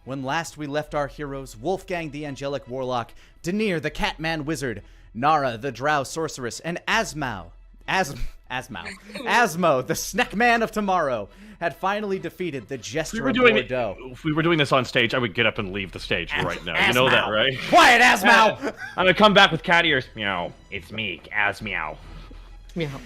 When last we left our heroes, Wolfgang the angelic warlock, Danir the catman wizard, Nara the drow sorceress, and Asmo the snack man of tomorrow, had finally defeated the Jester of Bordeaux. If we were doing this on stage, I would get up and leave the stage right now. You know that, right? Quiet, Asmo! I'm gonna come back with cat ears. Meow. It's me, Asmeow. Meow.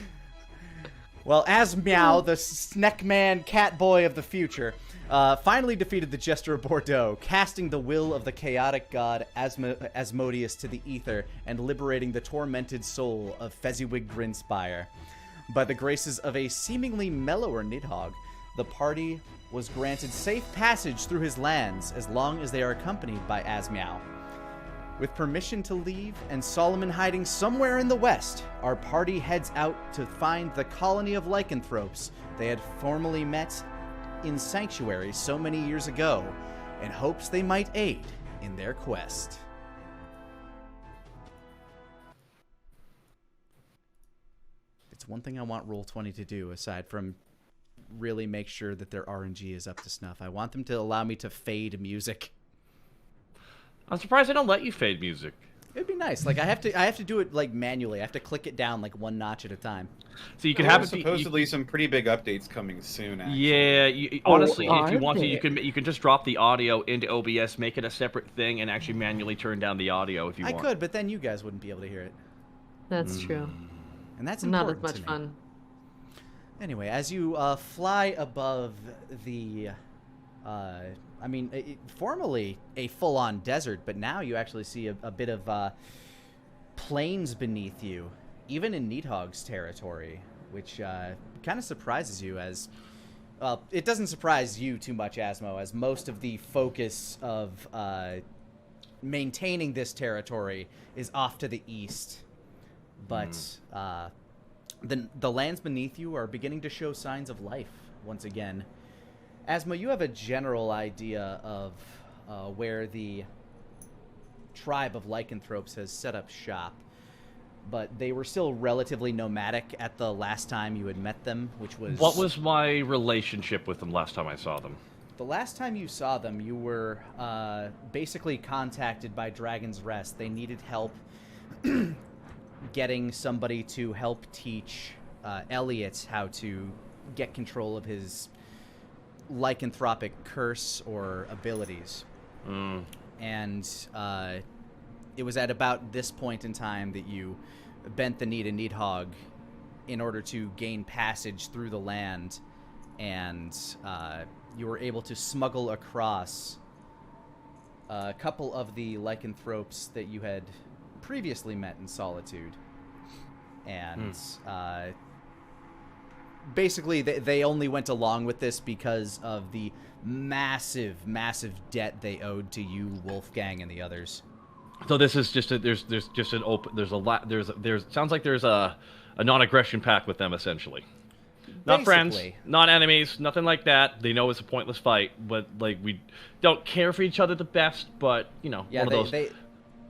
Well, Asmeow, the snack man cat boy of the future, finally defeated the Jester of Bordeaux, casting the will of the chaotic god Asmodeus to the ether and liberating the tormented soul of Fezziwig Grinspire. By the graces of a seemingly mellower Nidhogg, the party was granted safe passage through his lands as long as they are accompanied by Asmeow. With permission to leave and Solomon hiding somewhere in the west, our party heads out to find the colony of lycanthropes they had formerly met in Sanctuary so many years ago, in hopes they might aid in their quest. It's one thing I want Roll20 to do, aside from really make sure that their RNG is up to snuff. I want them to allow me to fade music. I'm surprised they don't let you fade music. It'd be nice. Like I have to do it like manually. I have to click it down like one notch at a time. So you can have it supposedly some pretty big updates coming soon. Actually. Yeah, honestly, if you want to, you can just drop the audio into OBS, make it a separate thing, and actually manually turn down the audio if you want. I could, but then you guys wouldn't be able to hear it. That's true. And that's not important as much fun. Anyway, as you fly above the, formerly a full-on desert, but now you actually see a bit of plains beneath you, even in Nidhogg's territory, which kind of surprises you as... Well, it doesn't surprise you too much, Asmo, as most of the focus of maintaining this territory is off to the east. But the lands beneath you are beginning to show signs of life once again. Asmo, you have a general idea of where the tribe of lycanthropes has set up shop, but they were still relatively nomadic at the last time you had met them, which was... What was my relationship with them last time I saw them? The last time you saw them, you were basically contacted by Dragon's Rest. They needed help getting somebody to help teach Elliot how to get control of his lycanthropic curse or abilities. And it was at about this point in time that you bent the knee to Nidhogg in order to gain passage through the land, and you were able to smuggle across a couple of the lycanthropes that you had previously met in Solitude. And basically they only went along with this because of the massive debt they owed to you, Wolfgang, and the others. So this is just sounds like there's a non-aggression pact with them, essentially. Not friends, not enemies, nothing like that. They know it's a pointless fight, but like we don't care for each other the best, but you know, yeah, one of those.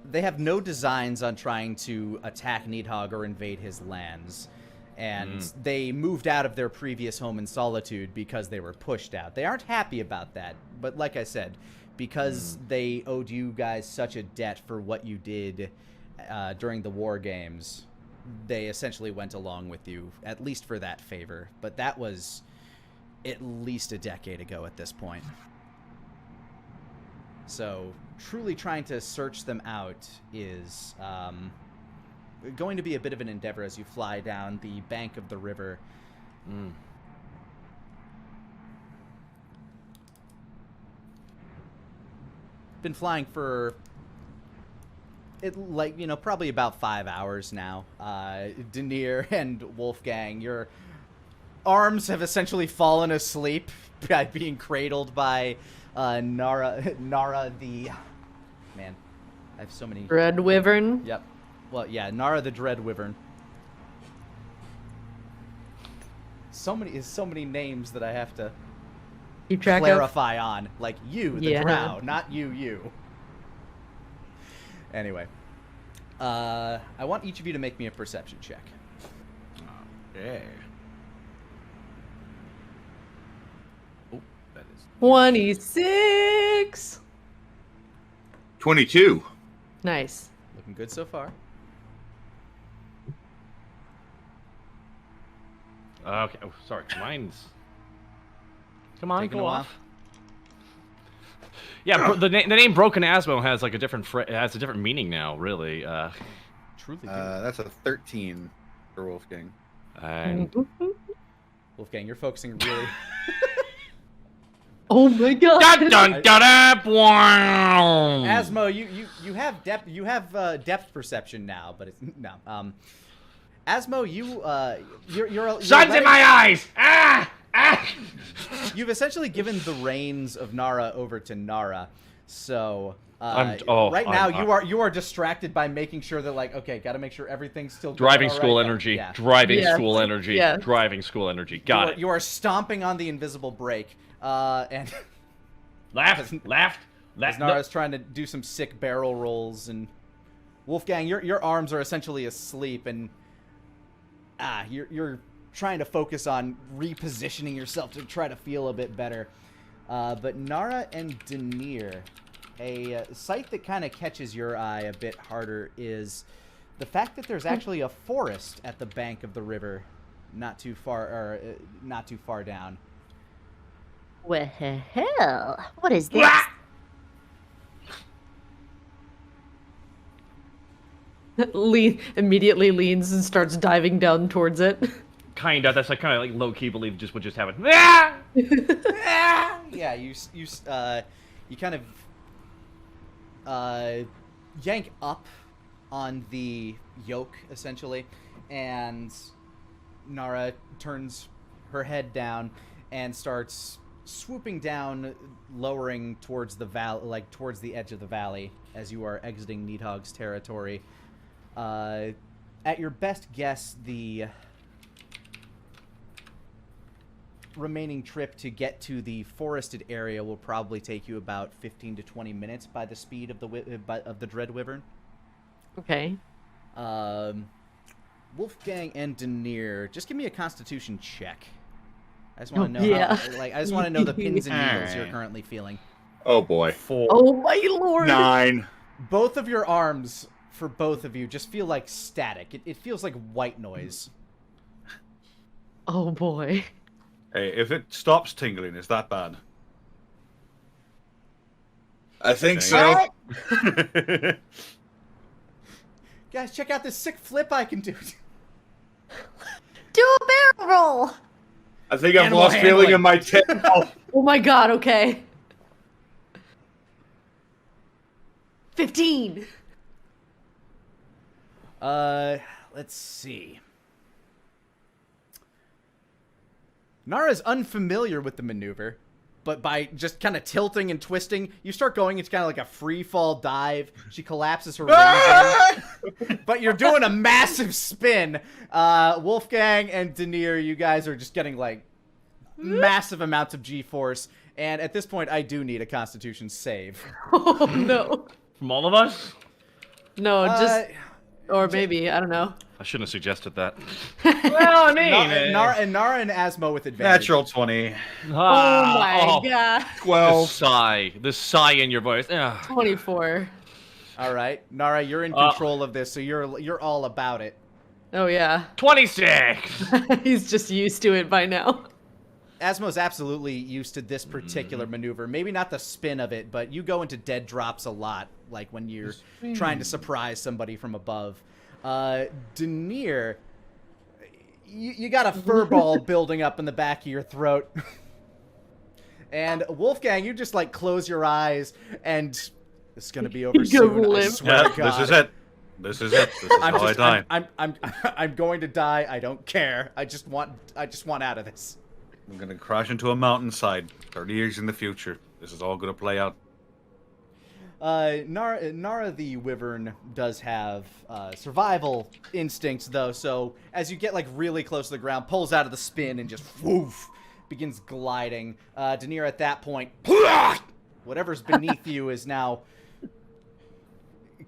They have no designs on trying to attack Nidhogg or invade his lands. And they moved out of their previous home in Solitude because they were pushed out. They aren't happy about that, but like I said, because they owed you guys such a debt for what you did during the war games, they essentially went along with you, at least for that favor. But that was at least a decade ago at this point. So truly trying to search them out is going to be a bit of an endeavor as you fly down the bank of the river. Been flying for probably about 5 hours now. Danir and Wolfgang, your arms have essentially fallen asleep by being cradled by Nara the... Man, I have so many... Dread Wyvern? Yep. Well, yeah, Nara the Dread Wyvern. So many names that I have to keep track clarify on. Like you, the Yeah. drow, not you. Anyway. I want each of you to make me a perception check. Okay. Oh, that is 26! 22. Nice. Looking good so far. Okay. Oh, sorry. Mine's. Come on, Taking a go while. off. Yeah, the name Broken Asmo has like a different has a different meaning now. Really. Truly do. That's a 13 for Wolfgang. And Wolfgang, you're focusing really. Oh my god. dun dun dun dun. Wow. Asmo, you have depth. You have depth perception now, but it's no. Asmo, you're Sun's in my eyes. Ah. You've essentially given the reins of Nara over to Nara, so I'm you are distracted by making sure that like okay, got to make sure everything's still going Driving all school right. energy. Yeah. Driving Yes. school energy. Yes. Driving school energy. Got it. You are stomping on the invisible brake, and Left. as Nara's trying to do some sick barrel rolls, and Wolfgang, your arms are essentially asleep, and you're trying to focus on repositioning yourself to try to feel a bit better. But Nara and Denier, a sight that kind of catches your eye a bit harder is the fact that there's actually a forest at the bank of the river, not too far down. Well, what is this? Immediately leans and starts diving down towards it. Kinda. That's like kind of like low key believe just would just happen. Ah! Yeah, you kind of yank up on the yoke essentially, and Nara turns her head down and starts swooping down, lowering towards the towards the edge of the valley as you are exiting Needhog's territory. At your best guess, the remaining trip to get to the forested area will probably take you about 15 to 20 minutes by the speed of the Dread Wyvern. Okay. Wolfgang and Denier, just give me a Constitution check. I just want to know yeah. I just want to know the pins and needles you're Alright. currently feeling. Oh boy. 4. Oh my lord. 9. Both of your arms, for both of you, just feel like static. It feels like white noise. Oh boy. Hey, if it stops tingling, is that bad? I think so. Guys, check out this sick flip I can do. Do a barrel roll. I think I've Animal lost feeling handling. in my tail. Oh my god, okay. 15. Let's see. Nara's unfamiliar with the maneuver, but by just kind of tilting and twisting, you start going into kind of like a free fall dive. She collapses her wings in, but you're doing a massive spin. Wolfgang and Denier, you guys are just getting like massive amounts of G-force, and at this point, I do need a Constitution save. Oh no. From all of us? No, just or maybe, I don't know. I shouldn't have suggested that. Well, I mean, Nara and Asmo with advantage. Natural 20. Oh my god. 12. The sigh in your voice. Ugh. 24. All right, Nara, you're in control of this, so you're all about it. Oh yeah. 26. He's just used to it by now. Asmo's absolutely used to this particular maneuver. Maybe not the spin of it, but you go into dead drops a lot, like when you're trying to surprise somebody from above. Denier, you got a fur ball building up in the back of your throat. And Wolfgang, you just like close your eyes and it's gonna be over soon. I limp. swear Yeah, to God. this is it. This is it. This is how I die. I'm going to die. I don't care. I just want out of this. I'm gonna crash into a mountainside 30 years in the future. This is all gonna play out. Nara the Wyvern does have survival instincts, though, so as you get like really close to the ground, pulls out of the spin and just woof, begins gliding. Denier at that point, whatever's beneath you is now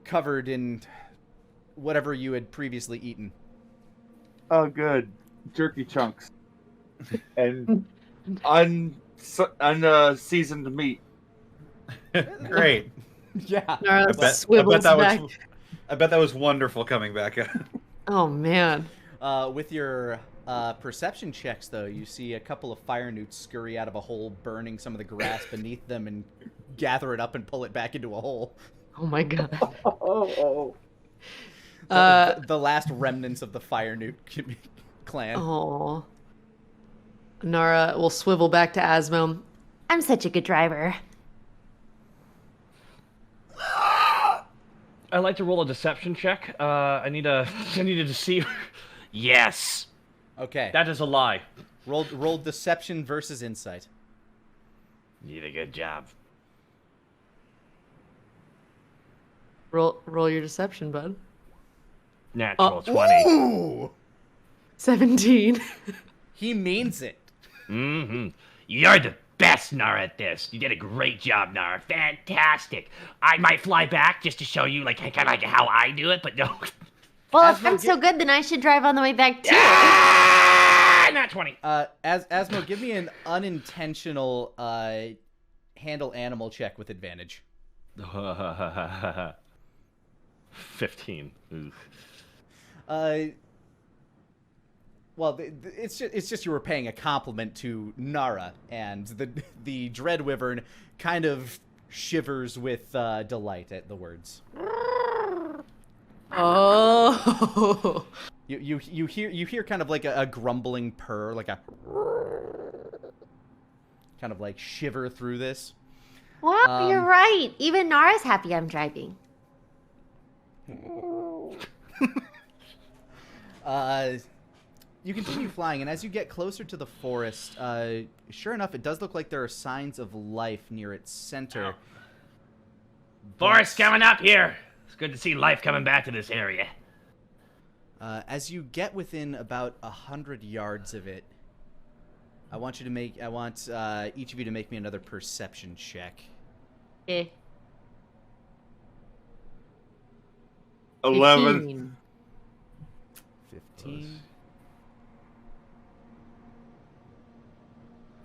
covered in whatever you had previously eaten. Oh, good. Jerky chunks. And unseasoned meat. Great. Yeah. Nara I swivels back. I bet that was wonderful coming back. Oh man. With your perception checks, though, you see a couple of fire newts scurry out of a hole, burning some of the grass beneath them, and gather it up and pull it back into a hole. Oh my god. Oh. The last remnants of the fire newt clan. Oh. Nara will swivel back to Asmo. I'm such a good driver. I'd like to roll a deception check. I need to deceive. Yes. Okay. That is a lie. Roll deception versus insight. You did a good job. Roll your deception, bud. Natural 20. Ooh! 17. He means it. Mm-hmm. You're the best, Nara, at this. You did a great job, Nara. Fantastic. I might fly back just to show you, like, kind of like how I do it, but no. Well, if Asmo, I'm so good, then I should drive on the way back too. Ah, not 20. Asmo, give me an unintentional handle animal check with advantage. 15. Well, it's just you were paying a compliment to Nara, and the Dread Wyvern kind of shivers with delight at the words. Oh. You hear kind of like a grumbling purr, like a kind of like shiver through this. Well, you're right. Even Nara's happy I'm driving. You continue flying, and as you get closer to the forest, sure enough, it does look like there are signs of life near its center. Forest coming up here. It's good to see life coming back to this area. As you get within about 100 yards of it, I want each of you to make me another perception check. Eh. 11. 15.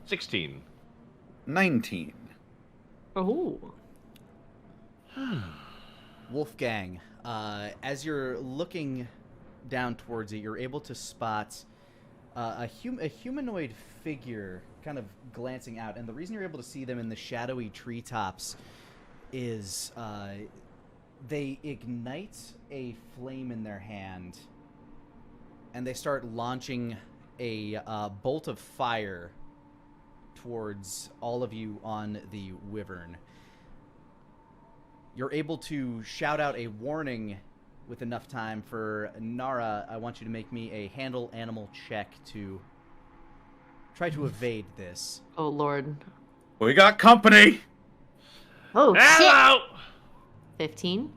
16. 19. Oh. Wolfgang, as you're looking down towards it, you're able to spot a humanoid figure kind of glancing out, and the reason you're able to see them in the shadowy treetops is they ignite a flame in their hand, and they start launching a bolt of fire towards all of you on the Wyvern. You're able to shout out a warning with enough time for Nara. I want you to make me a handle animal check to try to evade this. Oh lord. We got company. Oh, Hello! 15.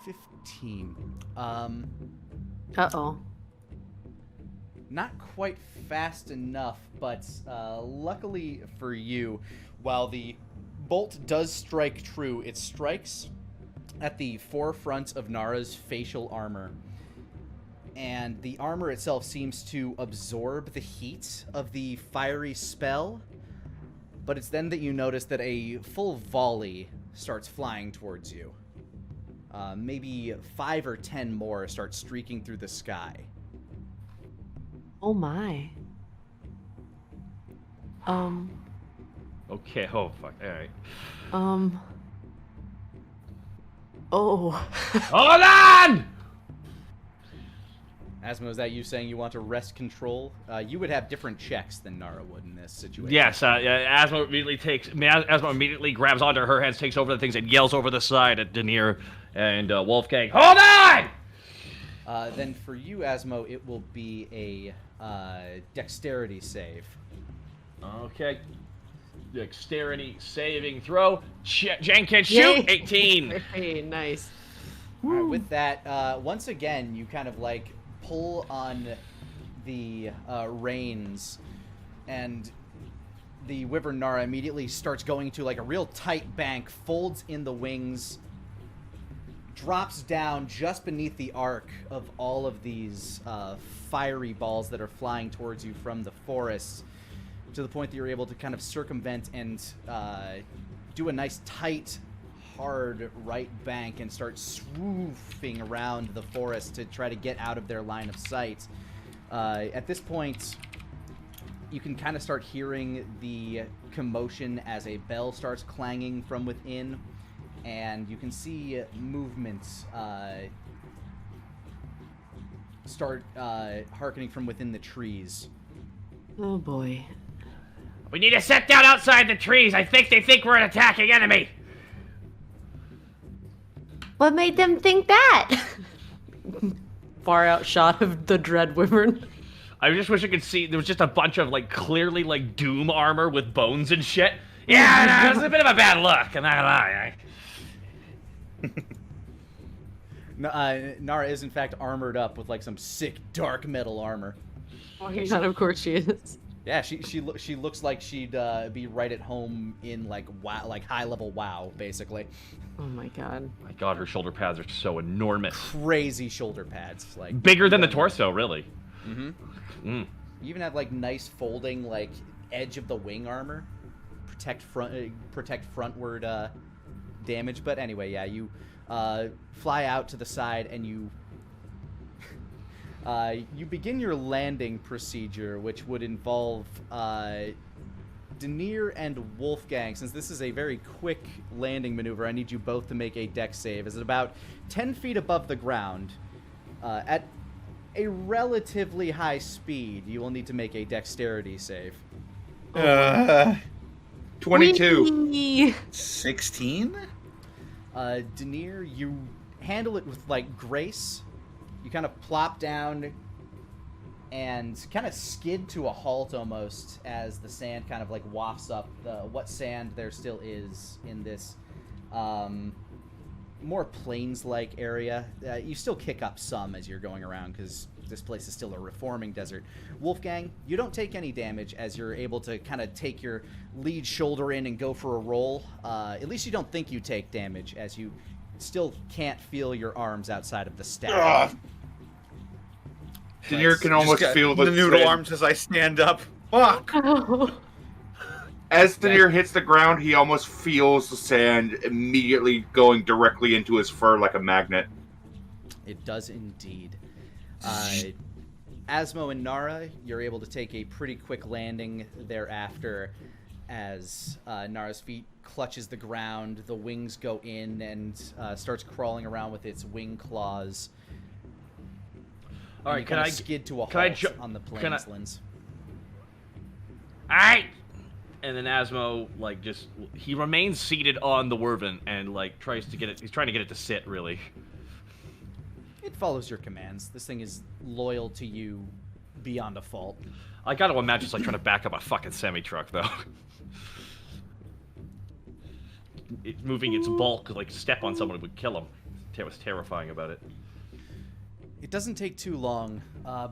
15. Uh-oh. Not quite fast enough, but luckily for you, while the bolt does strike true, it strikes at the forefront of Nara's facial armor. And the armor itself seems to absorb the heat of the fiery spell, but it's then that you notice that a full volley starts flying towards you. Maybe 5 or 10 more start streaking through the sky. Oh my. Okay, oh fuck, alright. Oh. Hold on! Asmo, is that you saying you want to wrest control? You would have different checks than Nara would in this situation. Yes, Asmo immediately grabs onto her hands, takes over the things, and yells over the side at Denier and Wolfgang. Hold on! Then for you, Asmo, it will be a dexterity save. Okay. Dexterity saving throw. Jen can shoot! Yay. 18! Hey, nice. All right, with that, once again, you kind of like pull on the reins, and the Wyvern Nara immediately starts going to like a real tight bank, folds in the wings, drops down just beneath the arc of all of these fiery balls that are flying towards you from the forest. to the point that you're able to kind of circumvent and do a nice tight, hard right bank and start swooping around the forest to try to get out of their line of sight. At this point, you can kind of start hearing the commotion as a bell starts clanging from within, and you can see movements start hearkening from within the trees. Oh boy. We need to set down outside the trees. I think they think we're an attacking enemy. What made them think that? Far out shot of the Dread Wyvern. I just wish I could see. There was just a bunch of like clearly like Doom armor with bones and shit. Yeah, no, it was a bit of a bad look. I'm not gonna lie. Nara is in fact armored up with like some sick dark metal armor. Oh my god, of course she is. Yeah, she looks like she'd be right at home in like WoW, like high level WoW, basically. Oh my god. My God, her shoulder pads are so enormous. Crazy shoulder pads, like Bigger than the torso, really. Mm-hmm. Mm. You even have like nice folding like edge of the wing armor, protect frontward damage. But anyway, yeah, you fly out to the side and you begin your landing procedure, which would involve Denier and Wolfgang. Since this is a very quick landing maneuver, I need you both to make a dex save. Is it about 10 feet above the ground? At a relatively high speed, you will need to make a dexterity save. 22. Whee! 16? Denier, you handle it with like grace. You kind of plop down and kind of skid to a halt almost as the sand kind of like wafts up what sand there still is in this more plains-like area. You still kick up some as you're going around because this place is still a reforming desert. Wolfgang, you don't take any damage as you're able to kind of take your lead shoulder in and go for a roll. At least you don't think you take damage as you still can't feel your arms outside of the staff. Denier can almost feel the noodle sand. arms as I stand up. Fuck! As Denier hits the ground, he almost feels the sand immediately going directly into his fur like a magnet. It does indeed. Asmo and Nara, you're able to take a pretty quick landing thereafter as Nara's feet clutches the ground, the wings go in, and starts crawling around with its wing claws. All right, can I skid to a can I halt on the plains? All right. And then Asmo, like, he remains seated on the Wyvern and, like, he's trying to get it to sit, really. It follows your commands. This thing is loyal to you beyond a fault. I gotta imagine it's like trying to back up a fucking semi-truck, though. Moving its bulk, like, step on someone would kill him. It was terrifying about it. It doesn't take too long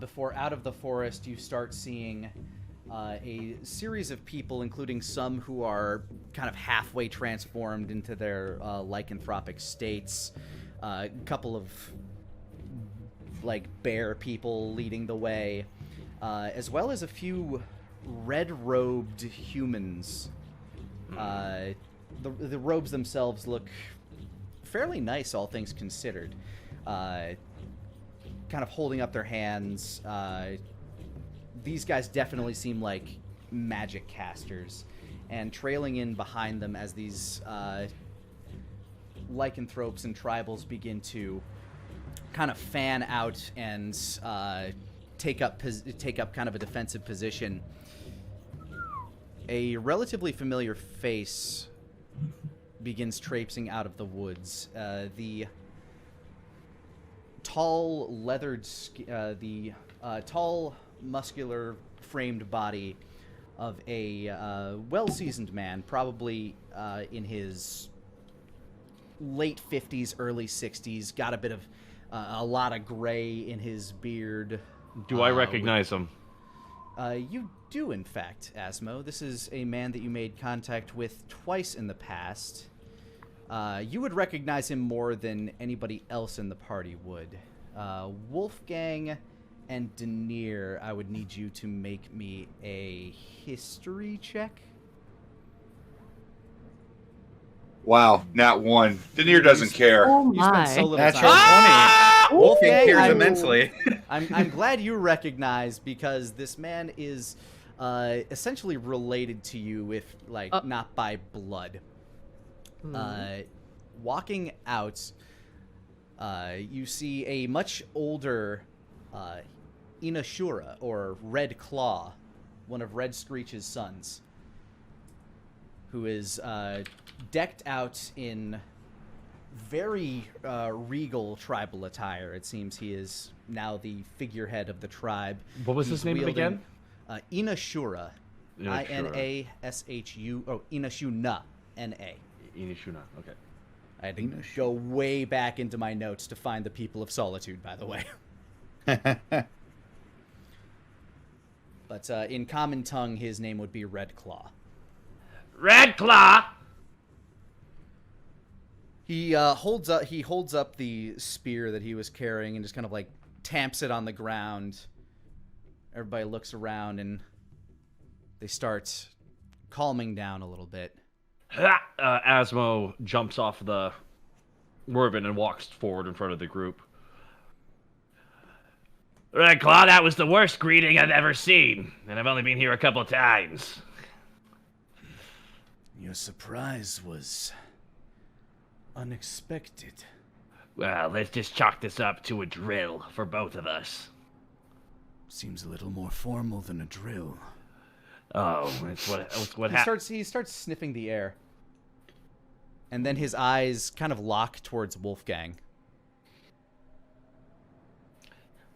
before out of the forest you start seeing a series of people, including some who are kind of halfway transformed into their lycanthropic states. A couple of like bear people leading the way, as well as a few red-robed humans. The robes themselves look fairly nice, all things considered. Kind of holding up their hands. These guys definitely seem like magic casters, and trailing in behind them as these lycanthropes and tribals begin to kind of fan out and take up kind of a defensive position. A relatively familiar face begins traipsing out of the woods. The tall, tall, muscular, framed body of a well-seasoned man, probably in his late 50s, early 60s. Got a bit of a lot of gray in his beard. Do I recognize him? You do, in fact, Asmo. This is a man that you made contact with twice in the past. You would recognize him more than anybody else in the party would. Wolfgang and Denier, I would need you to make me a history check. Wow, not one. Denier doesn't care. Oh You spent so my. little Natural time. 20. Wolfgang cares I'm- immensely. I'm glad you recognize, because this man is essentially related to you, if not by blood. Walking out, you see a much older Inashura, or Red Claw, one of Red Screech's sons, who is decked out in very regal tribal attire. It seems he is now the figurehead of the tribe. What was his name again? Inashura. Inashura. Inashu. Oh, Inashuna. N-A. Inishuna, okay. I had to go way back into my notes to find the people of Solitude, by the way. But in common tongue, his name would be Red Claw. Red Claw! He holds up the spear that he was carrying and just kind of like tamps it on the ground. Everybody looks around and they start calming down a little bit. Asmo jumps off the Warbin and walks forward in front of the group. Red Claw, that was the worst greeting I've ever seen, and I've only been here a couple times. Your surprise was unexpected. Well, let's just chalk this up to a drill for both of us. Seems a little more formal than a drill. Oh, that's what happened. He starts sniffing the air. And then his eyes kind of lock towards Wolfgang.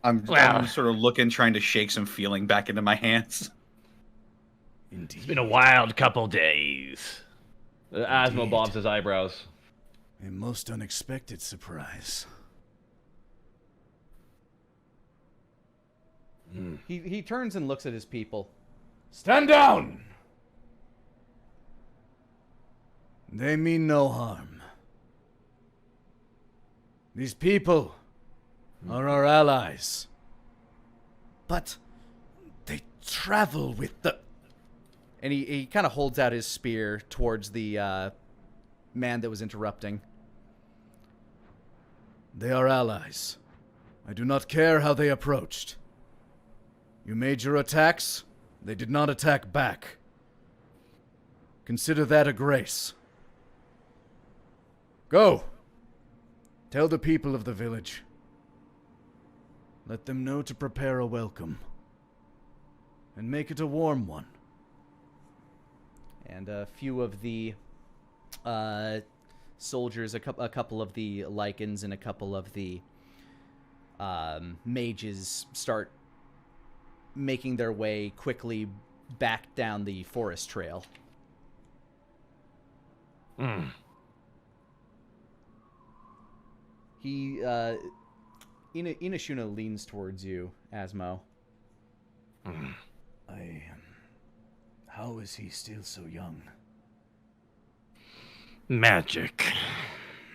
I'm sort of looking, trying to shake some feeling back into my hands. Indeed. It's been a wild couple days. Asmo bobs his eyebrows. A most unexpected surprise. He turns and looks at his people. Stand down! They mean no harm. These people are our allies. But they travel with the... And he kind of holds out his spear towards the man that was interrupting. They are allies. I do not care how they approached. You made your attacks. They did not attack back. Consider that a grace. Go. Tell the people of the village. Let them know to prepare a welcome. And make it a warm one. And a few of the soldiers, a couple of the Lycans and a couple of the mages start making their way quickly back down the forest trail. He, Inashuna leans towards you, Asmo. How is he still so young? Magic.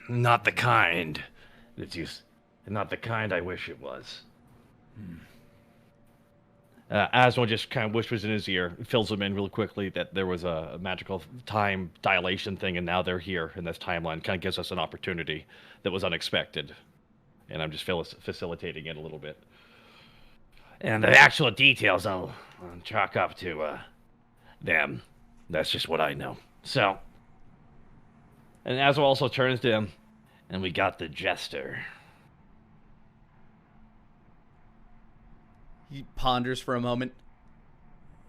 Not the kind not the kind I wish it was. Asmo just kind of whispers in his ear, fills him in really quickly that there was a magical time dilation thing, and now they're here in this timeline. Kind of gives us an opportunity that was unexpected, and I'm just facilitating it a little bit. And the actual details I'll chalk up to them. That's just what I know. So, And Asmo also turns to him. and we got the jester. He ponders for a moment.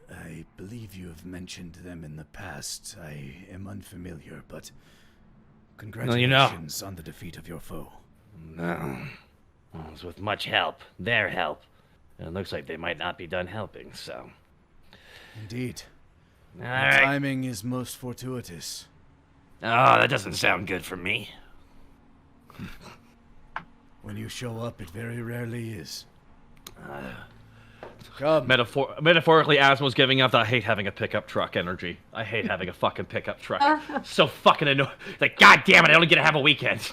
I believe you have mentioned them in the past. I am unfamiliar, but congratulations on the defeat of your foe. No. It was with much help. Their help. And it looks like they might not be done helping, so. Indeed. All The right. timing is most fortuitous. Oh, that doesn't sound good for me. When you show up, it very rarely is. Come. Metaphorically, Asmo's giving off the I hate having a pickup truck energy. I hate having a fucking pickup truck. So fucking annoying. Like, God damn it, I only get to have a weekend.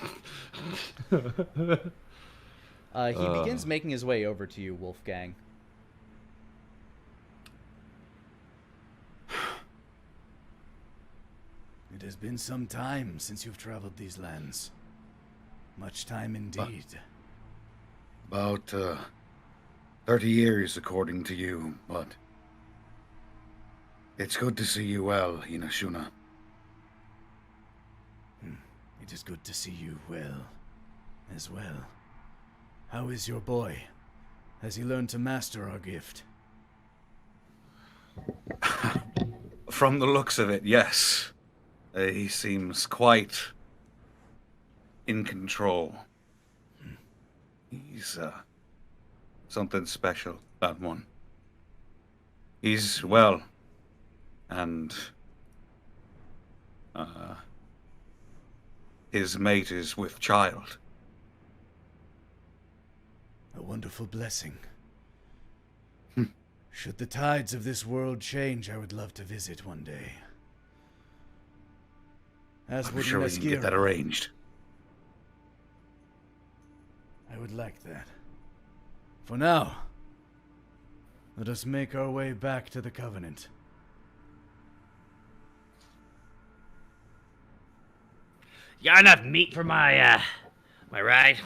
He begins making his way over to you, Wolfgang. It has been some time since you've traveled these lands. Much time indeed. About 30 years, according to you, but it's good to see you well, Inashuna. It is good to see you well, as well. How is your boy? Has he learned to master our gift? From the looks of it, yes. He seems quite in control. He's something special, that one. He's well, and his mate is with child. A wonderful blessing. Should the tides of this world change, I would love to visit one day. As I'm sure we can get that arranged. I would like that. For now, let us make our way back to the Covenant. You got enough meat for my ride?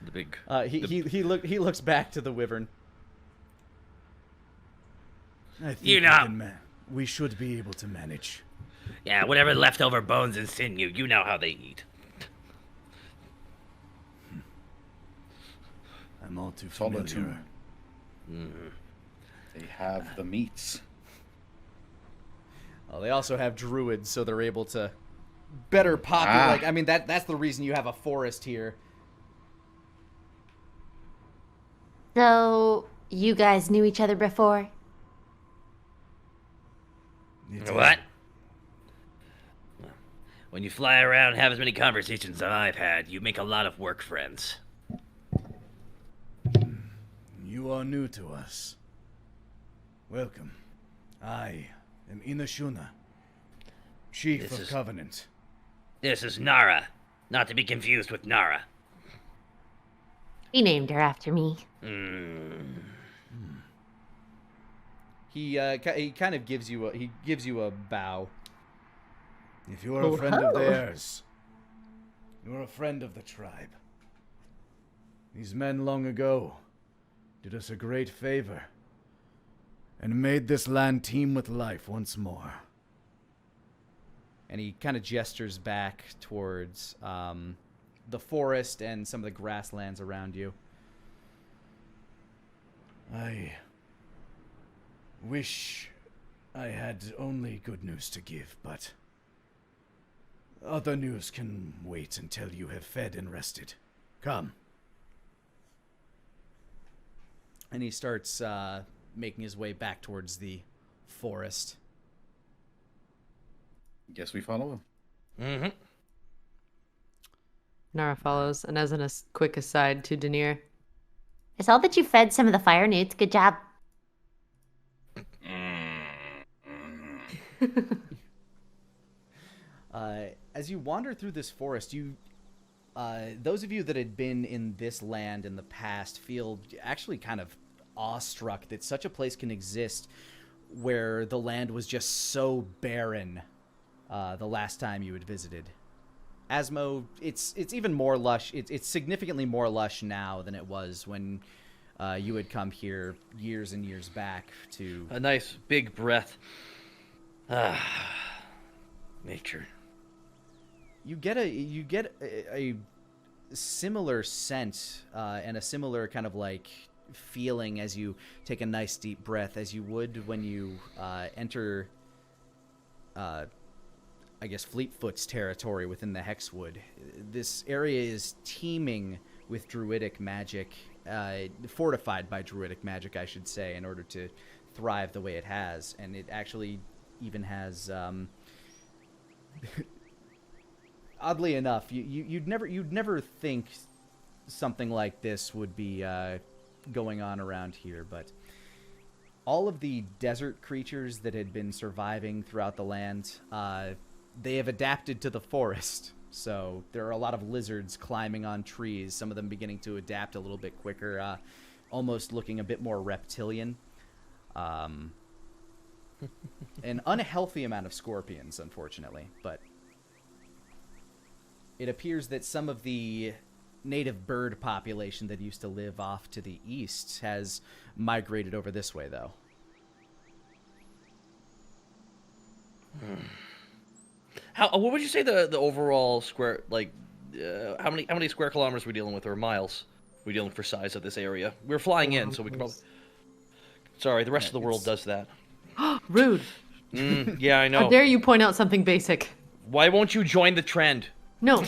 The big. He looks back to the wyvern. I think You we should be able to manage. Yeah, whatever leftover bones and sinew, you know how they eat. I'm all too Follow familiar. They have the meats. Oh, they also have druids, so they're able to better populate. I mean, that's the reason you have a forest here. So, you guys knew each other before? What? When you fly around and have as many conversations as I've had, you make a lot of work friends. You are new to us. Welcome. I am Inashuna, Chief of Covenant. This is Nara, not to be confused with Nara. He named her after me. He kind of gives you a bow. If you are a friend of theirs, you are a friend of the tribe. These men long ago did us a great favor and made this land teem with life once more. And he kind of gestures back towards the forest and some of the grasslands around you. I wish I had only good news to give, but other news can wait until you have fed and rested. Come. And he starts making his way back towards the forest. Guess we follow him. Nara follows, and as a quick aside to Denier. I saw that you fed some of the fire newts. Good job. As you wander through this forest, those of you that had been in this land in the past feel actually kind of awestruck that such a place can exist where the land was just so barren the last time you had visited. Asmo, it's even more lush. It's significantly more lush now than it was when you had come here years and years back to... A nice big breath. Nature. You get a similar scent and a similar kind of like feeling as you take a nice deep breath as you would when you enter I guess Fleetfoot's territory within the Hexwood. This area is teeming with druidic magic, fortified by druidic magic, I should say, in order to thrive the way it has. And it actually even has, oddly enough, you'd never think something like this would be going on around here, but all of the desert creatures that had been surviving throughout the land, they have adapted to the forest, So there are a lot of lizards climbing on trees, some of them beginning to adapt a little bit quicker, almost looking a bit more reptilian. An unhealthy amount of scorpions, unfortunately, but it appears that some of the native bird population that used to live off to the east has migrated over this way, though. What would you say the overall square, like, how many square kilometers we're dealing with, or miles we're dealing for size of this area? We're flying in, so we can probably... Sorry, the rest of the world does that. Rude. Yeah, I know. How dare you point out something basic? Why won't you join the trend? No.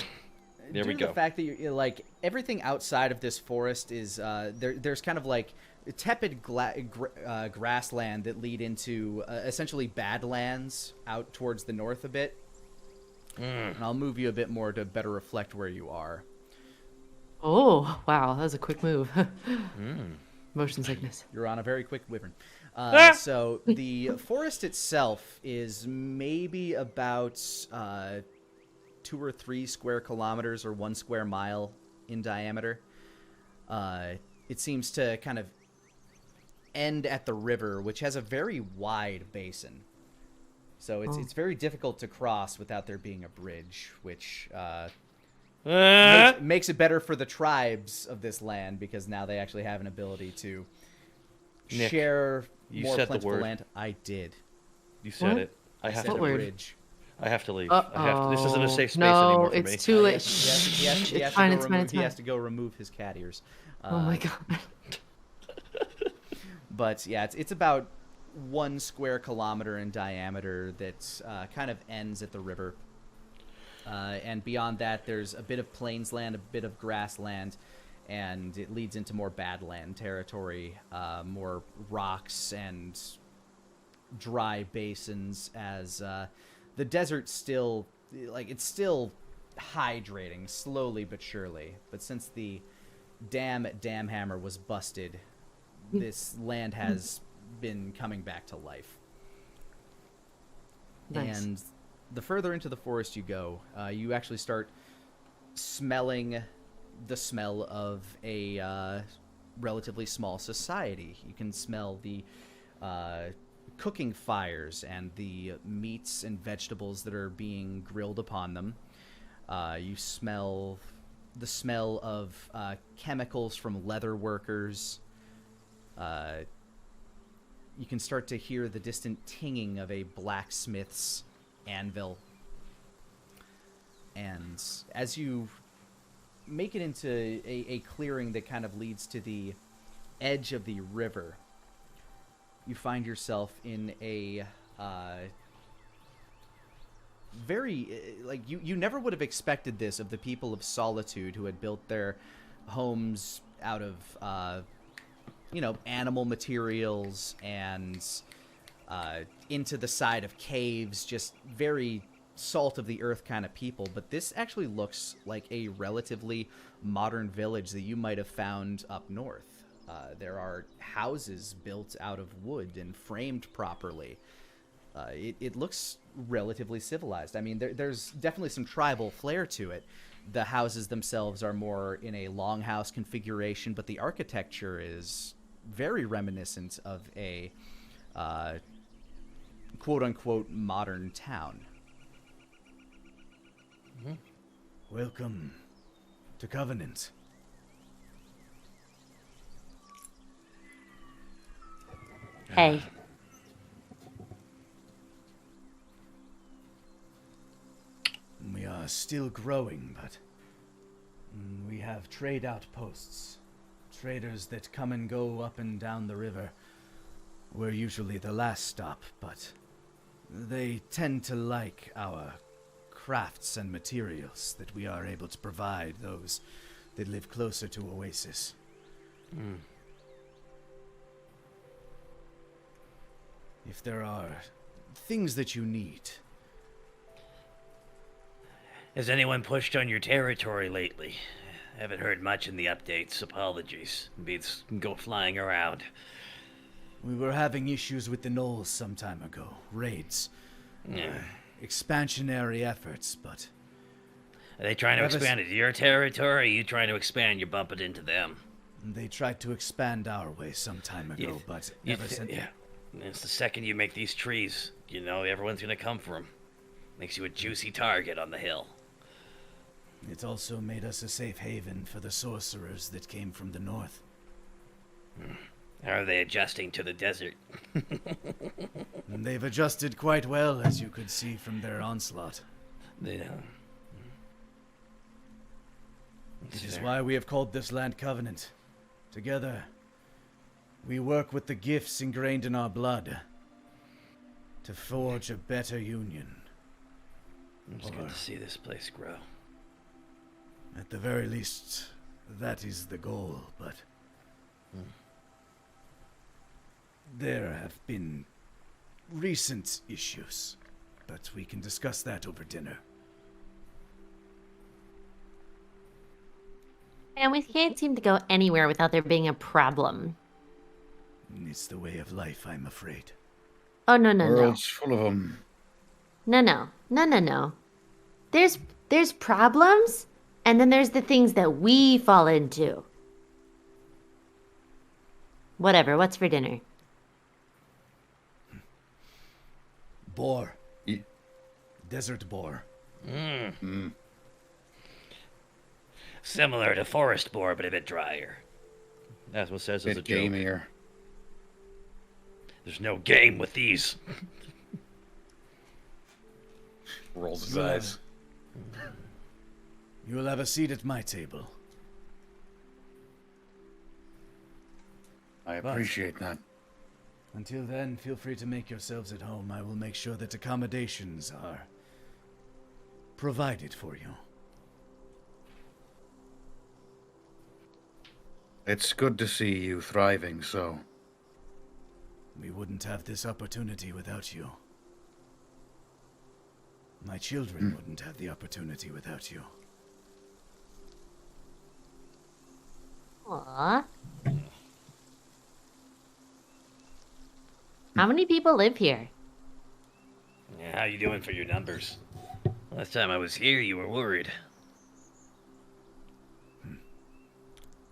There we Due to go. the fact that you're like everything outside of this forest is there's kind of like tepid grassland that lead into essentially badlands out towards the north a bit. And I'll move you a bit more to better reflect where you are. Oh, wow. That was a quick move. Motion sickness. You're on a very quick wyvern. So the forest itself is maybe about 2 or 3 square kilometers or 1 square mile in diameter. It seems to kind of end at the river, which has a very wide basin. So it's very difficult to cross without there being a bridge, which makes it better for the tribes of this land, because now they actually have an ability to Nick, share you more said the plentiful word. land. I did. You said What? it. I have said to a word? bridge. I have to leave. Uh-oh. This isn't a safe space no, anymore for me. it's too late. He has to It's go fine, it's remove- fine, it's he fine. has to go remove his cat ears. Oh my god. But yeah, it's about 1 square kilometer in diameter that kind of ends at the river. And beyond that, there's a bit of plains land, a bit of grassland, and it leads into more badland territory, more rocks and dry basins, as the desert still, like, it's still hydrating slowly but surely. But since the dam at Damhammer was busted, this land has been coming back to life. Nice. And the further into the forest you go, you actually start smelling the smell of a relatively small society. You can smell the cooking fires and the meats and vegetables that are being grilled upon them. You smell the smell of chemicals from leather workers. You can start to hear the distant tinging of a blacksmith's anvil. And as you make it into a clearing that kind of leads to the edge of the river, you find yourself in a very, like, you never would have expected this of the people of Solitude, who had built their homes out of animal materials and into the side of caves, just very salt of the earth kind of people. But this actually looks like a relatively modern village that you might have found up north. There are houses built out of wood and framed properly. It looks relatively civilized. I mean, there's definitely some tribal flair to it. The houses themselves are more in a longhouse configuration, but the architecture is very reminiscent of a quote-unquote modern town. Welcome to Covenant. Hey. We are still growing, but we have trade outposts. Traders that come and go up and down the river. We're usually the last stop, but they tend to like our crafts and materials that we are able to provide those that live closer to Oasis. If there are things that you need, Has anyone pushed on your territory lately? Haven't heard much in the updates. Apologies. Beats go flying around. we were having issues with the Knolls some time ago. Raids. Yeah. Expansionary efforts, but Are they trying to Ever s- expand into your territory, or are you trying to expand, you're bumping into them? They tried to expand our way some time ago, but ever since... Yeah. And it's the second you make these trees, you know everyone's gonna come for them. Makes you a juicy target on the hill. It also made us a safe haven for the sorcerers that came from the north. How are they adjusting to the desert? And they've adjusted quite well, as you could see from their onslaught. Yeah. It is why we have called this land Covenant. Together, we work with the gifts ingrained in our blood to forge a better union. It's good to see this place grow. At the very least, that is the goal, but... There have been recent issues, but we can discuss that over dinner. And we can't seem to go anywhere without there being a problem. It's the way of life, I'm afraid. Oh, no. World's full of them. No. There's problems, and then there's the things that we fall into. Whatever, what's for dinner? Boar. Yeah. Desert boar. Similar to forest boar, but a bit drier. That's what says as a Bit joke. gamier. There's no game with these. Rolls his eyes. You will have a seat at my table. I appreciate that. Until then, feel free to make yourselves at home. I will make sure that accommodations are provided for you. It's good to see you thriving, so. We wouldn't have this opportunity without you. My children wouldn't have the opportunity without you. Aww. How many people live here? Yeah, how you doing for your numbers? Last time I was here, you were worried.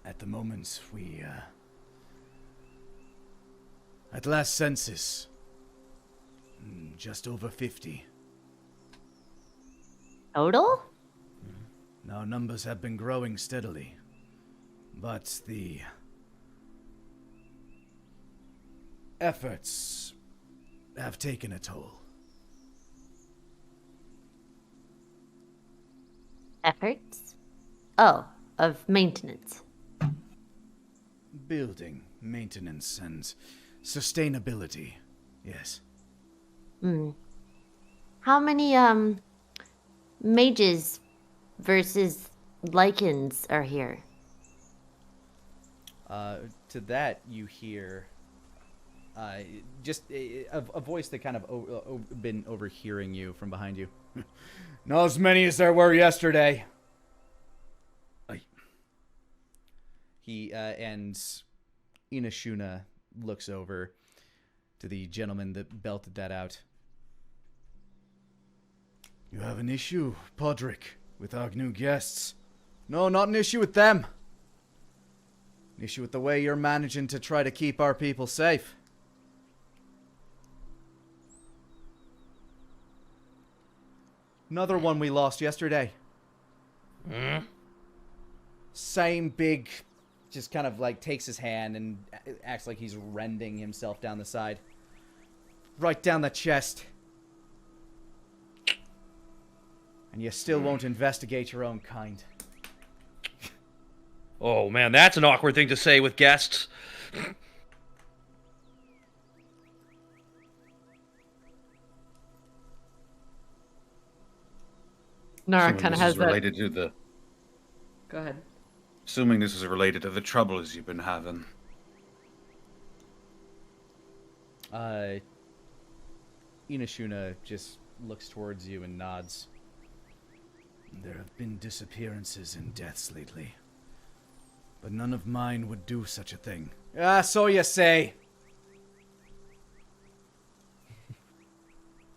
At the moment, we, at last census, just over 50. Total? Our numbers have been growing steadily, but the efforts have taken a toll. Efforts? Oh, of maintenance. Building, maintenance, and sustainability, yes. How many, mages versus lichens are here? To that, you hear just a voice that kind of been overhearing you from behind you. Not as many as there were yesterday. He and Inashuna looks over to the gentleman that belted that out. You have an issue, Podrick, with our new guests. No, not an issue with them. An issue with the way you're managing to try to keep our people safe. Another one we lost yesterday. Same big, just kind of like takes his hand and acts like he's rending himself down the side. Right down the chest. And you still won't investigate your own kind. Oh man, that's an awkward thing to say with guests. Nara Assuming kind of this has is that. related to the. Go ahead. Assuming this is related to the troubles you've been having. Inashuna just looks towards you and nods. There have been disappearances and deaths lately. But none of mine would do such a thing. Ah, so you say.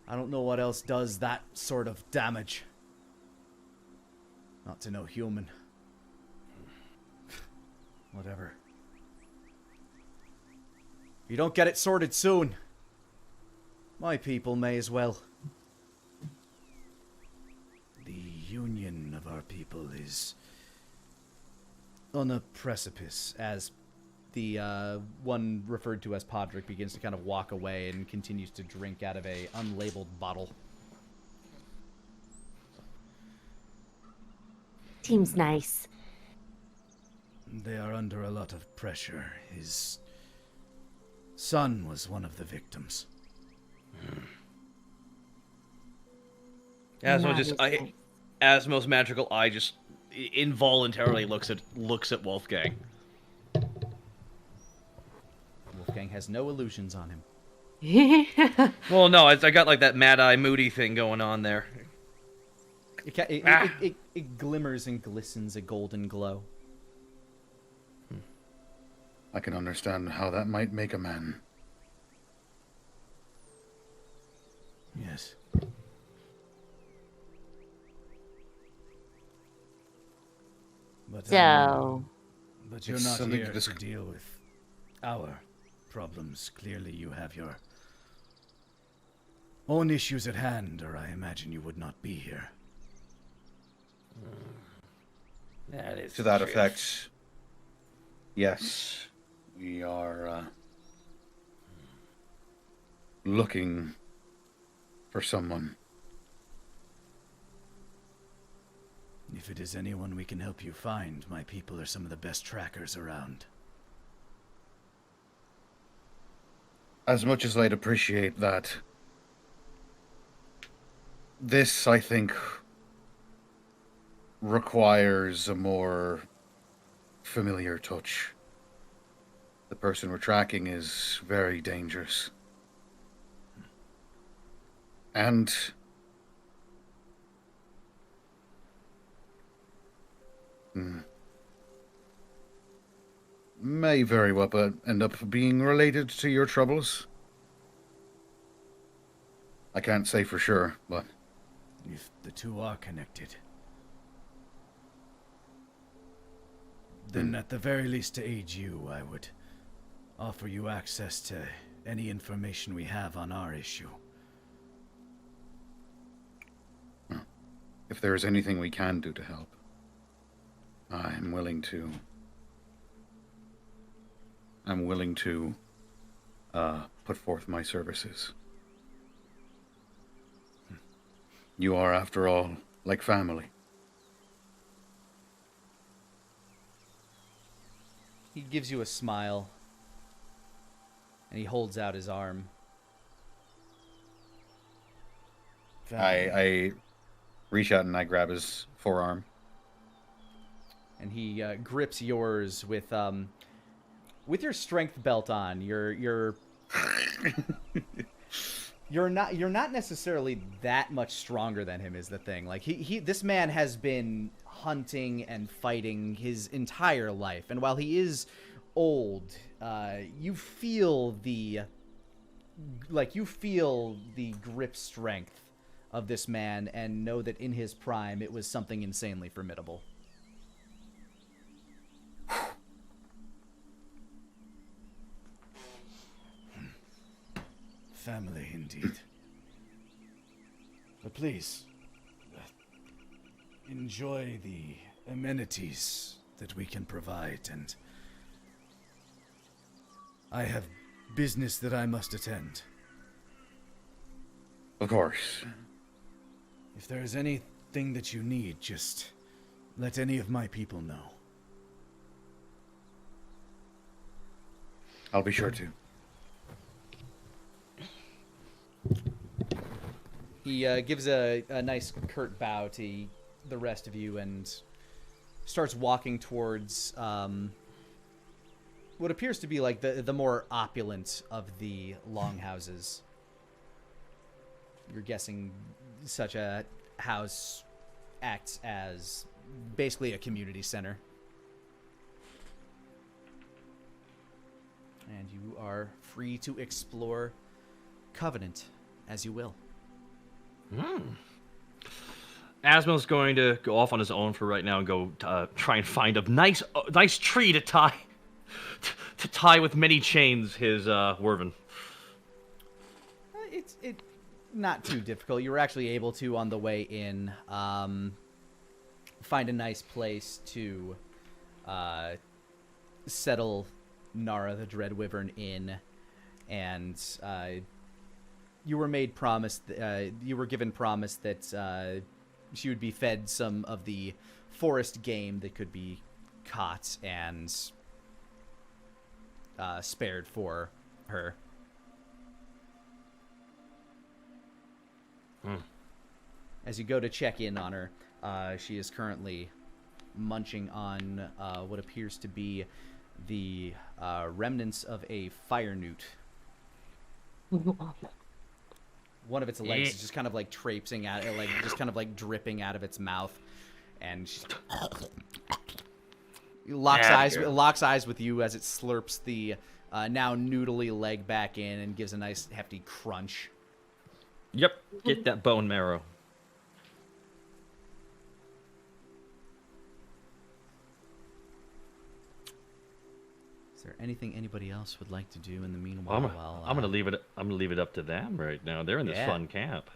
I don't know what else does that sort of damage. Not to know human. Whatever. If you don't get it sorted soon, my people may as well. The union of our people is on a precipice, As the one referred to as Podrick begins to kind of walk away and continues to drink out of a unlabeled bottle. Seems nice. They are under a lot of pressure. His son was one of the victims. Asmo's magical eye just involuntarily looks at Wolfgang. Wolfgang has no illusions on him. Well, no, I got like that mad eye moody thing going on there. It glimmers and glistens a golden glow. I can understand how that might make a man. Yes. But you're It's not something here to to deal with our problems. Clearly you have your own issues at hand, or I imagine you would not be here. That is To that effect, yes, we are looking for someone. If it is anyone we can help you find, my people are some of the best trackers around. As much as I'd appreciate that, this, I think, requires a more familiar touch. The person we're tracking is very dangerous. And may very well end up being related to your troubles. I can't say for sure, but If the two are connected, then at the very least to aid you, I would offer you access to any information we have on our issue. if there is anything we can do to help, I'm willing to put forth my services. You are, after all, like family. He gives you a smile, and he holds out his arm. I reach out and I grab his forearm. And he grips yours with your strength belt on. You're not necessarily that much stronger than him, is the thing. Like this man has been hunting and fighting his entire life, and while he is old, you feel the grip strength of this man, and know that in his prime it was something insanely formidable. Family, indeed. But please, enjoy the amenities that we can provide, and I have business that I must attend. Of course. If there is anything that you need, just let any of my people know. I'll be sure to. He gives a nice curt bow to the rest of you and starts walking towards what appears to be like the more opulent of the longhouses. You're guessing such a house acts as basically a community center. And you are free to explore Covenant as you will. Asmo's going to go off on his own for right now and go try and find a nice tree to tie with many chains his Werven. It's not too difficult. You were actually able to, on the way in, find a nice place to settle Nara the Dread Wyvern in, and you were given promise that she would be fed some of the forest game that could be caught and spared for her. As you go to check in on her, she is currently munching on what appears to be the remnants of a fire newt. One of its legs is just kind of like traipsing out, like just kind of like dripping out of its mouth, and she locks eyes with you as it slurps the now noodly leg back in and gives a nice hefty crunch. Yep, get that bone marrow. Is there anything anybody else would like to do in the meanwhile? I'm gonna leave it up to them right now. They're in this fun camp.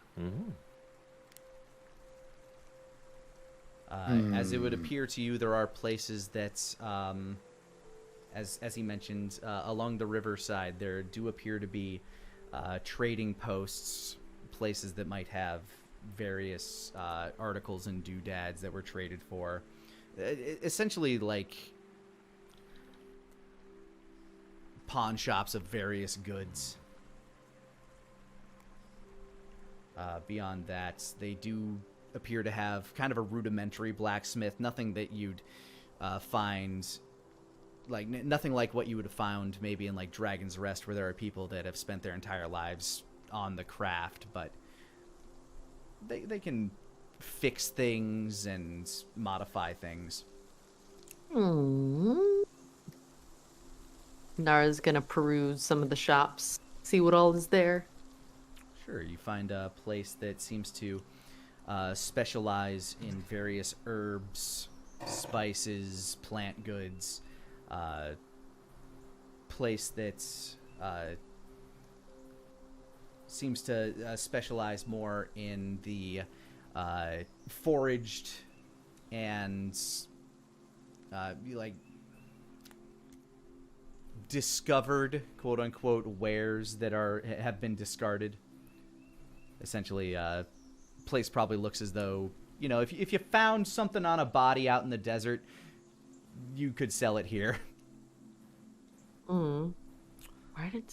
As it would appear to you, there are places that, as he mentioned, along the riverside, there do appear to be trading posts, places that might have various articles and doodads that were traded for. Essentially, like pawn shops of various goods. Beyond that, they do appear to have kind of a rudimentary blacksmith, nothing that you'd find, like nothing like what you would have found maybe in like Dragon's Rest, where there are people that have spent their entire lives on the craft, but they can fix things and modify things. Nara's gonna peruse some of the shops, see what all is there. Sure, you find a place that seems to specialize in various herbs, spices, plant goods. Place that seems to specialize more in the foraged and like discovered, quote unquote, wares that have been discarded. Essentially, place probably looks as though, you know, if you found something on a body out in the desert, you could sell it here. Where did?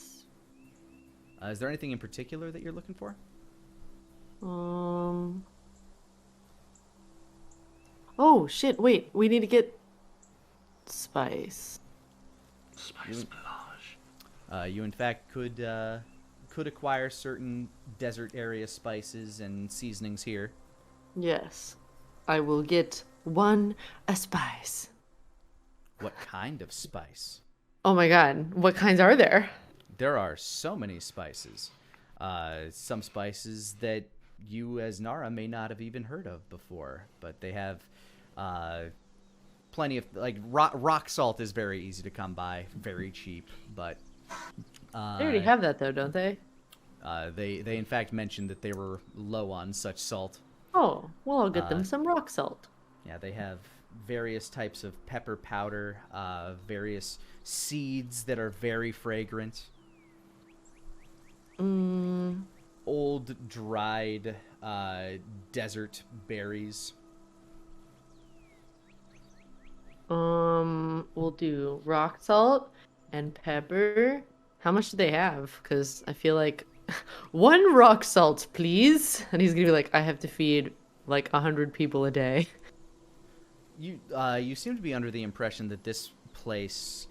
Is there anything in particular that you're looking for? Oh shit! Wait, we need to get spice. Spice melange. You in fact could acquire certain desert area spices and seasonings here. Yes, I will get a spice. What kind of spice? Oh my god, what kinds are there? There are so many spices. Some spices that you as Nara may not have even heard of before, but they have plenty of, like, rock salt is very easy to come by, very cheap, but They already have that though, don't they? They in fact mentioned that they were low on such salt. Oh, well, I'll get them some rock salt. Yeah, they have various types of pepper powder, various seeds that are very fragrant. Old dried desert berries. We'll do rock salt and pepper. How much do they have? Because I feel like 1 rock salt, please. And he's gonna be like, I have to feed like 100 people a day. You seem to be under the impression that this place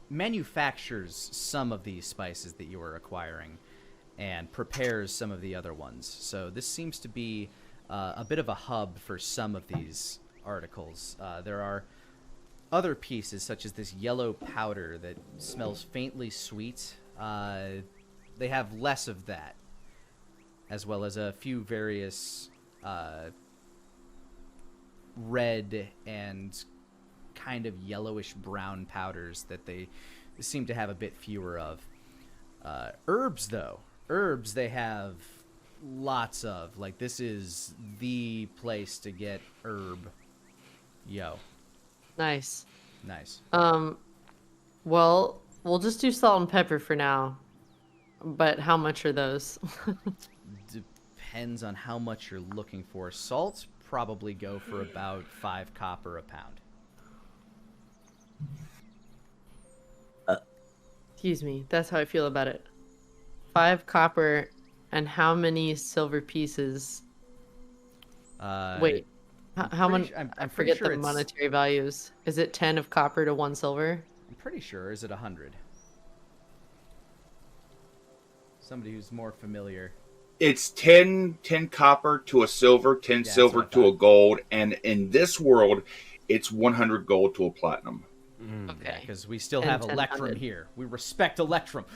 manufactures some of these spices that you are acquiring and prepares some of the other ones. So this seems to be a bit of a hub for some of these articles. There are other pieces, such as this yellow powder that smells faintly sweet. They have less of that, as well as a few various red and kind of yellowish brown powders that they seem to have a bit fewer of. Herbs, though. Herbs they have lots of. Like, this is the place to get herb. Yo. Nice. Nice. Well, we'll just do salt and pepper for now. But how much are those? Depends on how much you're looking for. Salt probably go for about 5 copper a pound. Excuse me. That's how I feel about it. 5 copper and how many silver pieces? Wait. How many? I forget the monetary values. Is it 10 of copper to 1 silver? I'm pretty sure. Is it 100? Somebody who's more familiar. It's 10 copper to a silver, 10 silver to a gold, and in this world, it's 100 gold to a platinum. Okay. Because we still have Electrum here. We respect Electrum.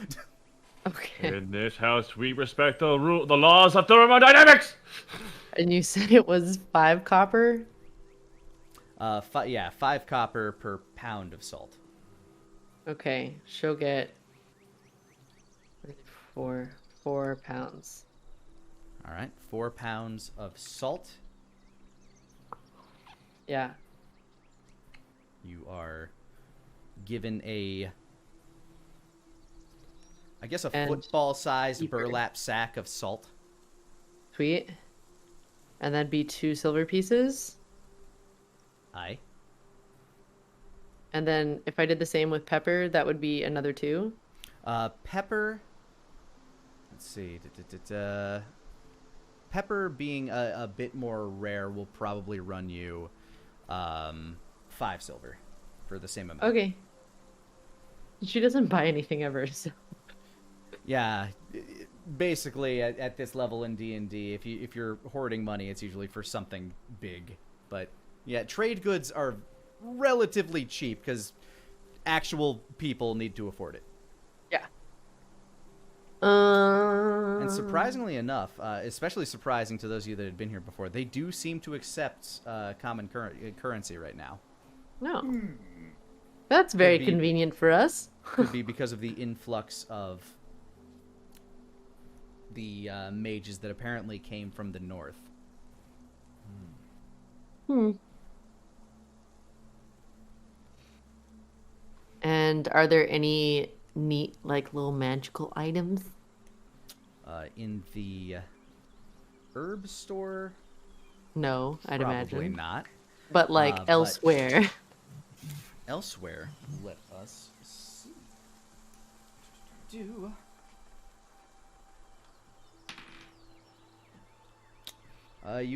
Okay. In this house, we respect the laws of thermodynamics. And you said it was 5 copper? 5 copper per pound of salt. Okay, she'll get 4 pounds. All right, 4 pounds of salt. Yeah. You are given I guess a football-sized burlap sack of salt. Sweet. And that'd be 2 silver pieces. Aye. And then if I did the same with pepper, that would be another 2. Pepper. Let's see. Pepper being a bit more rare will probably run you 5 silver for the same amount. Okay. She doesn't buy anything ever, so. Yeah, basically at this level in D&D, if you're hoarding money, it's usually for something big. But yeah, trade goods are relatively cheap because actual people need to afford it. Yeah. And surprisingly enough, especially surprising to those of you that had been here before, they do seem to accept common currency right now. No. That's very convenient for us. Could be because of the influx of the mages that apparently came from the north. And are there any neat, like, little magical items? In the herb store? No, I'd imagine. Probably not. But, like, elsewhere. Elsewhere, let us see. You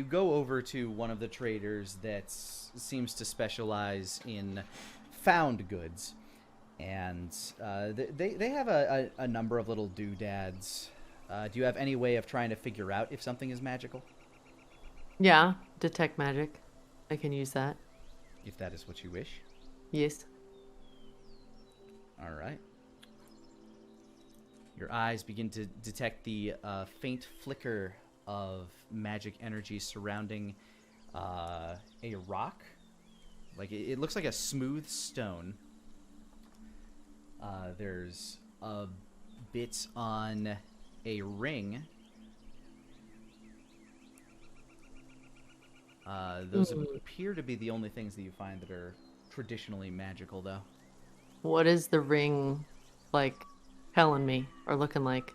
go over to one of the traders that seems to specialize in found goods, and they have a number of little doodads. Do you have any way of trying to figure out if something is magical? Yeah, detect magic. I can use that. If that is what you wish. Yes. All right. Your eyes begin to detect the faint flicker of magic energy surrounding a rock. Like it looks like a smooth stone. There's a bit on a ring. Those appear to be the only things that you find that are traditionally magical, though. What is the ring, like, telling me or looking like?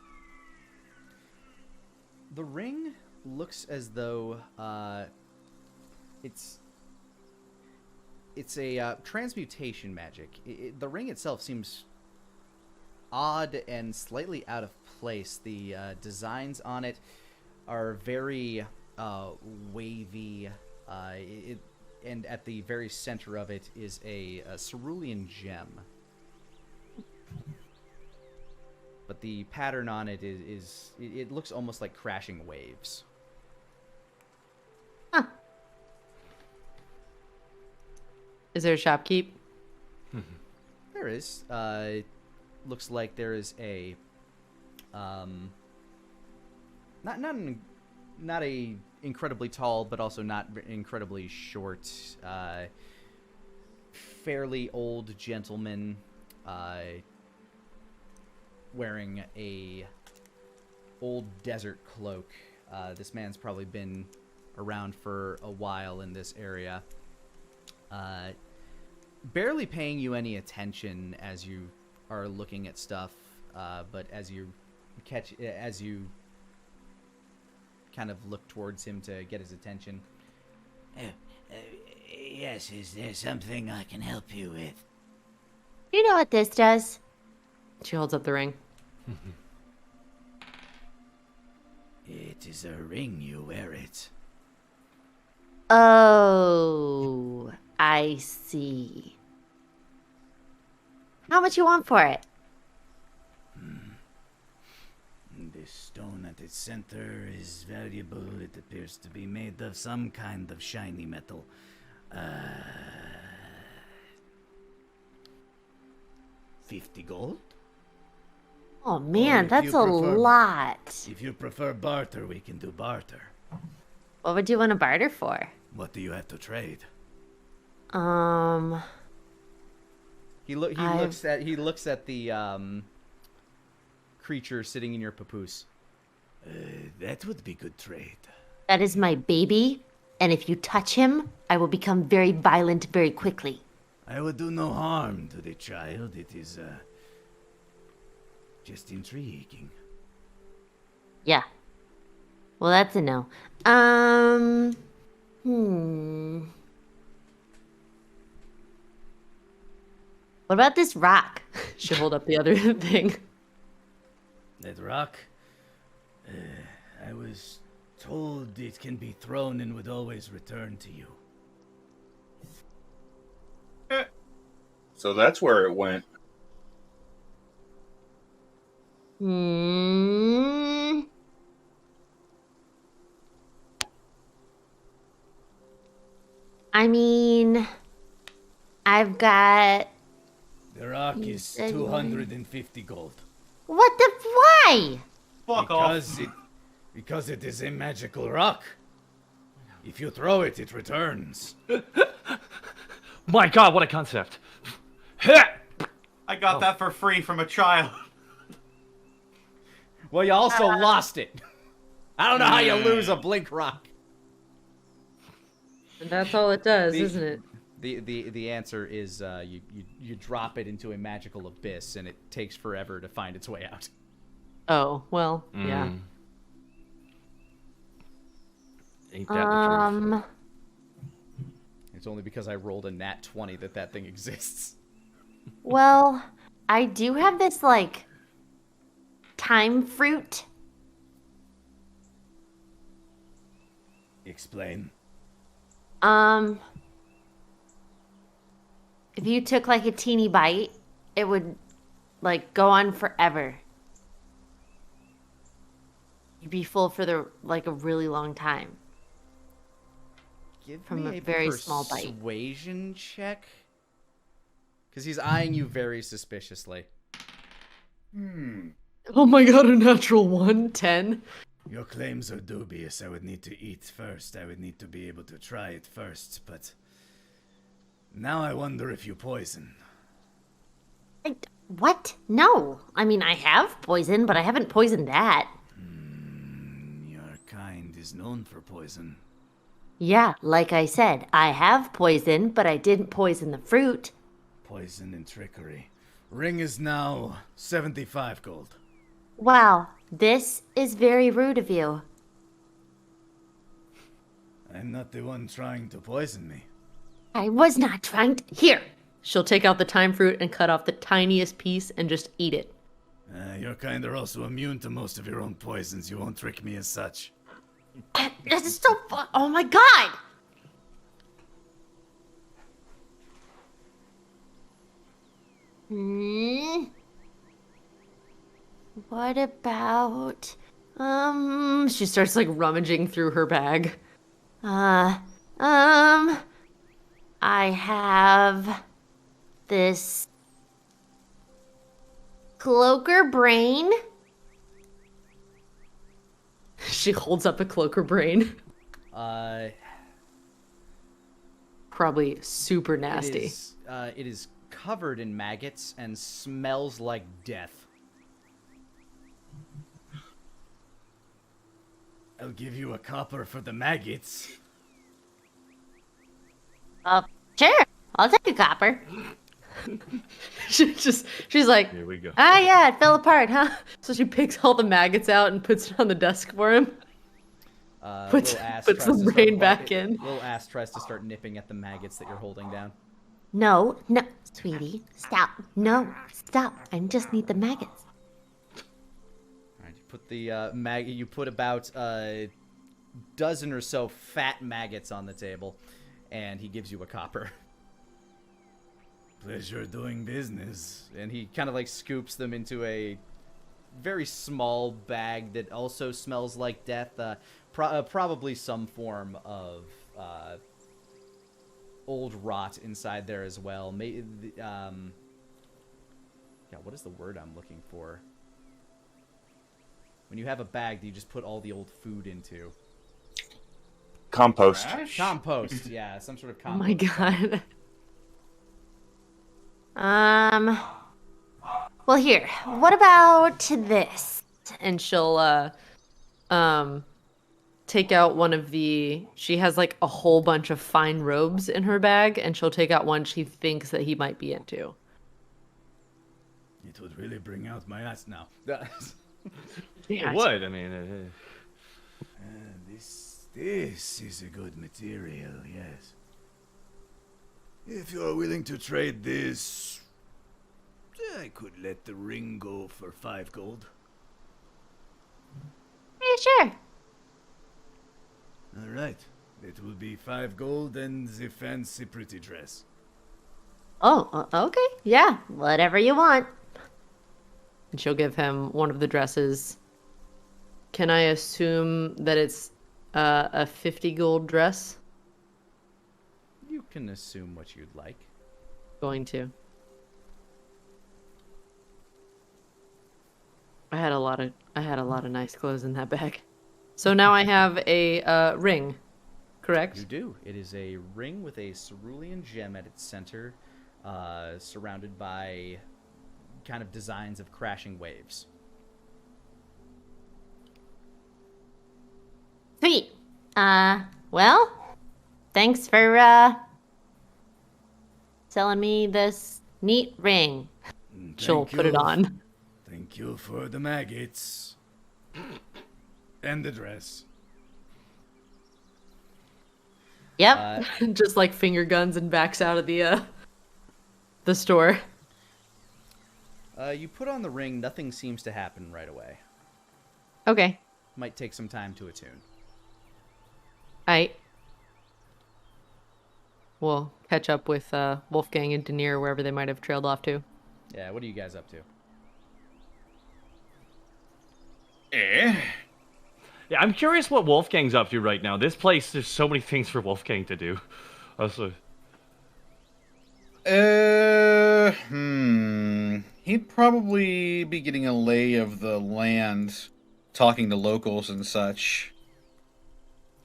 The ring looks as though it's a transmutation magic. The ring itself seems odd and slightly out of place. The designs on it are very wavy. And at the very center of it is a cerulean gem. But the pattern on it it looks almost like crashing waves. Huh. Is there a shopkeep? There is. Looks like there is a not not a incredibly tall, but also not incredibly short. Fairly old gentleman, wearing a old desert cloak. This man's probably been around for a while in this area. Barely paying you any attention as you are looking at stuff, but as you kind of look towards him to get his attention. Yes, is there something I can help you with? You know what this does? She holds up the ring. It is a ring, you wear it. Oh, I see. How much you want for it? This stone at its center is valuable. It appears to be made of some kind of shiny metal. 50 gold? Oh man, if that's you a prefer- lot. If you prefer barter, we can do barter. What would you want to barter for? What do you have to trade? He looks at the creature sitting in your papoose. That would be good trade. That is my baby, and if you touch him, I will become very violent very quickly. I would do no harm to the child. It is just intriguing. Yeah. Well, that's a no. What about this rock? She'll hold up the other thing. That rock? I was told it can be thrown and would always return to you. So that's where it went. I mean, I've got... The rock is 250 gold. What the... Why? Fuck off. Because it is a magical rock. If you throw it, it returns. My God, what a concept! I got that for free from a child. Well, you also lost it. I don't know how you lose a blink rock. And that's all it does, isn't it? The answer is you drop it into a magical abyss, and it takes forever to find its way out. Oh, well, yeah. Ain't that the truth? It's only because I rolled a nat 20 that thing exists. Well, I do have this, like, time fruit. Explain. If you took, like, a teeny bite, it would, like, go on forever. You'd be full for a really long time. Give From me a very small bite. Persuasion check. Because he's eyeing you very suspiciously. Oh my God, a natural 1, 10. Your claims are dubious. I would need to eat first. I would need to be able to try it first, but... Now I wonder if you poison. What? No. I mean, I have poison, but I haven't poisoned that. Your kind is known for poison. Yeah, like I said, I have poison, but I didn't poison the fruit. Poison and trickery. Ring is now 75 gold. Wow, this is very rude of you. I'm not the one trying to poison me. I was not trying to... Here! She'll take out the time fruit and cut off the tiniest piece and just eat it. Your kind are also immune to most of your own poisons. You won't trick me as such. This is so... Oh my God! What about... She starts, like, rummaging through her bag. I have this cloaker brain. She holds up a cloaker brain. Probably super nasty. It is covered in maggots and smells like death. I'll give you a copper for the maggots. Sure. I'll take a copper. She's like, Here we go. Yeah, it fell apart, huh? so she picks all the maggots out and puts it on the desk for him. Puts the brain back in. Little ass tries to start nipping at the maggots that you're holding down. No, sweetie. Stop. No, stop. I just need the maggots. All right, you put the you put about a dozen or so fat maggots on the table, and he gives you a copper. Pleasure doing business. And he kind of like scoops them into a very small bag that also smells like death. Probably some form of old rot inside there as well. Yeah, what is the word I'm looking for? When you have a bag that you just put all the old food into. Compost. Compost, yeah, some sort of Oh compost. my god. Well, here. What about this? And she'll take out one of she has like a whole bunch of fine robes in her bag, and she'll take out one she thinks that he might be into. It would really bring out my ass now. It would. I mean, This is a good material, yes. If you're willing to trade this, I could let the ring go for 5 gold. Yeah, sure. All right. It will be 5 gold and the fancy pretty dress. Oh, okay. Yeah, whatever you want. And she'll give him one of the dresses. Can I assume that it's a 50 gold dress? You can assume what you'd like. Going to. I had a lot of nice clothes in that bag. So now I have a ring, correct? You do. It is a ring with a cerulean gem at its center, surrounded by kind of designs of crashing waves. Sweet. Well, thanks for, selling me this neat ring. She'll put it on. Thank you for the maggots. And the dress. Yep. Just like finger guns and backs out of the store. You put on the ring, nothing seems to happen right away. Okay. Might take some time to attune. We'll catch up with Wolfgang and Denier wherever they might have trailed off to. Yeah, what are you guys up to? Yeah, I'm curious what Wolfgang's up to right now. This place, there's so many things for Wolfgang to do. Also, He'd probably be getting a lay of the land, talking to locals and such.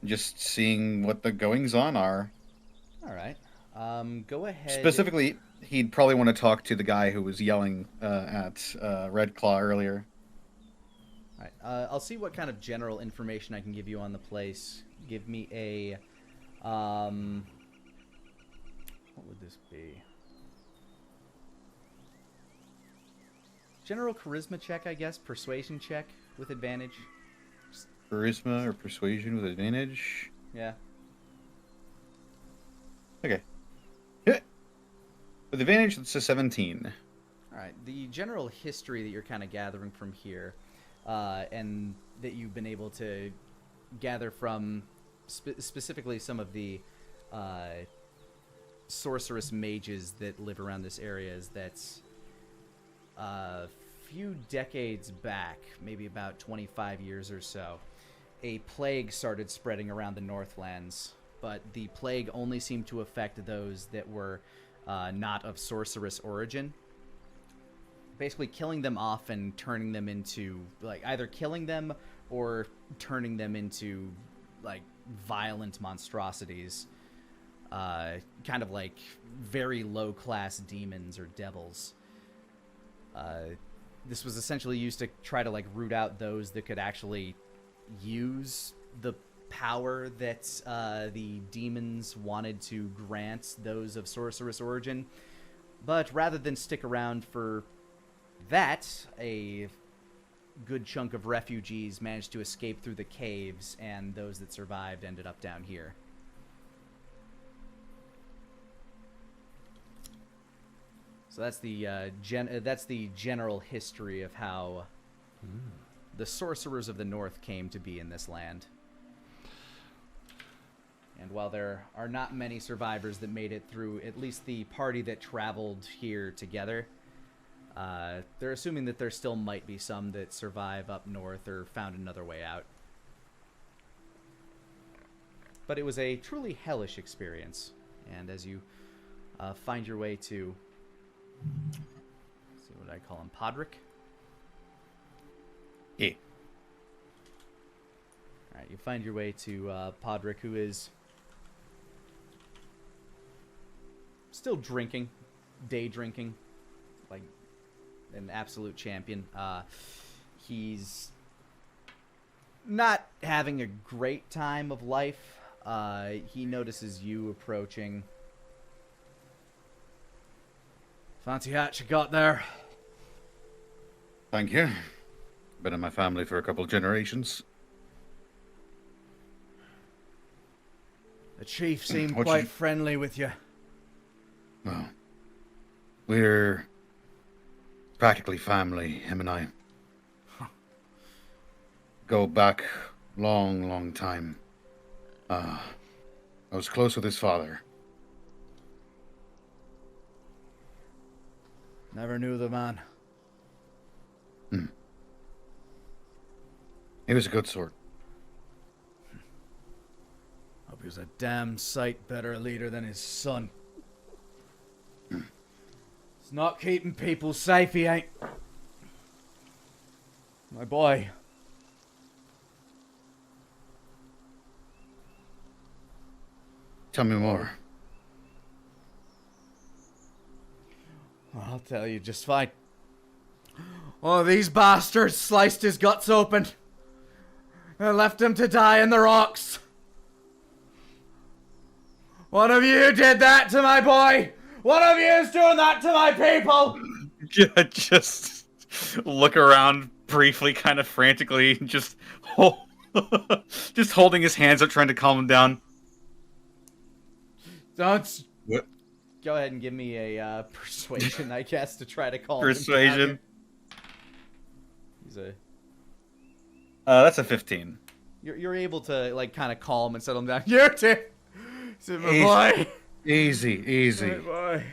Just seeing what the goings-on are. All right. Go ahead. Specifically, he'd probably want to talk to the guy who was yelling at Red Claw earlier. All right. I'll see what kind of general information I can give you on the place. Give me a... what would this be? General charisma check, I guess. Persuasion check with advantage. Charisma or persuasion with advantage? Yeah. Okay. Yeah. With advantage, that's a 17. All right. The general history that you're kind of gathering from here, and that you've been able to gather from specifically some of the sorceress mages that live around this area, is that a few decades back, maybe about 25 years or so, a plague started spreading around the Northlands, but the plague only seemed to affect those that were not of sorceress origin. Basically killing them off and turning them into, like, either killing them or turning them into like violent monstrosities, kind of like very low class demons or devils. This was essentially used to try to like root out those that could actually use the power that the demons wanted to grant those of sorceress origin. But rather than stick around for that, a good chunk of refugees managed to escape through the caves, and those that survived ended up down here. So that's the general history of how the sorcerers of the North came to be in this land. And while there are not many survivors that made it through, at least the party that traveled here together, they're assuming that there still might be some that survive up north or found another way out. But it was a truly hellish experience. And as you find your way to, let's see what I call him, Podrick? Yeah. Alright, you find your way to Podrick, who is still drinking, day drinking, like an absolute champion. He's not having a great time of life. He notices you approaching. Fancy hat you got there. Thank you. Been in my family for a couple of generations. The chief seemed What'd quite you- friendly with you. Well, we're practically family, him and I. Go back long, long time. I was close with his father. Never knew the man. He was a good sort. Hope he was a damn sight better leader than his son. He's not keeping people safe, he ain't. My boy. Tell me more. I'll tell you just fine. Oh, these bastards sliced his guts open and left him to die in the rocks. One of you did that to my boy. One of you is doing that to my people. Just look around briefly, kind of frantically, just holding his hands up, trying to calm him down. Don't. What? Go ahead and give me a persuasion, I guess, to try to calm Persuasion. him down. He's a. That's a 15. You're able to like kind of calm and settle him down. You too. Say, my boy. Easy. My boy.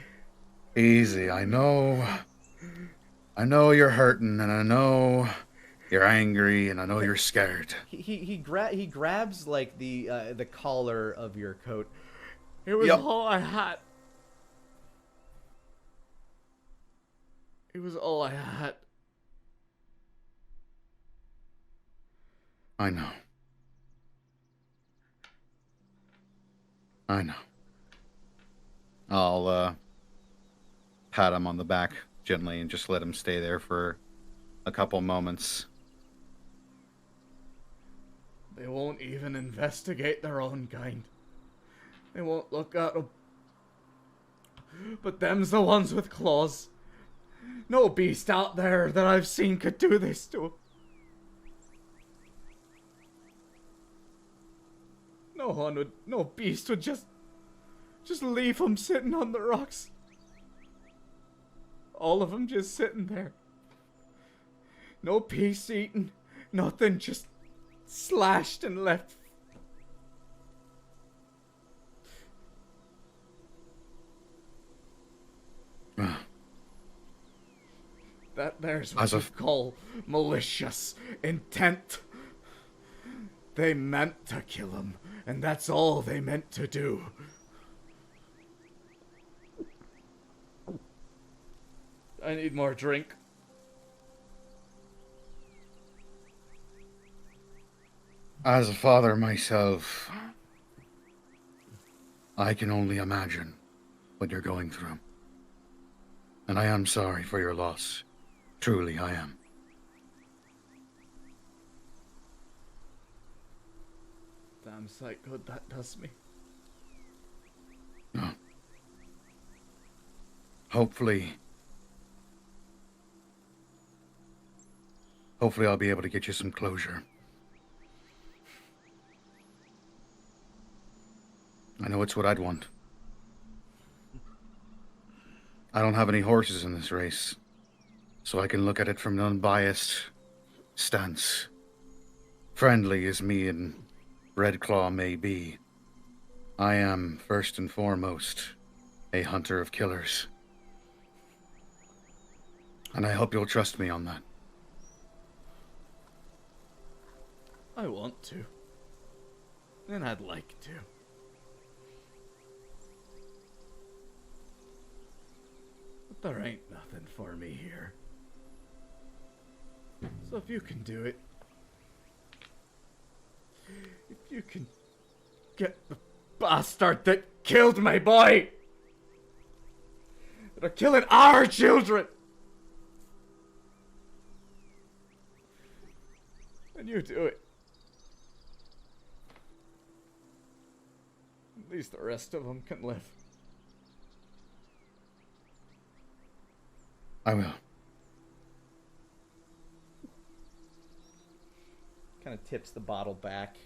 Easy. I know you're hurting, and I know you're angry, and I know you're scared. He grabs like the collar of your coat. It was Yep. all I had. It was all I had. I know. I'll pat him on the back gently and just let him stay there for a couple moments. They won't even investigate their own kind. They won't look at them. But them's the ones with claws. No beast out there that I've seen could do this to him. No beast would just leave him sitting on the rocks. All of them just sitting there. No piece eaten, nothing, just slashed and left. That there's what you call malicious intent. They meant to kill him, and that's all they meant to do. I need more drink. As a father myself, I can only imagine what you're going through. And I am sorry for your loss. Truly, I am. Damn sight good that does me. No. Hopefully I'll be able to get you some closure. I know it's what I'd want. I don't have any horses in this race, so I can look at it from an unbiased stance. Friendly as me and Red Claw may be, I am, first and foremost, a hunter of killers. And I hope you'll trust me on that. I want to. And I'd like to. But there ain't nothing for me here. So if you can do it, if you can get the bastard that killed my boy, that are killing our children, then you do it. At least the rest of them can live. I will. Kind of tips the bottle back.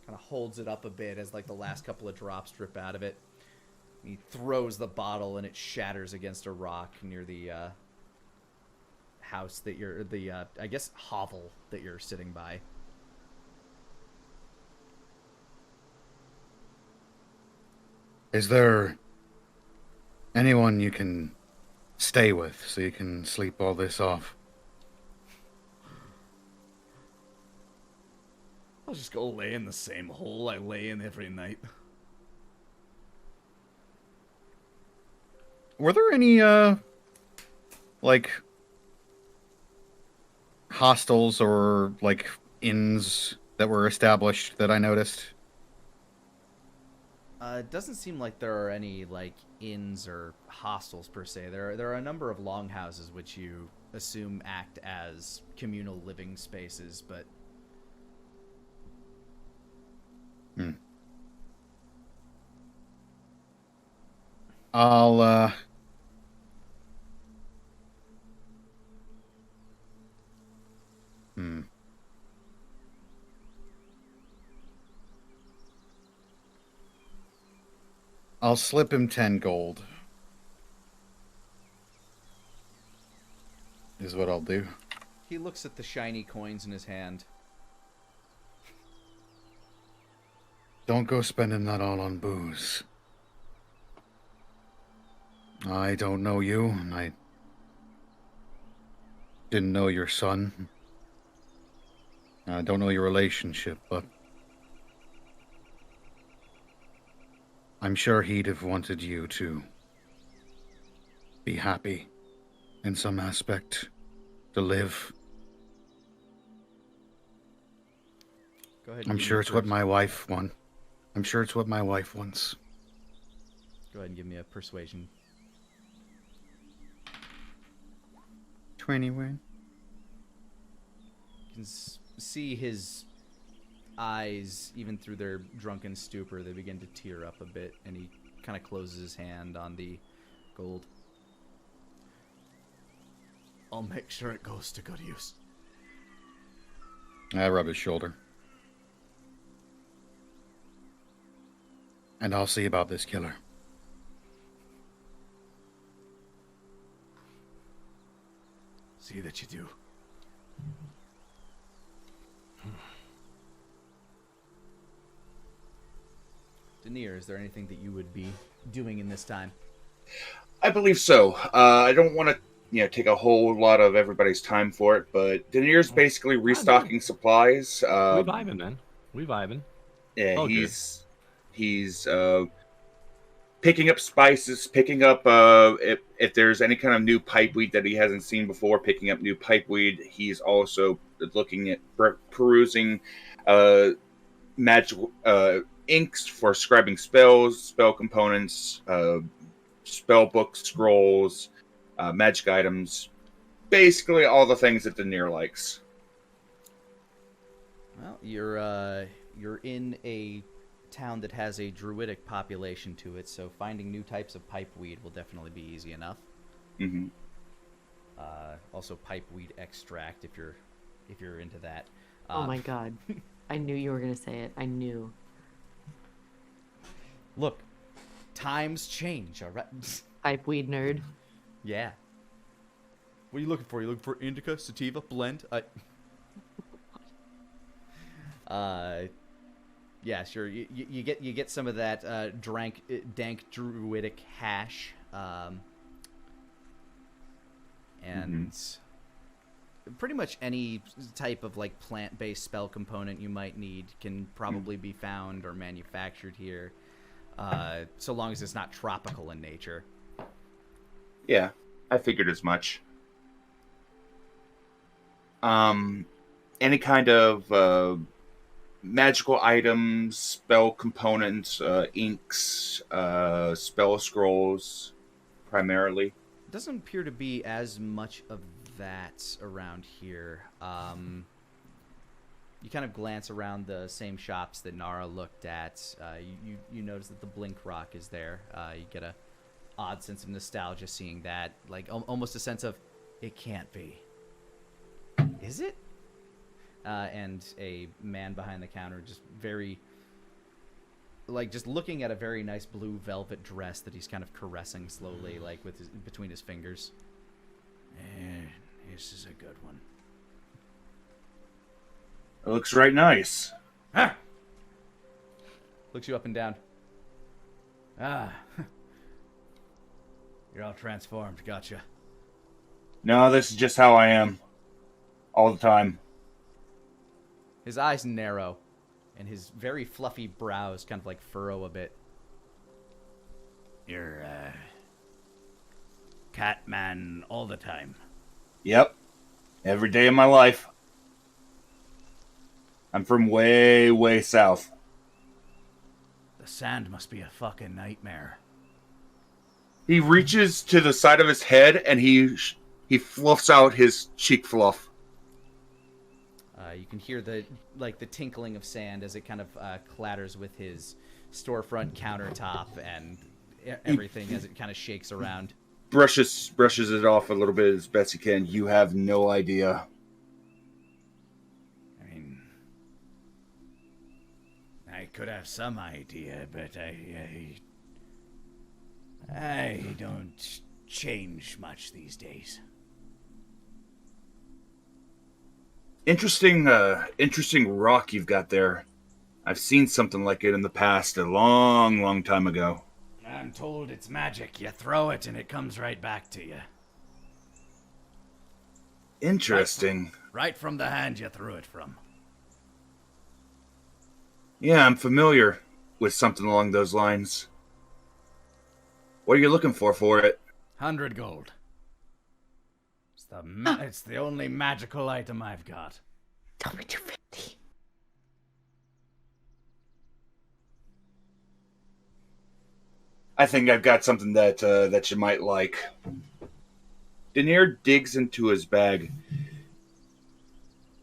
Kind of holds it up a bit as like the last couple of drops drip out of it. He throws the bottle and it shatters against a rock near the house that you're, I guess, hovel that you're sitting by. Is there anyone you can stay with so you can sleep all this off? I'll just go lay in the same hole I lay in every night. Were there any, like, hostels or, like, inns that were established that I noticed? It doesn't seem like there are any, like, inns or hostels per se. There are a number of longhouses which you assume act as communal living spaces, but... I'll slip him 10 gold. Is what I'll do. He looks at the shiny coins in his hand. Don't go spending that all on booze. I don't know you, and I didn't know your son. I don't know your relationship, but I'm sure he'd have wanted you to be happy in some aspect, to live. Go ahead. I'm sure it's what my wife wants. I'm sure it's what my wife wants. Go ahead and give me a persuasion. 21. You can see his eyes, even through their drunken stupor, they begin to tear up a bit, and he kind of closes his hand on the gold. I'll make sure it goes to good use. I rub his shoulder. And I'll see about this killer. See that you do. Denier, is there anything that you would be doing in this time? I believe so. I don't want to, take a whole lot of everybody's time for it, but Denier's basically restocking supplies. We vibing, man. We vibing. Yeah, Oh, he's picking up spices, picking up if there's any kind of new pipeweed that he hasn't seen before, picking up new pipeweed. He's also looking at perusing magical inks for scribing spells, spell components, spell book scrolls, magic items, basically all the things that Denier likes. Well, you're in a town that has a druidic population to it, so finding new types of pipeweed will definitely be easy enough. Mm-hmm. Also, pipeweed extract if you're into that. Oh my god, I knew you were gonna say it. I knew. Look, times change, all right? Pipeweed nerd. Yeah. What are you looking for? You looking for indica, sativa, blend? Yeah, sure. You get some of that dank druidic hash, and pretty much any type of like plant-based spell component you might need can probably be found or manufactured here, so long as it's not tropical in nature. Yeah, I figured as much. Any kind of magical items, spell components, inks, spell scrolls, primarily. Doesn't appear to be as much of that around here. You kind of glance around the same shops that Nara looked at. You notice that the Blink Rock is there. You get a odd sense of nostalgia seeing that, like almost a sense of it can't be. Is it? And a man behind the counter just just looking at a very nice blue velvet dress that he's kind of caressing slowly, like between his fingers. This is a good one. It looks right nice. Ah! Looks you up and down. You're all transformed, gotcha. No, this is just how I am. All the time. His eyes narrow, and his very fluffy brows kind of like furrow a bit. You're, Catman all the time. Yep. Every day of my life. I'm from way, way south. The sand must be a fucking nightmare. He reaches to the side of his head, and he fluffs out his cheek fluff. You can hear the tinkling of sand as it kind of clatters with his storefront countertop and everything as it kind of shakes around. Brushes it off a little bit as best he can. You have no idea. I mean, I could have some idea, but I don't change much these days. Interesting rock you've got there. I've seen something like it in the past, a long, long time ago. I'm told it's magic. You throw it and it comes right back to you. Interesting. Right from the hand you threw it from. Yeah, I'm familiar with something along those lines. What are you looking for it? 100 gold. It's the only magical item I've got. Tell me 250. I think I've got something that you might like. Denier digs into his bag,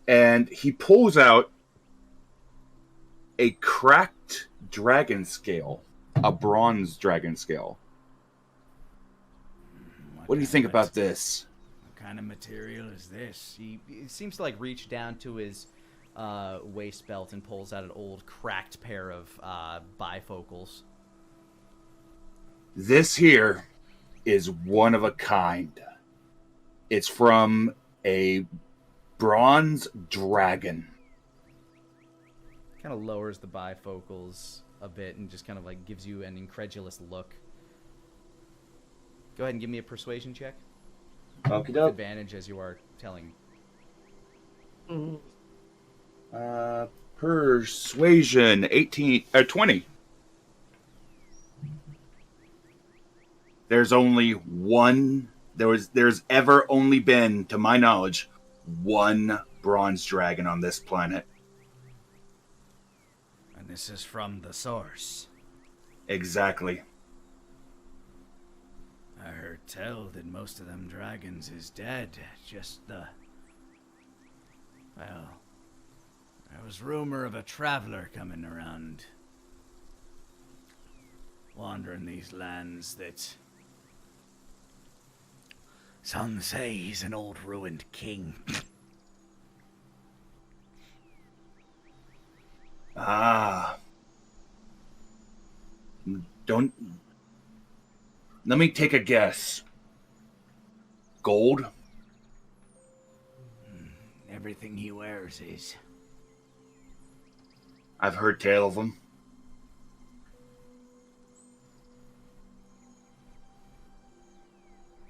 and he pulls out a cracked dragon scale, a bronze dragon scale. What do you think about this? What kind of material is this? He seems to reach down to his waist belt and pulls out an old cracked pair of bifocals. This here is one of a kind. It's from a bronze dragon. Kind of lowers the bifocals a bit and just kind of gives you an incredulous look. Go ahead and give me a persuasion check. Okie doke. Advantage as you are telling. Persuasion 20. There's ever only been, to my knowledge, one bronze dragon on this planet. And this is from the source. Exactly. I heard tell that most of them dragons is dead. Just the... Well, there was rumor of a traveler coming around, wandering these lands that... Some say he's an old ruined king. Ah. Don't... Let me take a guess. Gold? Everything he wears is. I've heard tale of him.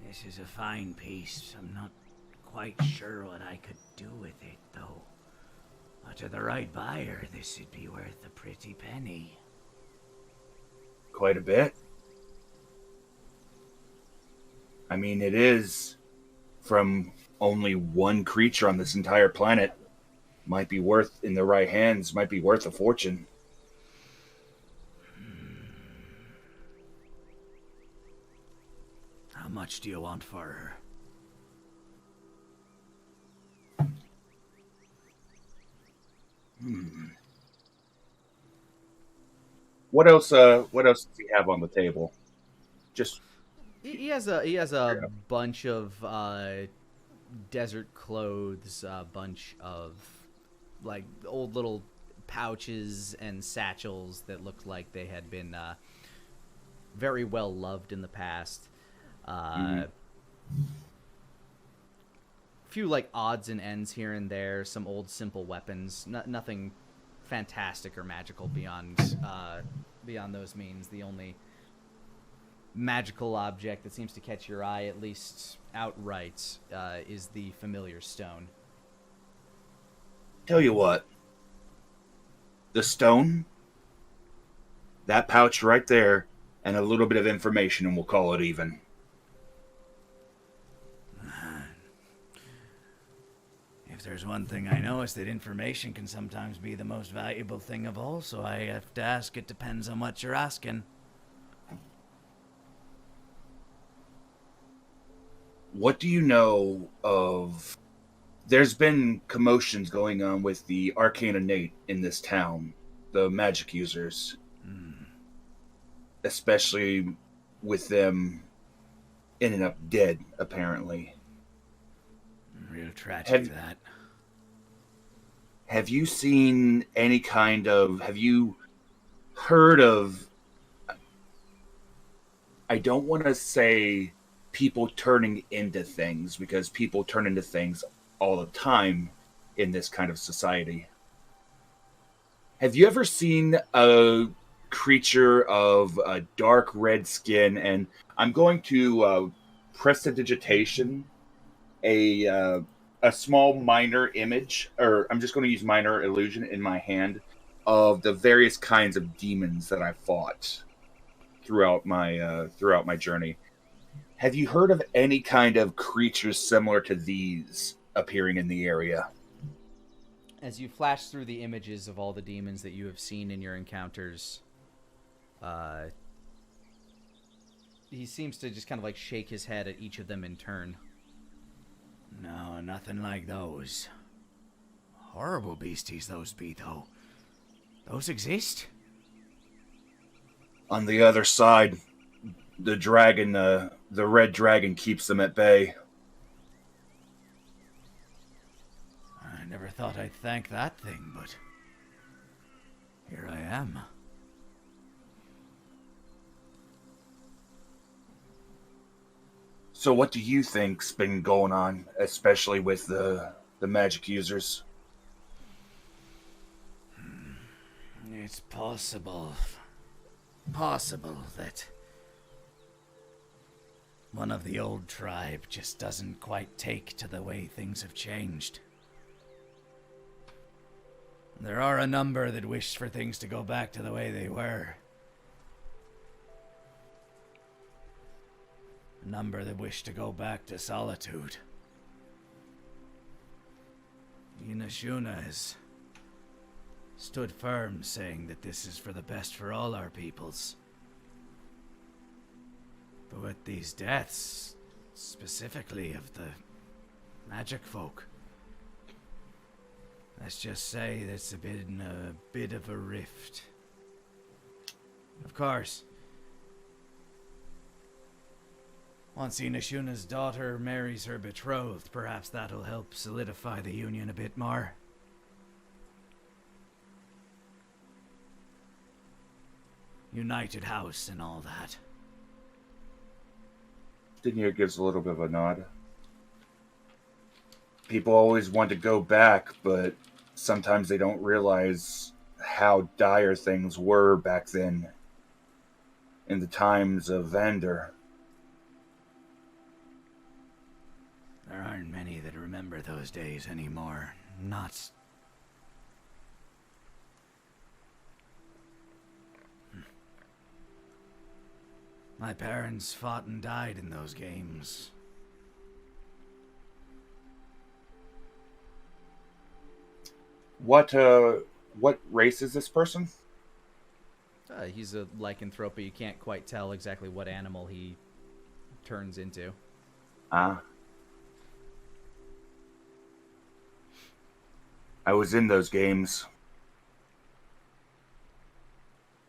This is a fine piece. I'm not quite sure what I could do with it, though. But to the right buyer, this would be worth a pretty penny. Quite a bit. I mean, it is from only one creature on this entire planet. Might be worth, in the right hands, might be worth a fortune. How much do you want for her? What else does he have on the table? Just He has a bunch of desert clothes, a bunch of like old little pouches and satchels that looked like they had been very well loved in the past. Few like odds and ends here and there, some old simple weapons, nothing fantastic or magical beyond those means. The only magical object that seems to catch your eye, at least outright, is the familiar stone. tell you what. The stone, that pouch right there, and a little bit of information, and we'll call it even. If there's one thing I know, it's that information can sometimes be the most valuable thing of all, so I have to ask, it depends on what you're asking. What do you know of... There's been commotions going on with the Arcane Innate in this town, the magic users. Especially with them ending up dead, apparently. Real tragic, that. Have you seen any kind of... Have you heard of... I don't want to say people turning into things, because people turn into things all the time in this kind of society. Have you ever seen a creature of a dark red skin, and I'm going to prestidigitation a small minor image, or I'm just going to use minor illusion in my hand, of the various kinds of demons that I fought throughout my journey. Have you heard of any kind of creatures similar to these appearing in the area? As you flash through the images of all the demons that you have seen in your encounters, he seems to just kind of like shake his head at each of them in turn. No, nothing like those. Horrible beasties those be, though. Those exist? On the other side, the dragon, the red dragon keeps them at bay. I never thought I'd thank that thing, but here I am. So what do you think's been going on, especially with the magic users? It's possible that one of the old tribe just doesn't quite take to the way things have changed. There are a number that wish for things to go back to the way they were. A number that wish to go back to solitude. Inashuna has stood firm, saying that this is for the best for all our peoples. But with these deaths, specifically of the magic folk, let's just say there's been a bit of a rift. Of course, once Inashuna's daughter marries her betrothed, perhaps that'll help solidify the union a bit more. United house and all that. Denier gives a little bit of a nod. People always want to go back, but sometimes they don't realize how dire things were back then in the times of Vander. There aren't many that remember those days anymore. Not... My parents fought and died in those games. What race is this person? He's a lycanthrope, but you can't quite tell exactly what animal he turns into. I was in those games.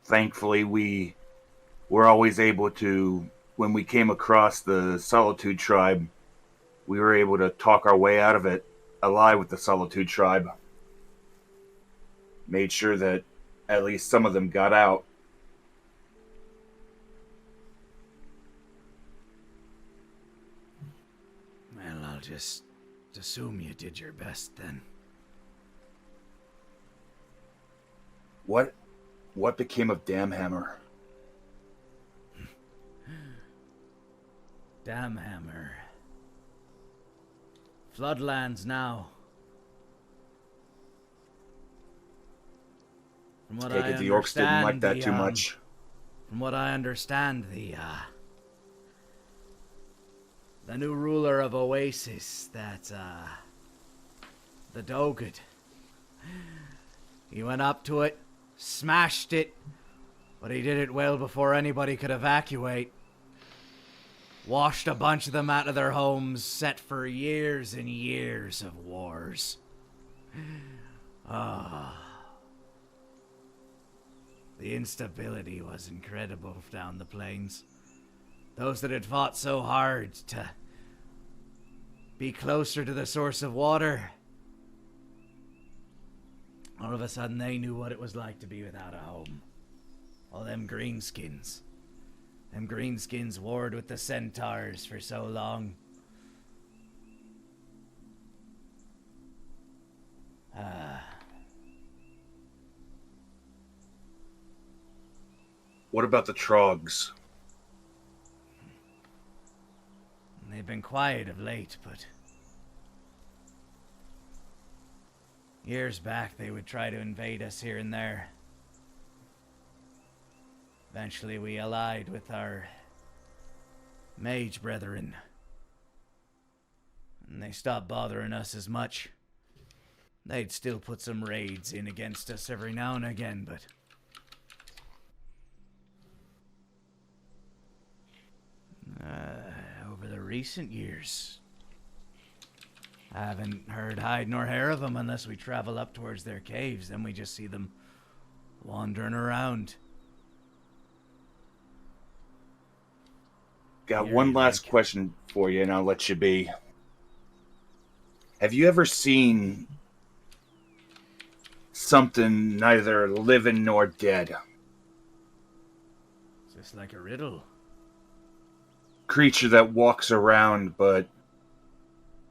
Thankfully, we were always able to, when we came across the Solitude tribe, we were able to talk our way out of it, ally with the Solitude tribe. Made sure that at least some of them got out. Well, I'll just assume you did your best then. What became of Damhammer? Damhammer. Floodlands now. From what Take it the orcs didn't like that too much. From what I understand, the new ruler of Oasis, that the Dogud, he went up to it, smashed it, but he did it well before anybody could evacuate. Washed a bunch of them out of their homes, set for years and years of wars. The instability was incredible down the plains. Those that had fought so hard to be closer to the source of water, all of a sudden they knew what it was like to be without a home. All them greenskins. Them greenskins warred with the centaurs for so long. What about the Trogs? They've been quiet of late, but years back they would try to invade us here and there. Eventually we allied with our mage brethren, and they stopped bothering us as much. They'd still put some raids in against us every now and again, but over the recent years, I haven't heard hide nor hair of them unless we travel up towards their caves. Then we just see them wandering around. Got one last question for you, and I'll let you be. Have you ever seen something neither living nor dead? Is this like a riddle? Creature that walks around, but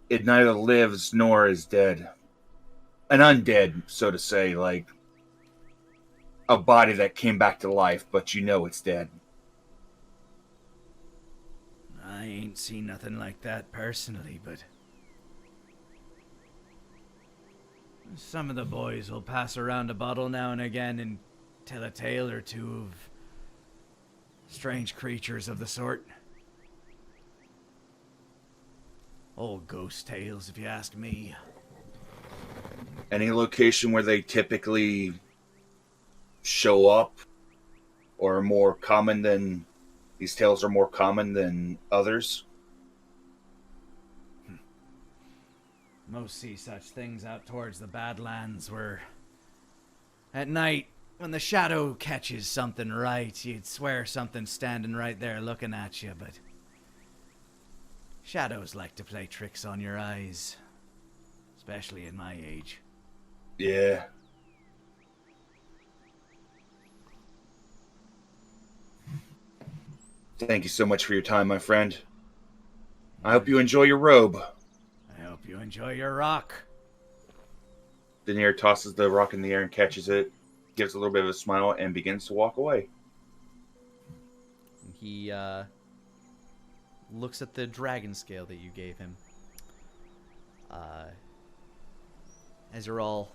it neither lives nor is dead. An undead, so to say, like a body that came back to life, but you know it's dead. I ain't seen nothing like that personally, but some of the boys will pass around a bottle now and again and tell a tale or two of strange creatures of the sort. Old ghost tales, if you ask me. Any location where they typically show up or are more common than these tales are more common than others? Most see such things out towards the Badlands where at night, when the shadow catches something right, you'd swear something's standing right there looking at you, but shadows like to play tricks on your eyes, especially at my age. Yeah. Thank you so much for your time, my friend. I hope you enjoy your robe. I hope you enjoy your rock. Daenerys tosses the rock in the air and catches it, gives a little bit of a smile, and begins to walk away. He looks at the dragon scale that you gave him. As you're all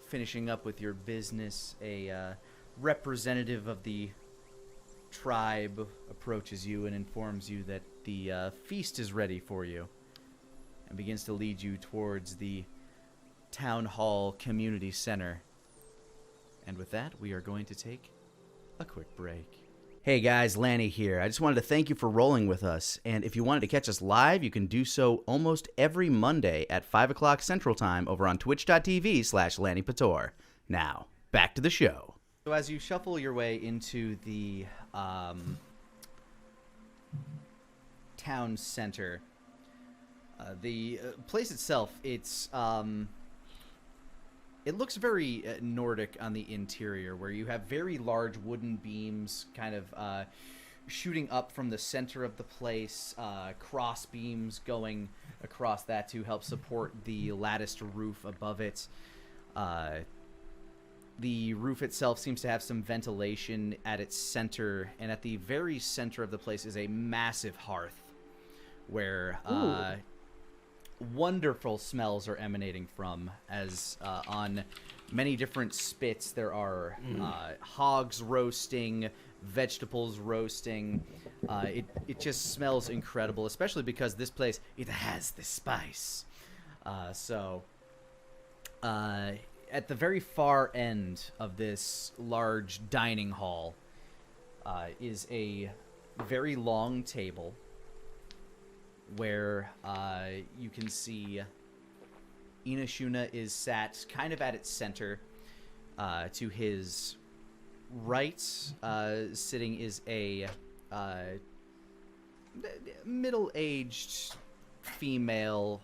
finishing up with your business, a representative of the tribe approaches you and informs you that the feast is ready for you and begins to lead you towards the Town Hall Community Center. And with that, we are going to take a quick break. Hey guys, Lani here. I just wanted to thank you for rolling with us. And if you wanted to catch us live, you can do so almost every Monday at 5 o'clock Central Time over on twitch.tv/Lanipator. Now, back to the show. So as you shuffle your way into the town center, the place itself, it looks very Nordic on the interior, where you have very large wooden beams kind of shooting up from the center of the place, cross beams going across that to help support the latticed roof above it. The roof itself seems to have some ventilation at its center, and at the very center of the place is a massive hearth where wonderful smells are emanating from, as on many different spits there are hogs roasting, vegetables roasting. It just smells incredible, especially because this place, it has the spice. At the very far end of this large dining hall is a very long table where you can see Inashuna is sat kind of at its center. To his right, sitting is a middle-aged female.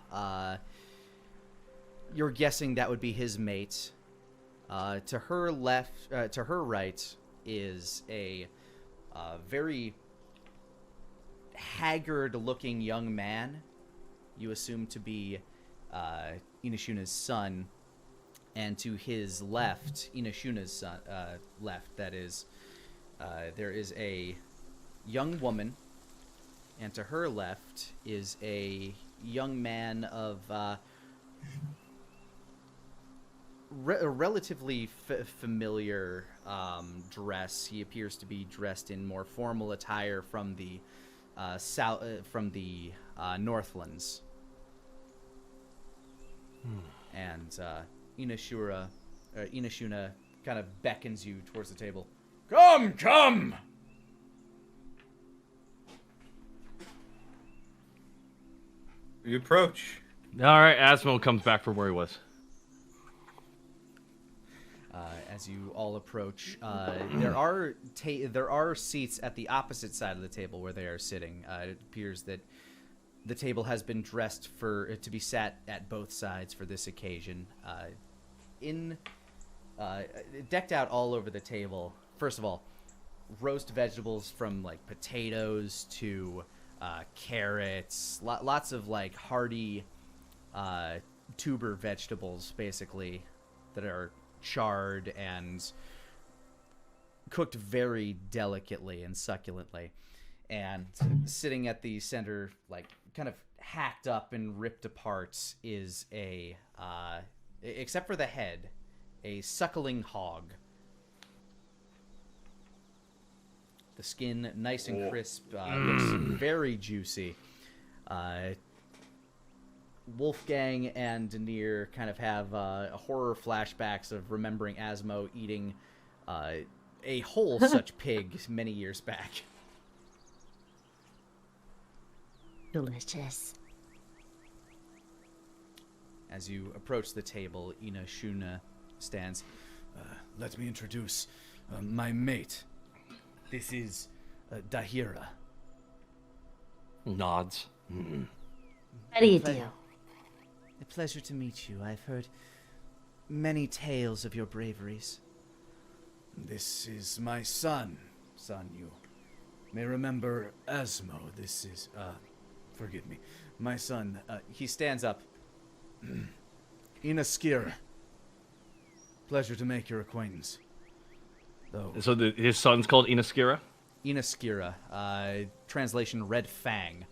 You're guessing that would be his mate. To her right is a very haggard-looking young man. You assume to be Inashuna's son, and to his left, Inashuna's son, left, that is, there is a young woman, and to her left is a young man of a relatively familiar dress. He appears to be dressed in more formal attire from the Northlands. And Inashuna kind of beckons you towards the table. Come, come! You approach. All right, Asmo comes back from where he was. As you all approach, there are seats at the opposite side of the table where they are sitting. It appears that the table has been dressed to be sat at both sides for this occasion. Decked out all over the table. First of all, roast vegetables from like potatoes to carrots, lots of like hearty tuber vegetables, basically, that are charred and cooked very delicately and succulently. And sitting at the center, like kind of hacked up and ripped apart, is a except for the head, a suckling hog. The skin nice and crisp, looks very juicy. Wolfgang and Denier kind of have horror flashbacks of remembering Asmo eating a whole such pig many years back. Delicious. As you approach the table, Inashuna stands. Let me introduce my mate. This is Dahira. Nods. How do you do? A pleasure to meet you. I've heard many tales of your braveries. This is my son. Son, you may remember Asmo. This is, forgive me, my son. He stands up. Inaskira. Pleasure to make your acquaintance. Though. So his son's called Inaskira? Inaskira. Translation, Red Fang.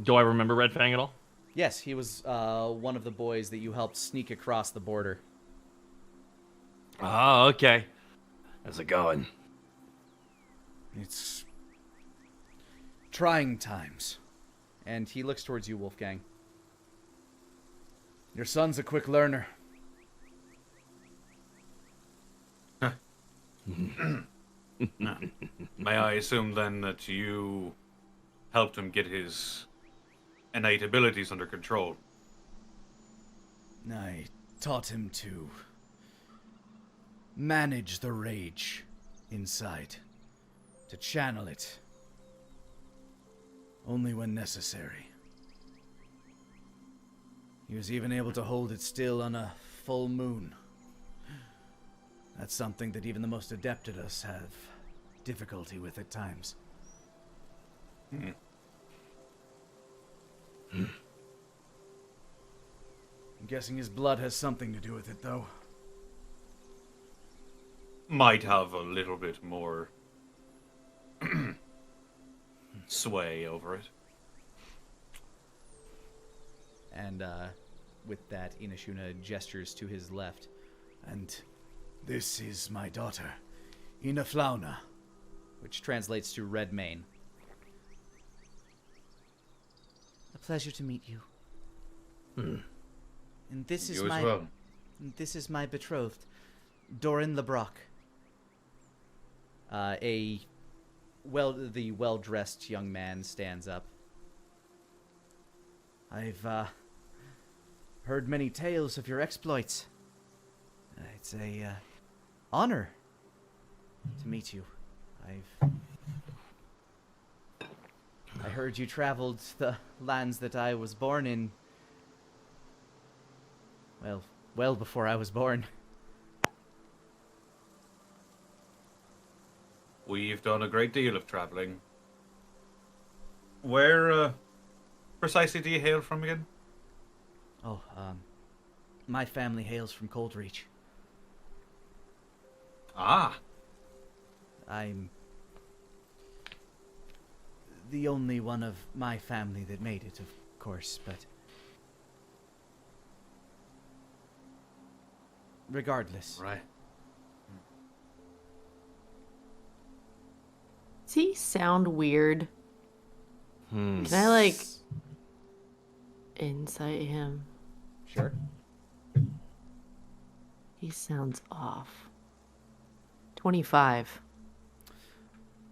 Do I remember Red Fang at all? Yes, he was one of the boys that you helped sneak across the border. Oh, okay. How's it going? It's trying times. And he looks towards you, Wolfgang. Your son's a quick learner. May I assume then that you helped him get his innate abilities under control? I taught him to manage the rage inside, to channel it only when necessary. He was even able to hold it still on a full moon. That's something that even the most adept at us have difficulty with at times. I'm guessing his blood has something to do with it, though. Might have a little bit more sway over it. And with that, Inashuna gestures to his left. And this is my daughter, Inaflauna. Which translates to Red Mane. A pleasure to meet you. And this is You as my well. this is my betrothed, Doran LeBrock. The well-dressed young man stands up. I've heard many tales of your exploits. It's a honor to meet you. I heard you traveled the lands that I was born in. Well before I was born. We've done a great deal of traveling. Where precisely do you hail from again? Oh, my family hails from Coldreach. Ah, I'm the only one of my family that made it, of course, but regardless. right. Does he sound weird? Can I, like, insight him? Sure. He sounds off. 25.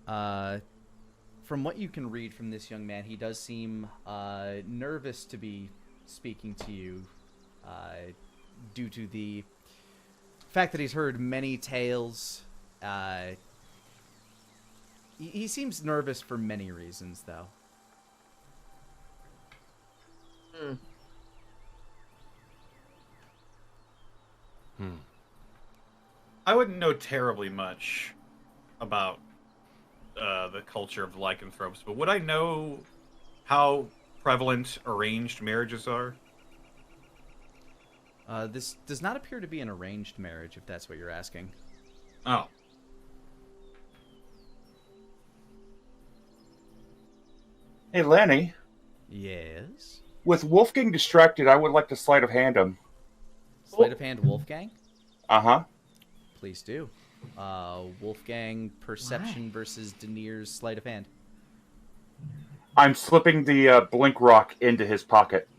From what you can read from this young man, he does seem nervous to be speaking to you due to the fact that he's heard many tales. He seems nervous for many reasons, though. I wouldn't know terribly much about the culture of lycanthropes, but would I know how prevalent arranged marriages are? This does not appear to be an arranged marriage, if that's what you're asking. Oh. Hey, Lanny. Yes? With Wolfgang distracted, I would like to sleight of hand him. Sleight of hand Wolfgang? Uh-huh. Please do. Wolfgang perception versus Denier's sleight of hand. I'm slipping the blink rock into his pocket.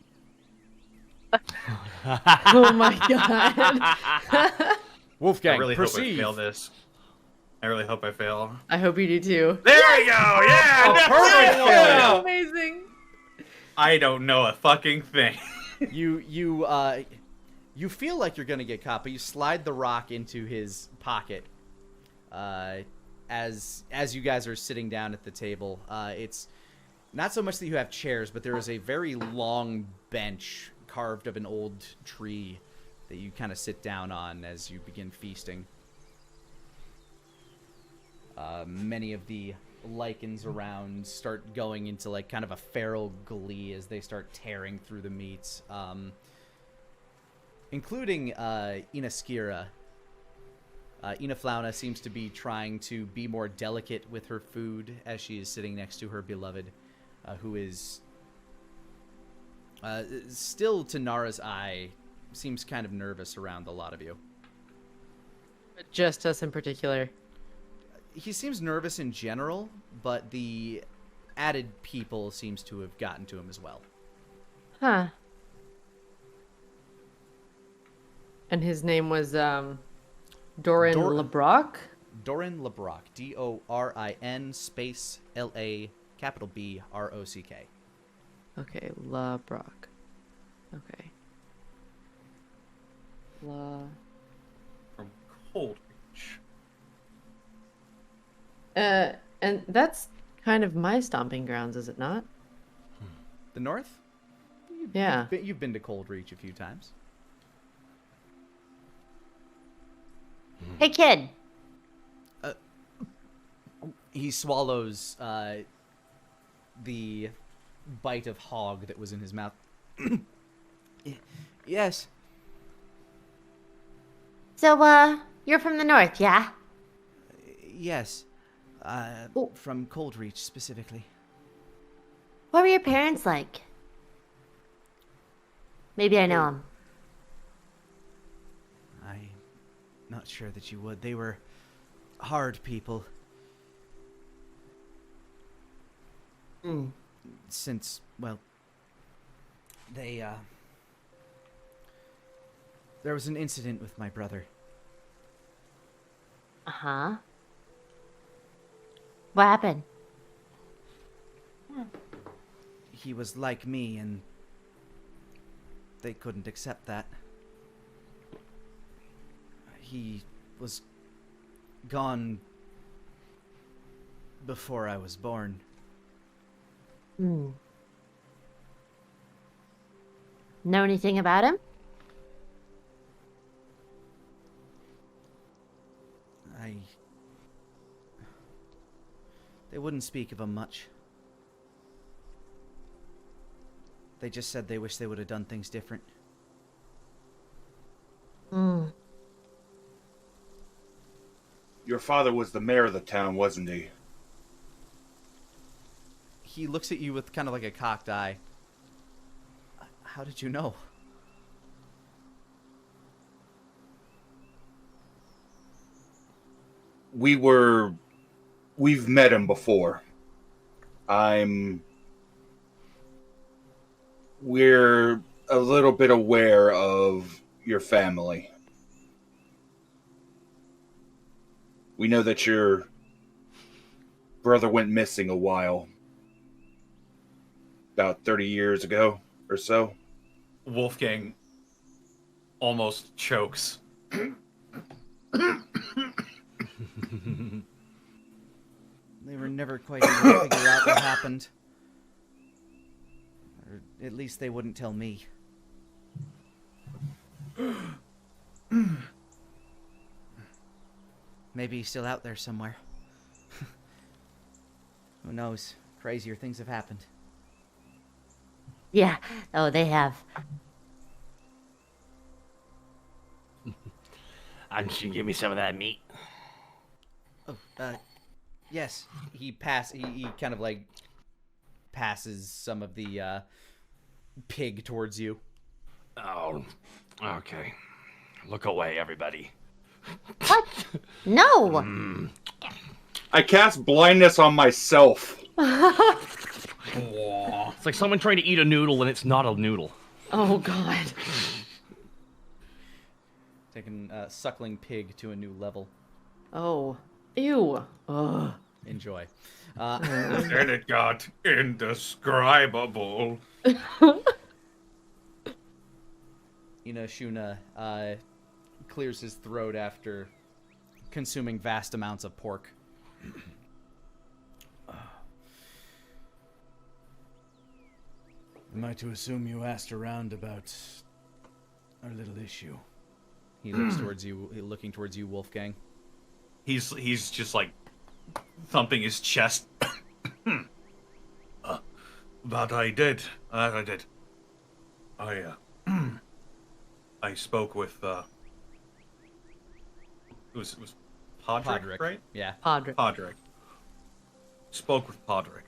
Oh my god. Wolfgang, I really hope I proceed. fail this. I really hope I fail. I hope you do too. There we go! Yeah! Oh, no, perfect no, fail. no. Amazing. I don't know a fucking thing. You feel like you're gonna get caught, but you slide the rock into his pocket. As you guys are sitting down at the table, it's not so much that you have chairs, but there is a very long bench carved of an old tree that you kind of sit down on as you begin feasting. Many of the lichens around start going into like kind of a feral glee as they start tearing through the meats, including Inaskira. Inaflauna seems to be trying to be more delicate with her food as she is sitting next to her beloved, who is still, to Nara's eye, seems kind of nervous around a lot of you. Just us in particular. He seems nervous in general, but the added people seems to have gotten to him as well. Huh. And his name was Doran LeBrock? Doran LeBrock. Dorin space LA capital B ROCK. Okay, LeBrock. Okay. From Cold Reach. And that's kind of my stomping grounds, is it not? The north? Yeah. You've been to Cold Reach a few times. Hey, kid. He swallows the bite of hog that was in his mouth. Yes. So, you're from the north, yeah? Yes. From Cold Reach, specifically. What were your parents like? Maybe I know them. I'm not sure that you would. They were hard people. Since, well, they, there was an incident with my brother. Uh-huh. What happened? He was like me, and they couldn't accept that. He was gone before I was born. Know anything about him? They wouldn't speak of him much. They just said they wish they would have done things different. Your father was the mayor of the town, wasn't he? He looks at you with kind of like a cocked eye. How did you know? We've met him before. We're a little bit aware of your family. We know that your brother went missing a while. About 30 years ago or so. Wolfgang almost chokes. They were never quite able to figure out what happened. Or at least they wouldn't tell me. Maybe he's still out there somewhere. Who knows? Crazier things have happened. Yeah. Oh, they have. Can you give me some of that meat? Oh, yes. He kind of like passes some of the pig towards you. Oh, okay. Look away, everybody. What? No! I cast blindness on myself. It's like someone trying to eat a noodle and it's not a noodle. Oh God. Taking suckling pig to a new level. Oh. Ew. Ugh. Enjoy. And it got indescribable. Shuna clears his throat after consuming vast amounts of pork. Am I to assume you asked around about our little issue? He looks towards you, looking towards you, Wolfgang. He's just like thumping his chest. That I did. I did. I spoke with it was Podrick, right? Yeah. Podrick. Spoke with Podrick.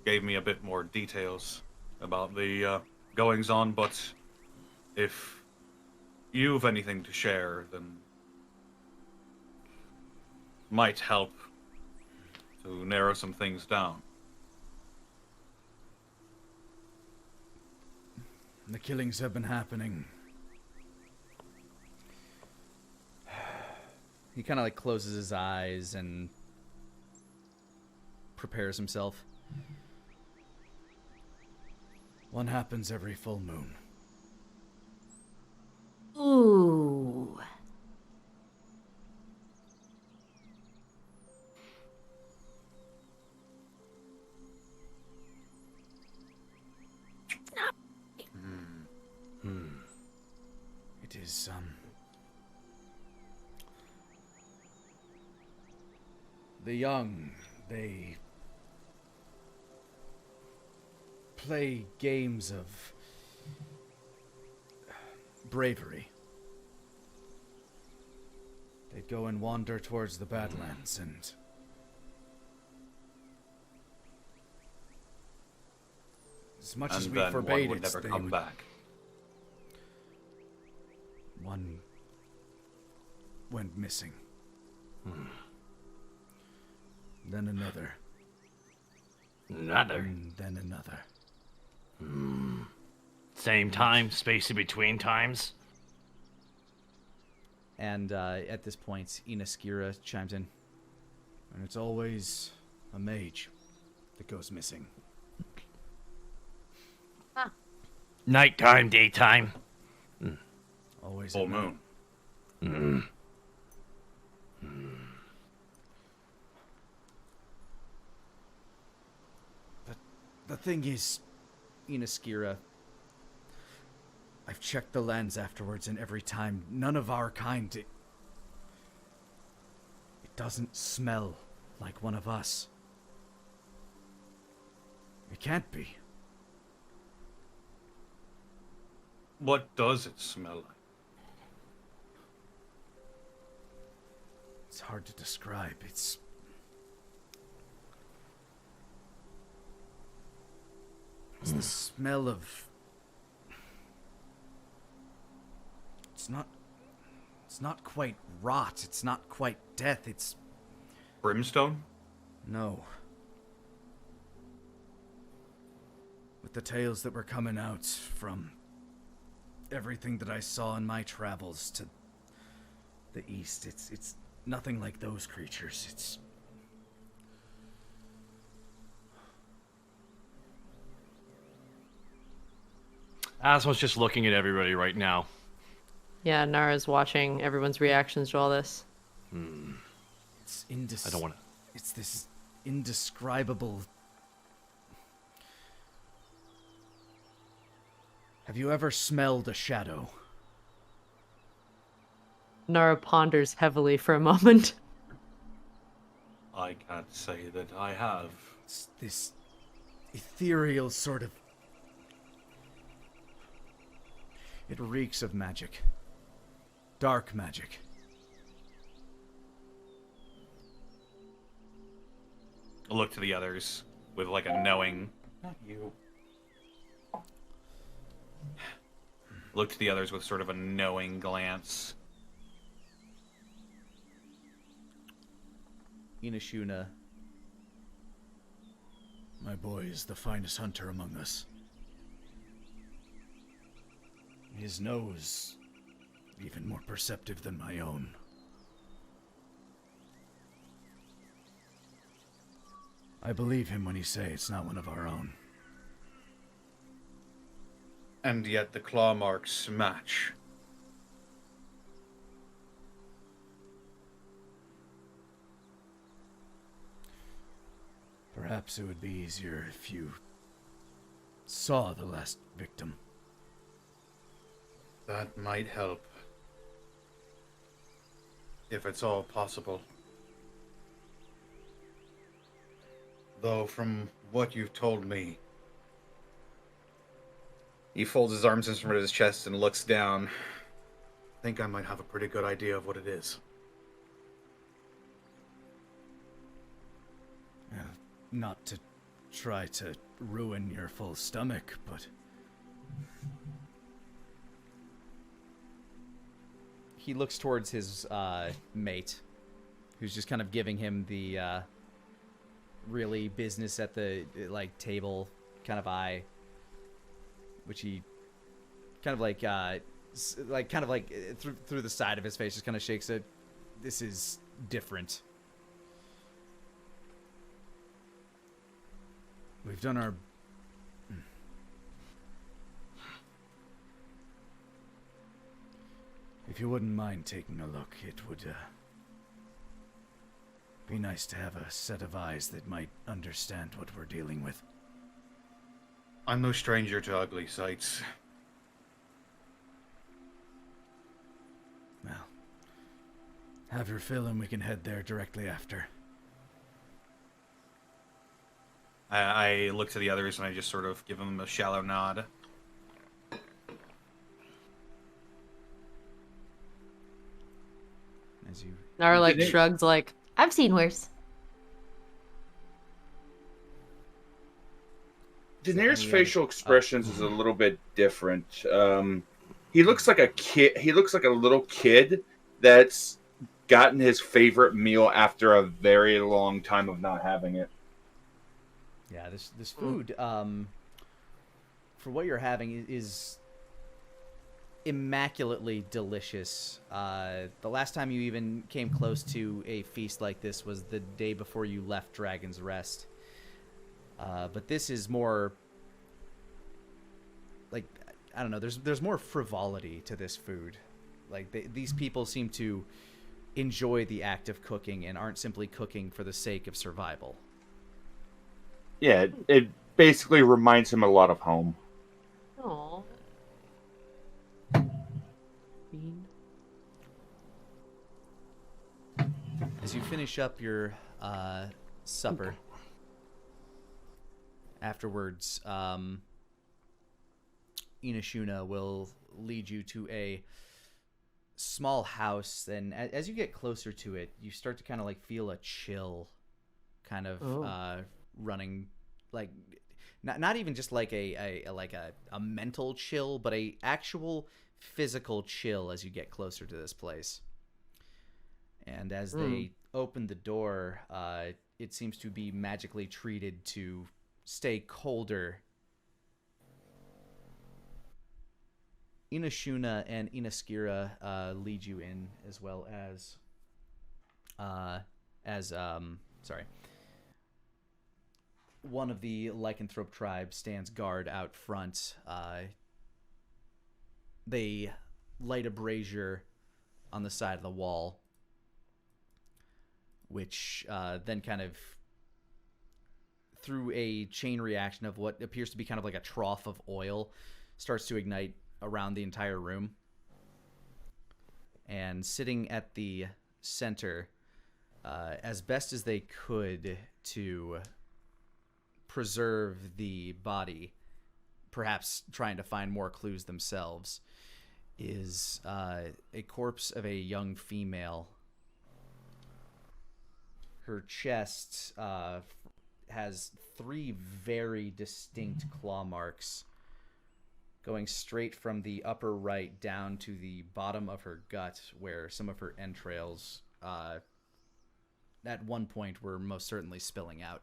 Gave me a bit more details about the goings on, but if you've anything to share, then might help to narrow some things down. The killings have been happening. He kind of like closes his eyes and prepares himself. One happens every full moon. Ooh. It is, the young, they play games of bravery. They'd go and wander towards the Badlands, and as much as we forbade one would it, never they come would... back. One went missing. Then another. Another. And then another. Same time, space in between times. And at this point, Inaskira chimes in. And it's always a mage that goes missing. Nighttime, daytime. Always Full at night. moon. The thing is, Inaskira, I've checked the lands afterwards, and every time, none of our kind, it doesn't smell like one of us. It can't be. What does it smell like? It's hard to describe. It's the smell of... It's not quite rot. It's not quite death. It's... Brimstone? No. With the tales that were coming out from everything that I saw in my travels to the east, it's nothing like those creatures. It's... Asmo's just looking at everybody right now. Yeah, Nara's watching everyone's reactions to all this. It's I don't want to. It's this indescribable... Have you ever smelled a shadow? Nara ponders heavily for a moment. I can't say that I have. It's this ethereal sort of... It reeks of magic. Dark magic. I'll look to the others with like a knowing. Not you. Look to the others with sort of a knowing glance. Inashuna My boy is the finest hunter among us. His nose, even more perceptive than my own. I believe him when he say it's not one of our own. And yet the claw marks match. Perhaps it would be easier if you saw the last victim. That might help. If it's all possible. Though from what you've told me... He folds his arms in front of his chest and looks down. I think I might have a pretty good idea of what it is. Not to try to ruin your full stomach, but... He looks towards his mate, who's just kind of giving him the really business at the table kind of eye, which he kind of through the side of his face just kind of shakes it. This is different. We've done our... If you wouldn't mind taking a look, it would be nice to have a set of eyes that might understand what we're dealing with. I'm no stranger to ugly sights. Well, have your fill and we can head there directly after. I look to the others and I just sort of give them a shallow nod. As you... Nara shrugs like, I've seen worse. Daenerys' facial expressions is a little bit different. He looks like a kid. He looks like a little kid that's gotten his favorite meal after a very long time of not having it. Yeah, this food, for what you're having, is immaculately delicious. The last time you even came close to a feast like this was the day before you left Dragon's Rest. But this is more like, I don't know, there's more frivolity to this food. Like, these people seem to enjoy the act of cooking and aren't simply cooking for the sake of survival. Yeah, it basically reminds him a lot of home. Aww. As you finish up your supper, afterwards, Inashuna will lead you to a small house, and as you get closer to it, you start to kind of feel a chill kind of running, not even just a mental chill, but a actual physical chill as you get closer to this place. And as they open the door, it seems to be magically treated to stay colder. Inashuna and Inaskira lead you in, as well as one of the lycanthrope tribe stands guard out front. They light a brazier on the side of the wall, which then kind of, through a chain reaction of what appears to be kind of like a trough of oil, starts to ignite around the entire room. And sitting at the center, as best as they could to preserve the body, perhaps trying to find more clues themselves, is a corpse of a young female. Her chest has 3 very distinct claw marks going straight from the upper right down to the bottom of her gut, where some of her entrails at one point were most certainly spilling out.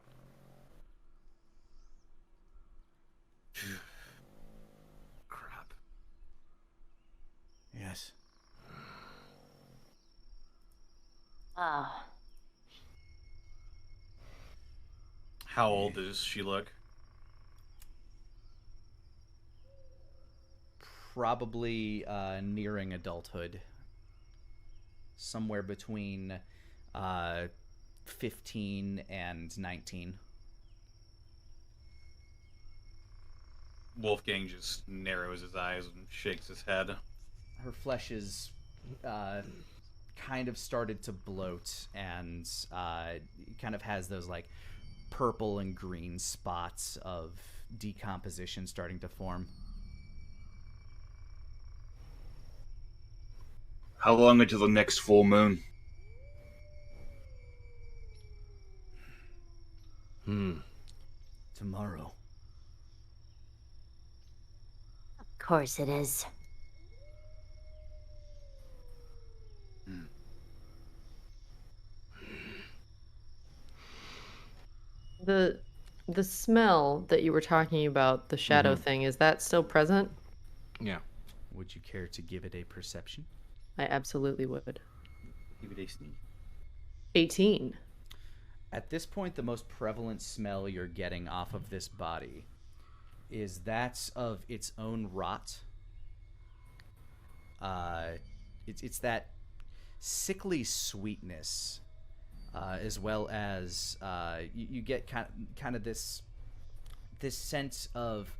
Crap. Yes. Oh, How old does she look? Probably nearing adulthood. Somewhere between 15 and 19. Wolfgang just narrows his eyes and shakes his head. Her flesh is kind of started to bloat and kind of has those like purple and green spots of decomposition starting to form. How long until the next full moon? Tomorrow. of course it is. The smell that you were talking about, the shadow thing, is that still present? Yeah. Would you care to give it a perception? I absolutely would. Give it a sneak. 18. At this point, the most prevalent smell you're getting off of this body is that of its own rot. It's that sickly sweetness, as well as you get kind of this sense of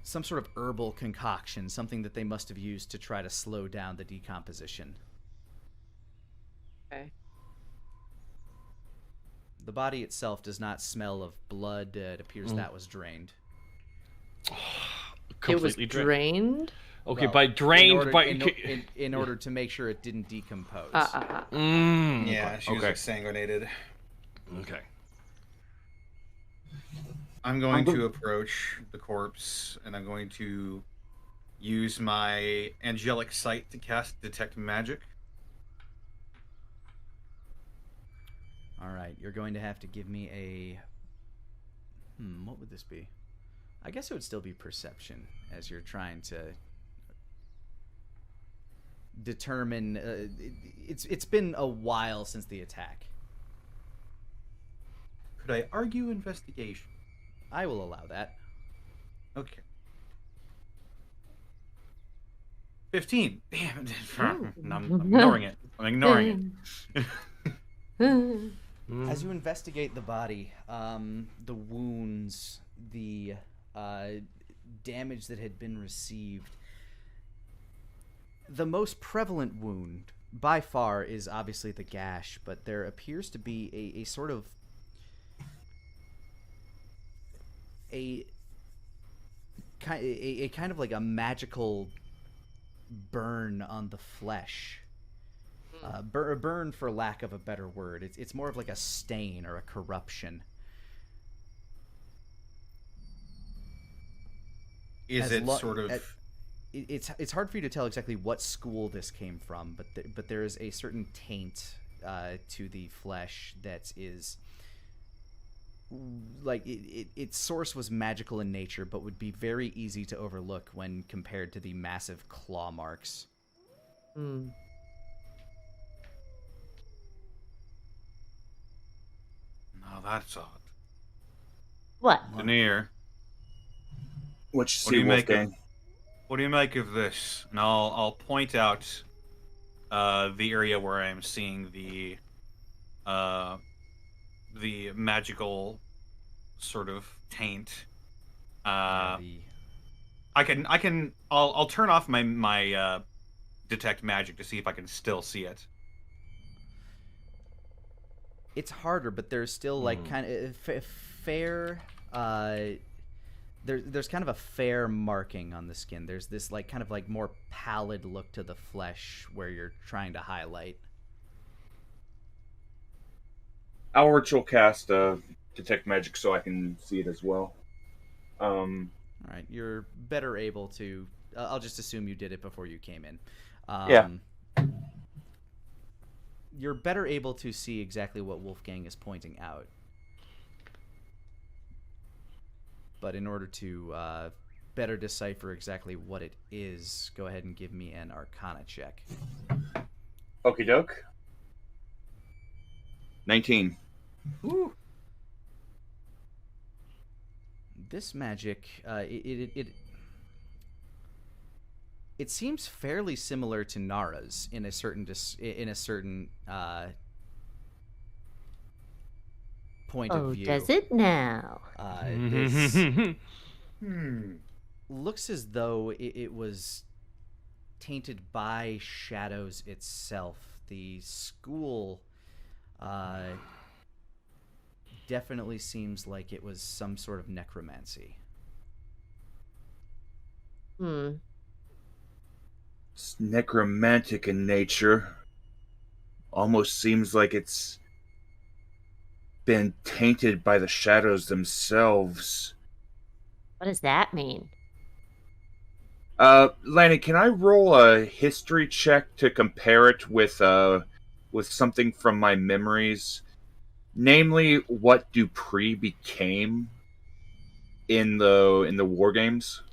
some sort of herbal concoction, something that they must have used to try to slow down the decomposition. Okay. The body itself does not smell of blood. It appears that was drained. It was Completely drained? Okay, Well, by drained, in order to make sure it didn't decompose. Yeah, she was Okay. exsanguinated. Okay. I'm going to approach the corpse, and I'm going to use my angelic sight to cast Detect Magic. All right, you're going to have to give me a... what would this be? I guess it would still be perception, as you're trying to determine... it's been a while since the attack. Could I argue investigation? I will allow that. Okay. 15. Damn it. I'm ignoring it. I'm ignoring it. As you investigate the body, the wounds, the damage that had been received, the most prevalent wound by far is obviously the gash, but there appears to be a sort of a kind of like a magical burn on the flesh. Burn, for lack of a better word. It's more of like a stain or a corruption. Is it sort of... It's hard for you to tell exactly what school this came from, but there is a certain taint to the flesh that is like its source was magical in nature, but would be very easy to overlook when compared to the massive claw marks. Hmm. No, that's odd. What? Denier, What what do you make Wolfgang? what do you make of this? And I'll point out the area where I'm seeing the magical sort of taint. I'll turn off my detect magic to see if I can still see it. It's harder, but there's still like kind of fair. There's kind of a fair marking on the skin. There's this like kind of like more pallid look to the flesh where you're trying to highlight. I'll ritual cast detect magic so I can see it as well. All right, you're better able to. I'll just assume you did it before you came in. Yeah. You're better able to see exactly what Wolfgang is pointing out. But in order to better decipher exactly what it is, go ahead and give me an Arcana check. Okie doke. 19. Ooh. This magic, it seems fairly similar to Nara's in a certain point of view. Oh, does it now? This looks as though it was tainted by shadows itself. The school definitely seems like it was some sort of necromancy. It's necromantic in nature. Almost seems like it's been tainted by the shadows themselves. What does that mean? Lani, can I roll a history check to compare it with something from my memories? Namely, what Dupree became in the war games?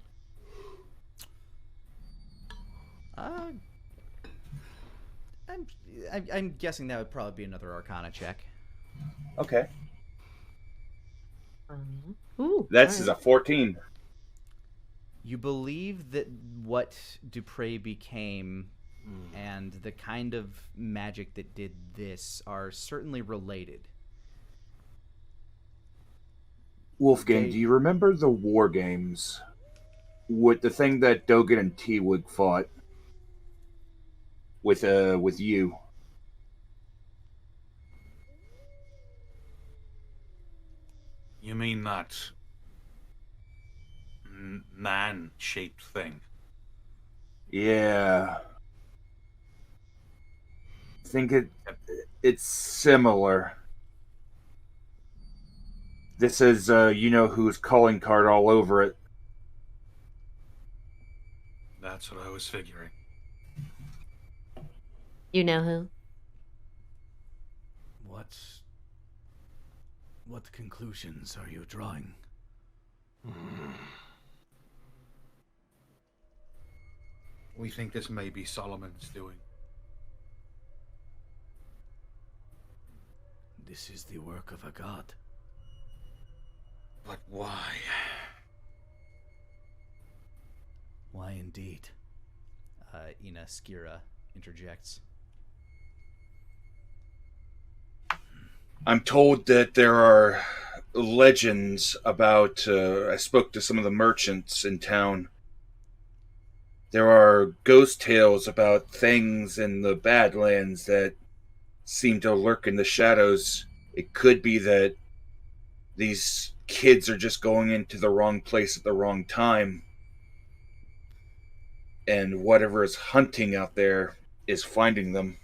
I'm guessing that would probably be another Arcana check. Okay. Ooh, This is a 14. You believe that what Dupree became and the kind of magic that did this are certainly related. Wolfgang, do you remember the war games? With the thing that Dogen and T-Wig fought with you? You mean that man-shaped thing? Yeah. I think it's similar. This is you-know-who's calling card all over it. That's what I was figuring. You know who? What conclusions are you drawing? We think this may be Solomon's doing. This is the work of a god. But why? Why indeed? Ina Skira interjects. I'm told that there are legends about... I spoke to some of the merchants in town. There are ghost tales about things in the Badlands that seem to lurk in the shadows. It could be that these kids are just going into the wrong place at the wrong time. And whatever is hunting out there is finding them.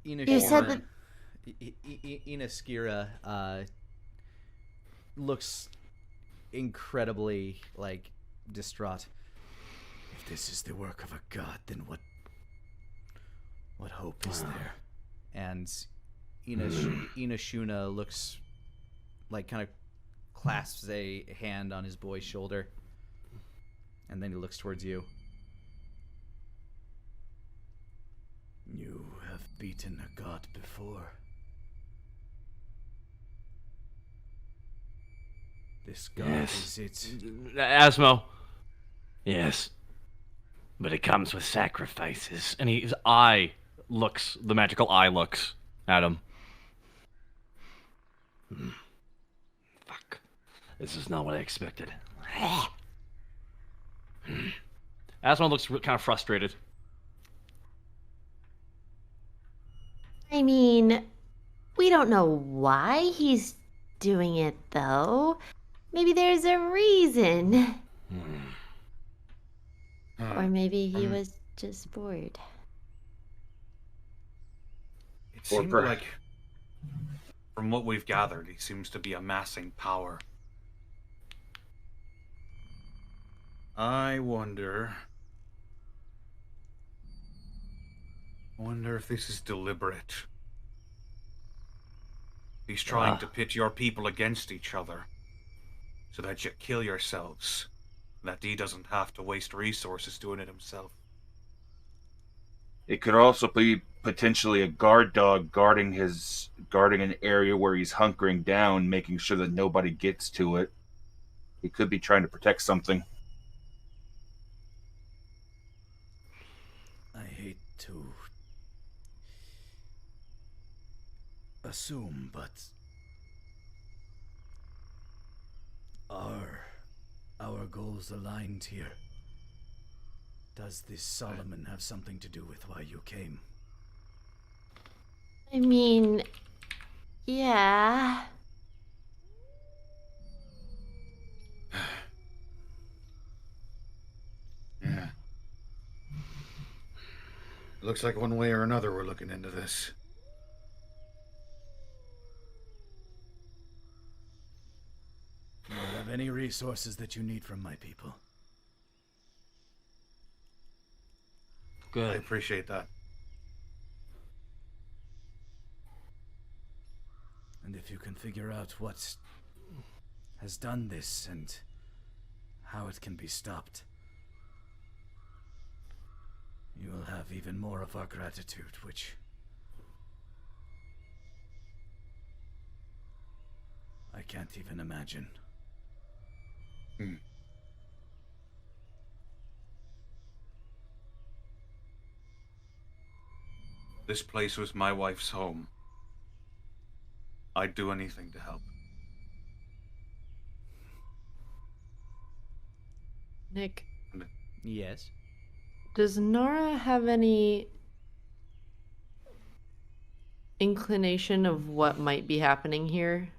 You said that... Ina Skira looks incredibly, distraught. If this is the work of a god, then what hope is there? And Ina Shuna looks kind of clasps a hand on his boy's shoulder, and then he looks towards you. You have beaten a god before. This god Yes. is it. Asmo. Yes. But it comes with sacrifices. And his eye looks, the magical eye looks at him. Fuck. This is not what I expected. Asmo looks kind of frustrated. I mean, we don't know why he's doing it, though. Maybe there's a reason. Or maybe he was just bored. It seemed like, from what we've gathered, he seems to be amassing power. I wonder I wonder if this is Deliberate. He's trying to pit your people against each other, so that you kill yourselves. That he doesn't have to waste resources doing it himself. It could also be potentially a guard dog guarding an area where he's hunkering down, making sure that nobody gets to it. He could be trying to protect something. I hate to assume, but are our goals aligned here? Does this Solomon have something to do with why you came? I mean, yeah. Yeah. Looks like one way or another we're looking into this. Do you have any resources that you need from my people? I Good. appreciate that. And if you can figure out what has done this and how it can be stopped, you will have even more of our gratitude, which I can't even imagine. This place was my wife's home. I'd do anything to help. Nick, Yes. does Nara have any inclination of what might be happening here?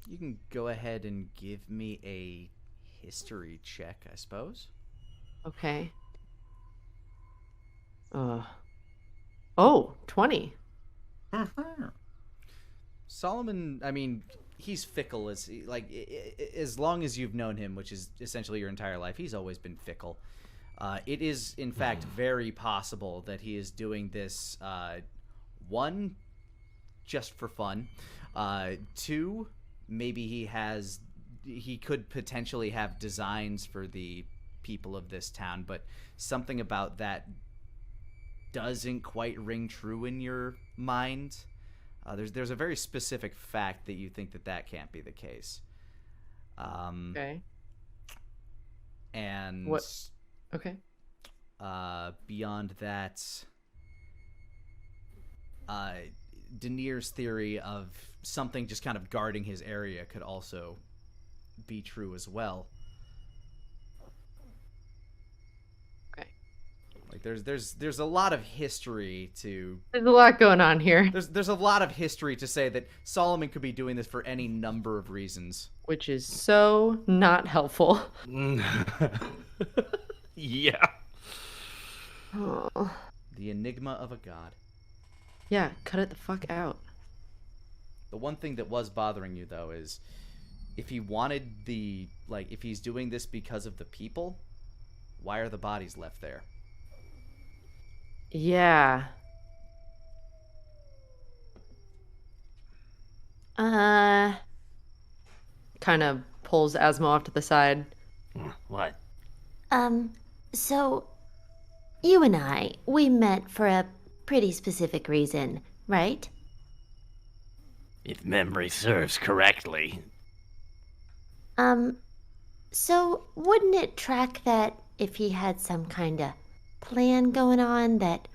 You can go ahead and give me a history check, I suppose. Okay. Oh, 20. Solomon, I mean, he's fickle as as long as you've known him, which is essentially your entire life. He's always been fickle. It is, in fact, very possible that he is doing this, one, just for fun. Two, maybe he could potentially have designs for the people of this town, but something about that doesn't quite ring true in your mind. There's a very specific fact that you think that can't be the case. Okay. And What? Okay. beyond that, Denir's theory of something just kind of guarding his area could also be true as well. Okay. Like there's a lot of history to There's a lot going on here, there's a lot of history to say that Solomon could be doing this for any number of reasons. which is so not helpful. Yeah. Oh. The enigma of a god. Yeah, cut it the fuck out. The one thing that was bothering you though is if he wanted if he's doing this because of the people, why are the bodies left there? Yeah. Kind of pulls Asmo off to the side. What? So, you and we met for a pretty specific reason, right? If memory serves correctly. So wouldn't it track that if he had some kind of plan going on that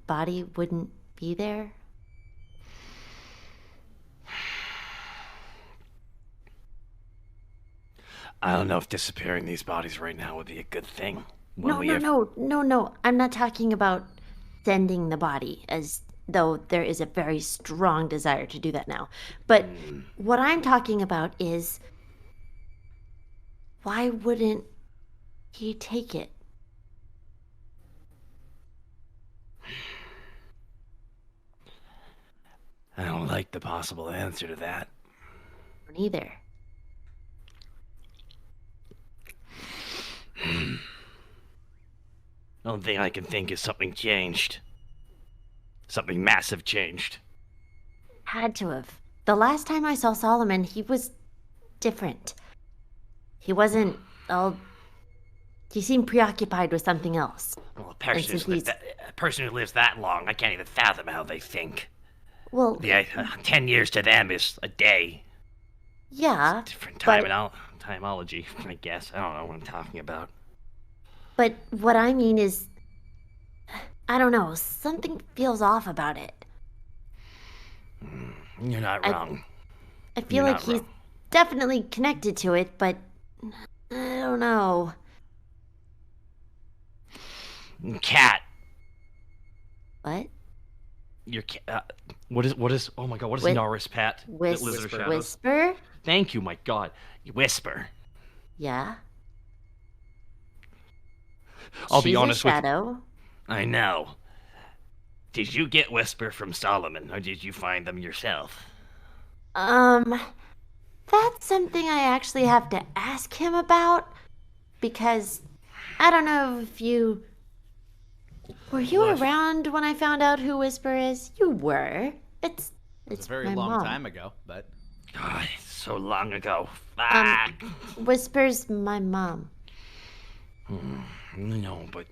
body wouldn't be there? I don't know if disappearing these bodies right now would be a good thing. No. I'm not talking about sending the body, as though there is a very strong desire to do that now. But what I'm talking about is, why wouldn't he take it? I don't like the possible answer to that. Neither. The only thing I can think is something changed. Something massive changed. Had to have. The last time I saw Solomon, he was different. He wasn't all. He seemed preoccupied with something else. Well, a person who lives that long, I can't even fathom how they think. Well, 10 years to them is a day. Yeah. It's different timology, I guess. I don't know what I'm talking about. But what I mean is, I don't know, something feels off about it. You're not wrong. I feel like he's definitely connected to it, but I don't know. Cat. What? Your cat. What is? Oh my God! What is Norris, Pat? Whisper. Thank you, my God. You whisper. Yeah. I'll be honest with you. I know. Did you get Whisper from Solomon, or did you find them yourself? That's something I actually have to ask him about, because I don't know if you... Were you around when I found out who Whisper is? You were. It's a very long time ago, but... God, it's so long ago. Whisper's my mom. No, but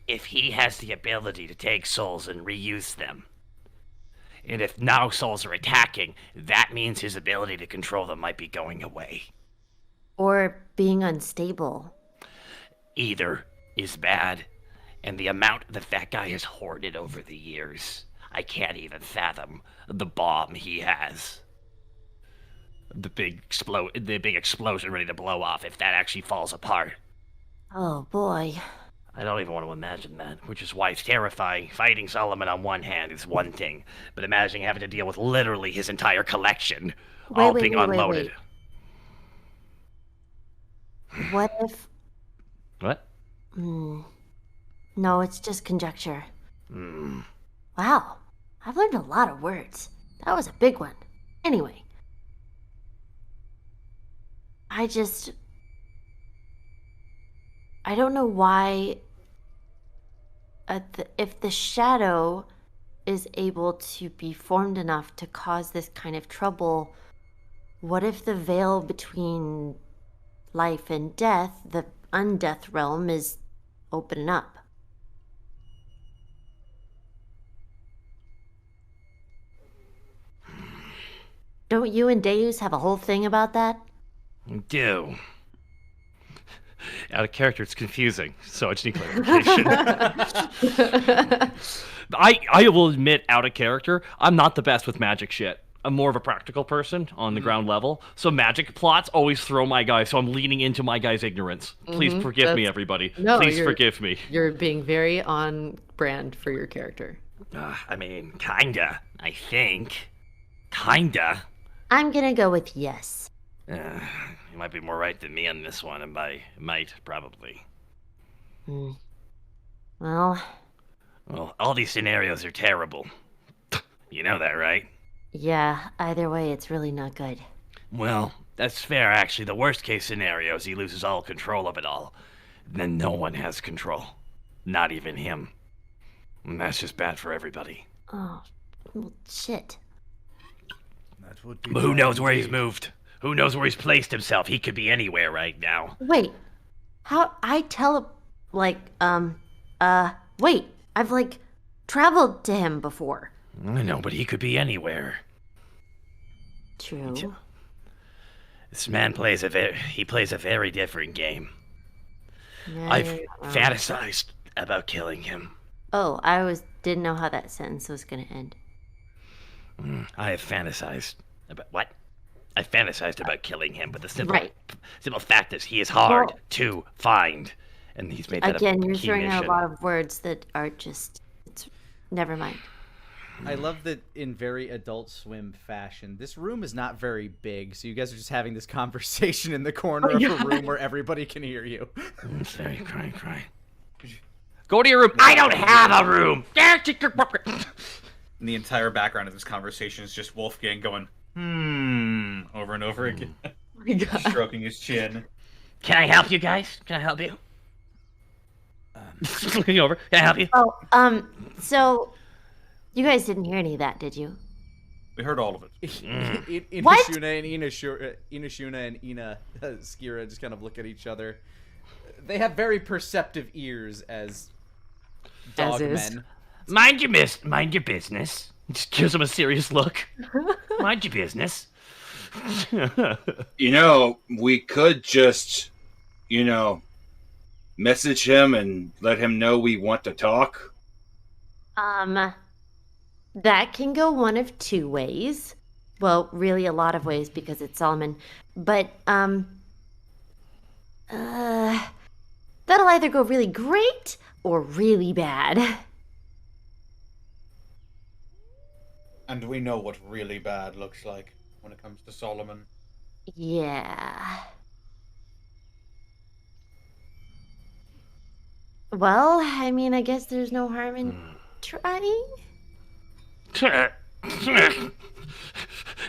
if he has the ability to take souls and reuse them, and if now souls are attacking, that means his ability to control them might be going away. Or being unstable. Either is bad, and the amount that guy has hoarded over the years, I can't even fathom the bomb he has. The big explosion ready to blow off if that actually falls apart. Oh boy. I don't even want to imagine that, which is why it's terrifying. Fighting Solomon on one hand is one thing, but imagining having to deal with literally his entire collection being unloaded. What if... What? No, it's just conjecture. Wow, I've learned a lot of words. That was a big one. Anyway. I don't know why... if the shadow is able to be formed enough to cause this kind of trouble, what if the veil between life and death, the undeath realm, is opening up? Don't you and Deus have a whole thing about that? I do. Out of character, it's confusing, so I just need clarification. I will admit, out of character, I'm not the best with magic shit. I'm more of a practical person on the ground level, so magic plots always throw my guy, so I'm leaning into my guy's ignorance. Please forgive me, everybody. No, Please forgive me. You're being very on brand for your character. I mean, kinda, I think. Kinda. I'm gonna go with yes. You might be more right than me on this one, and by might, probably. Well, all these scenarios are terrible. You know that, right? Yeah, either way, it's really not good. Well, that's fair, actually. The worst case scenario is he loses all control of it all. Then no one has control. Not even him. And that's just bad for everybody. Oh, well, shit. But who knows where he's moved? Who knows where he's placed himself? He could be anywhere right now. Wait. How I wait, I've traveled to him before. I know, but he could be anywhere. True. This man plays a very different game. I've fantasized about killing him. Oh, didn't know how that sentence was gonna end. I have fantasized about what? I fantasized about killing him, but the simple fact is he is hard to find, and he's made that again. A You're key throwing mission. out a lot of words that are never mind. I love that in very Adult Swim fashion, this room is not very big, so you guys are just having this conversation in the corner of a room where everybody can hear you. It's very cry. Go to your room. I don't have a room. And the entire background of this conversation is just Wolfgang going, over and over again. Oh my God. Stroking his chin. Can I help you guys? Can I help you? Looking over. Can I help you? Oh, so you guys didn't hear any of that, did you? We heard all of it. What? Inashuna and Inashuna and Ina Skira just kind of look at each other. They have very perceptive ears as dog men. Mind your business. Just gives him a serious look. Mind your business. You know, we could just, message him and let him know we want to talk. That can go one of two ways. Well, really a lot of ways because it's Solomon. But, that'll either go really great or really bad. And we know what really bad looks like when it comes to Solomon. Yeah. Well, I mean, I guess there's no harm in trying.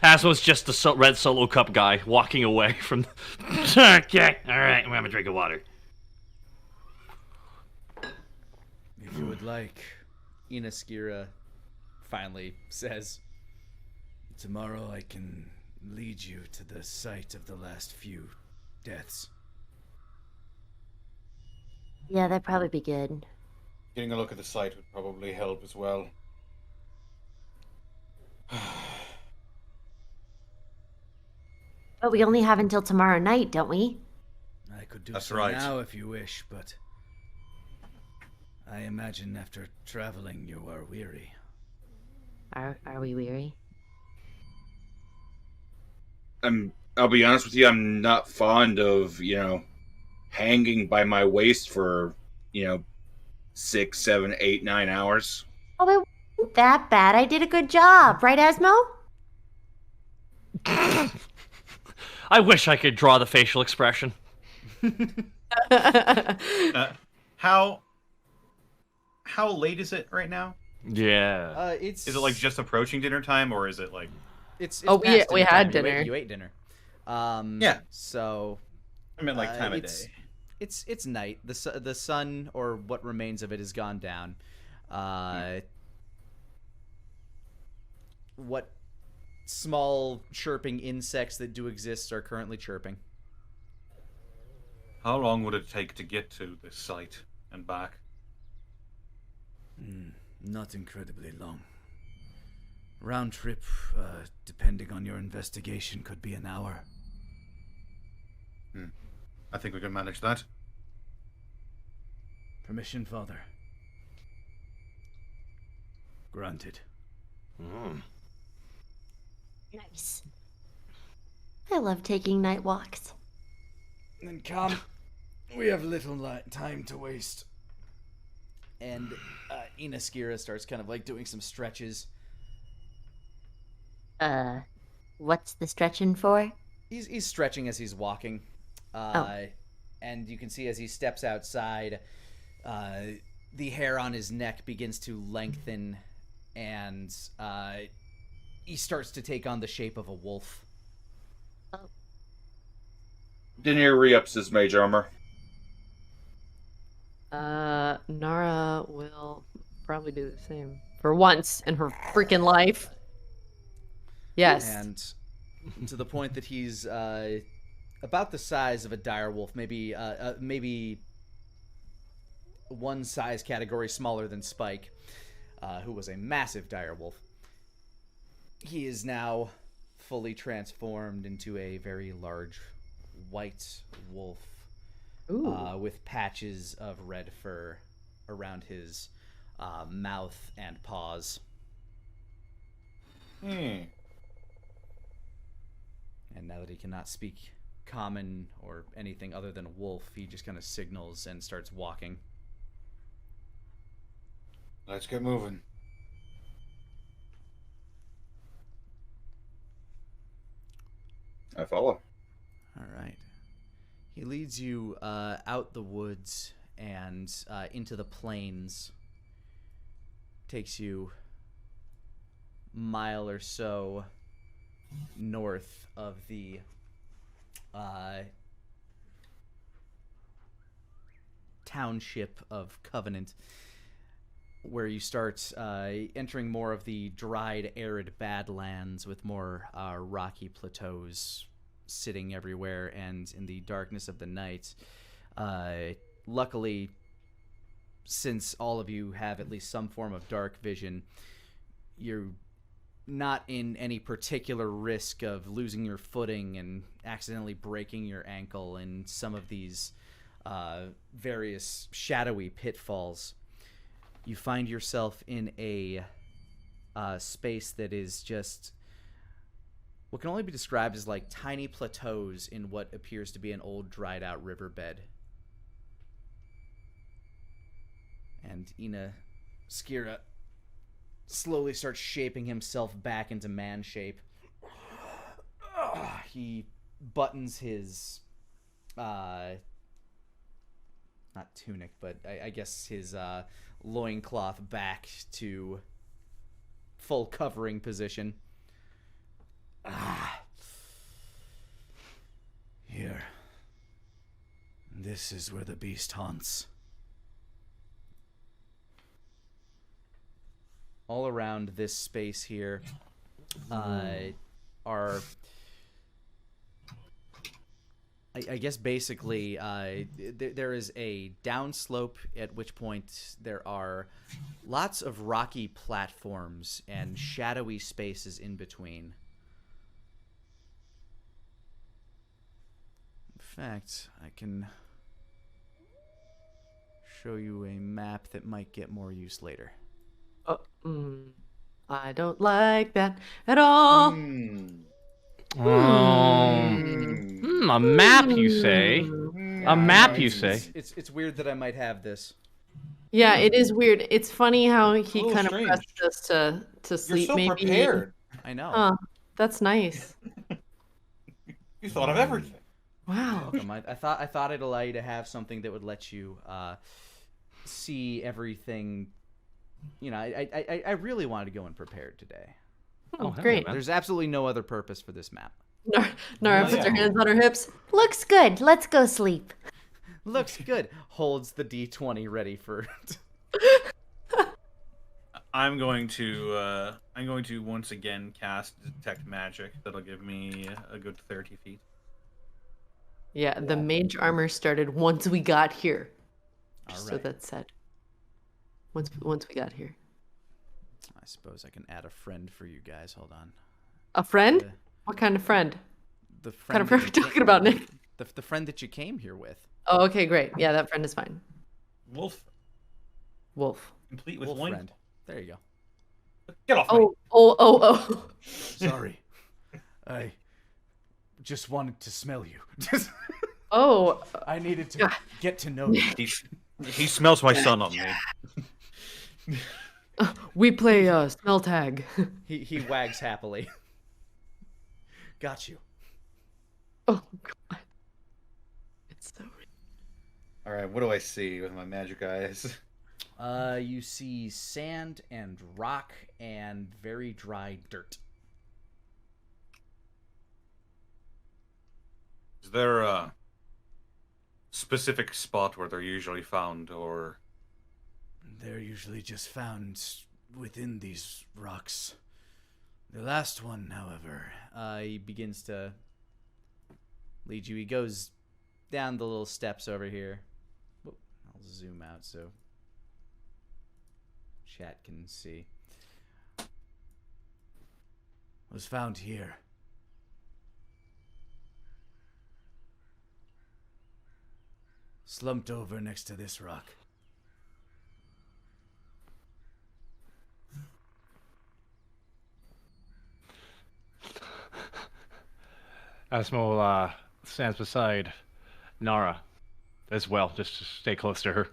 As was just the red solo cup guy walking away from. Okay, all right, I'm gonna have a drink of water. If you would like, Ina Skira finally says, tomorrow I can lead you to the site of the last few deaths. Yeah, that'd probably be good. Getting a look at the site would probably help as well. But we only have until tomorrow night, don't we? I could do That's so right. now if you wish, but I imagine after traveling you are weary. Are we weary? I'll be honest with you, I'm not fond of, hanging by my waist for, 6, 7, 8, 9 hours. Oh, it wasn't that bad. I did a good job, right, Asmo? I wish I could draw the facial expression. How late is it right now? Yeah. "It's Is it like just approaching dinner time, or is it like? it's Oh, past we dinner had time. dinner. You ate dinner. Yeah. So I mean, like time of it's day. it's night. The sun, or what remains of it, has gone down. What small chirping insects that do exist are currently chirping. How long would it take to get to this site and back? Not incredibly long. Round trip, depending on your investigation, could be an hour. I think we can manage that. Permission, Father? Granted. Nice. I love taking night walks. Then come. We have little time to waste. And Ina Skira starts kind of like doing some stretches. What's the stretching for? He's stretching as he's walking. And you can see as he steps outside, the hair on his neck begins to lengthen, and he starts to take on the shape of a wolf. Denier re-ups his mage armor. Nara will probably do the same for once in her freaking life. Yes. And to the point that he's about the size of a dire wolf, maybe one size category smaller than Spike, who was a massive dire wolf. He is now fully transformed into a very large white wolf, with patches of red fur around his mouth and paws. And now that he cannot speak common or anything other than wolf, he just kind of signals and starts walking. Let's get moving. I follow. All right. He leads you out the woods and into the plains. Takes you a mile or so north of the township of Covenant, where you start entering more of the dried, arid badlands with more rocky plateaus sitting everywhere, and in the darkness of the night, luckily, since all of you have at least some form of dark vision, you're not in any particular risk of losing your footing and accidentally breaking your ankle in some of these various shadowy pitfalls. You find yourself in a space that is just what can only be described as like tiny plateaus in what appears to be an old dried out riverbed. And Ina Skira slowly starts shaping himself back into man shape. He buttons his not tunic, but I guess his loincloth back to full covering position. Here. This is where the beast haunts. All around this space here are, I guess, basically, there is a downslope, at which point there are lots of rocky platforms and shadowy spaces in between. In fact, I can show you a map that might get more use later. I don't like that at all. A map, you say? A map, you say? It's weird that I might have this. Yeah, it is weird. It's funny how he little kind of strange. pressed us to sleep. You're so maybe. prepared. I know. Huh, that's nice. You thought of everything. Wow. I thought it'd allow you to have something that would let you see everything. You know, I really wanted to go in prepared today. Oh, great. There's absolutely no other purpose for this map. Nara puts her hands on her hips. Looks good. Let's go sleep. Looks good. Holds the D20 ready for. I'm going to once again cast Detect Magic. That'll give me a good 30 feet. Yeah, the mage armor started once we got here. Just so that's said. Once we got here. I suppose I can add a friend for you guys. Hold on. A friend? What kind of friend? The What kind of friend friend are we talking about, Nick? The friend that you came here with. Oh, okay, great. Yeah, that friend is fine. Wolf. Complete with Wolf loin. friend. There you go. Get off me. Oh. Sorry. I just wanted to smell you. Oh. I needed to get to know you. He smells my son on me. We play smell tag. He wags happily. Got you. Oh god. It's so real. All right, what do I see with my magic eyes? You see sand and rock and very dry dirt. Is there a specific spot where they're usually found, or? They're usually just found within these rocks. The last one, however, He begins to lead you. He goes down the little steps over here. Whoop, I'll zoom out so chat can see. was found here. Slumped over next to this rock. Asmo stands beside Nara as well, just to stay close to her.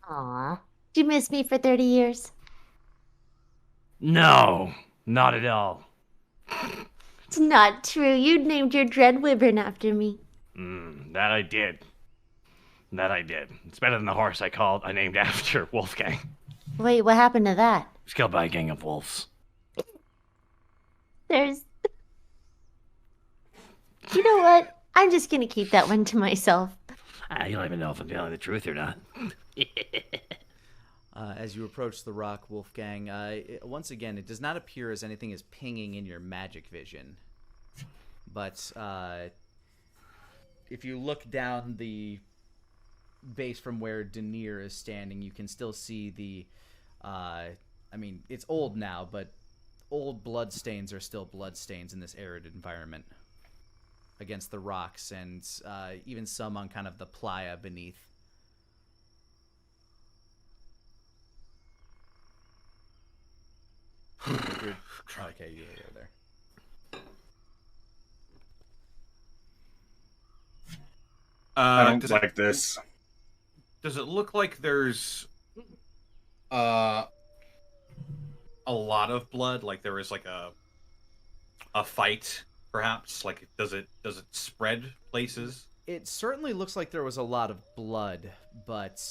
Aw. Did you miss me for 30 years? No, not at all. It's not true. You named your dread wyvern after me. That I did. It's better than the horse I named after Wolfgang. Wait, what happened to that? He was killed by a gang of wolves. There's... You know what? I'm just gonna keep that one to myself. You don't even know if I'm telling the truth or not. As you approach the rock, Wolfgang, once again, it does not appear as anything is pinging in your magic vision. But if you look down the base from where Denier is standing, you can still see the... I mean, it's old now, but old bloodstains are still bloodstains in this arid environment against the rocks, and even some on kind of the playa beneath. Okay, you were there. I don't like this. Does it look like there's a lot of blood? Like there is like a fight, perhaps? Like does it spread places? It certainly looks like there was a lot of blood, but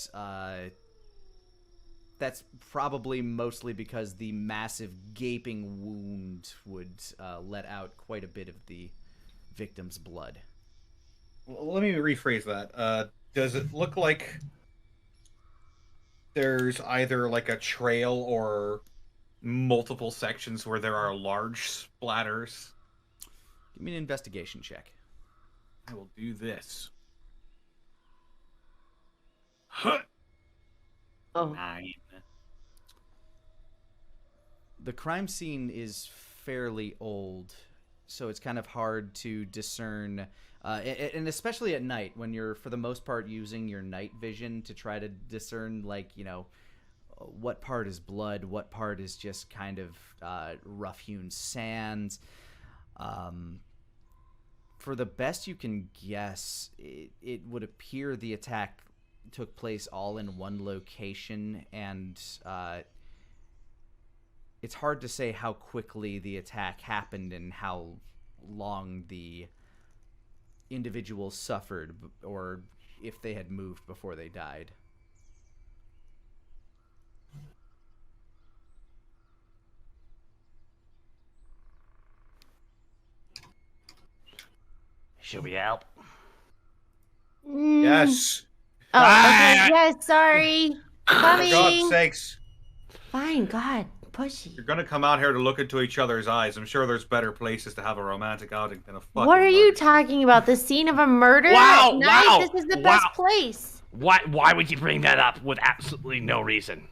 that's probably mostly because the massive gaping wound would let out quite a bit of the victim's blood. Well, let me rephrase that. Does it look like there's either like a trail or multiple sections where there are large splatters? Give me an investigation check. I will do this. Oh. 9. The crime scene is fairly old, so it's kind of hard to discern, and especially at night when you're, for the most part, using your night vision to try to discern, like, you know, what part is blood, what part is just kind of rough-hewn sand. For the best you can guess, it would appear the attack took place all in one location, and it's hard to say how quickly the attack happened and how long the individuals suffered, or if they had moved before they died. Should we help? Yes. Oh, okay. Yes, sorry. Coming. For God's sakes. Fine, God. Pushy. You're gonna come out here to look into each other's eyes. I'm sure there's better places to have a romantic outing than a fucking What are you murder. talking about? The scene of a murder Wow, at night? wow, This is the wow. best place. Why would you bring that up with absolutely no reason?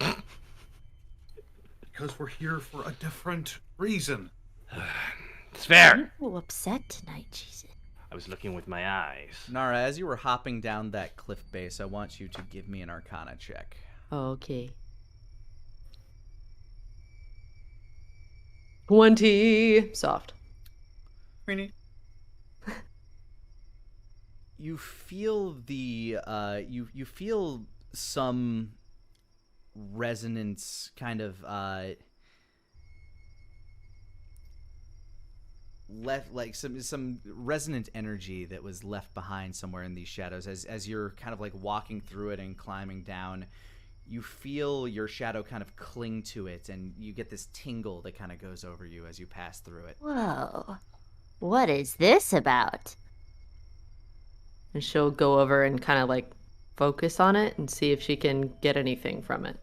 Because we're here for a different reason. It's fair. I'm so upset tonight, Jesus. I was looking with my eyes. Nara, as you were hopping down that cliff base, I want you to give me an Arcana check. Oh, okay. 20. Soft. Really? You feel the you feel some resonance, kind of left, like some resonant energy that was left behind somewhere in these shadows. As you're kind of like walking through it and climbing down, you feel your shadow kind of cling to it, and you get this tingle that kind of goes over you as you pass through it. Whoa. What is this about? And she'll go over and kind of like focus on it and see if she can get anything from it.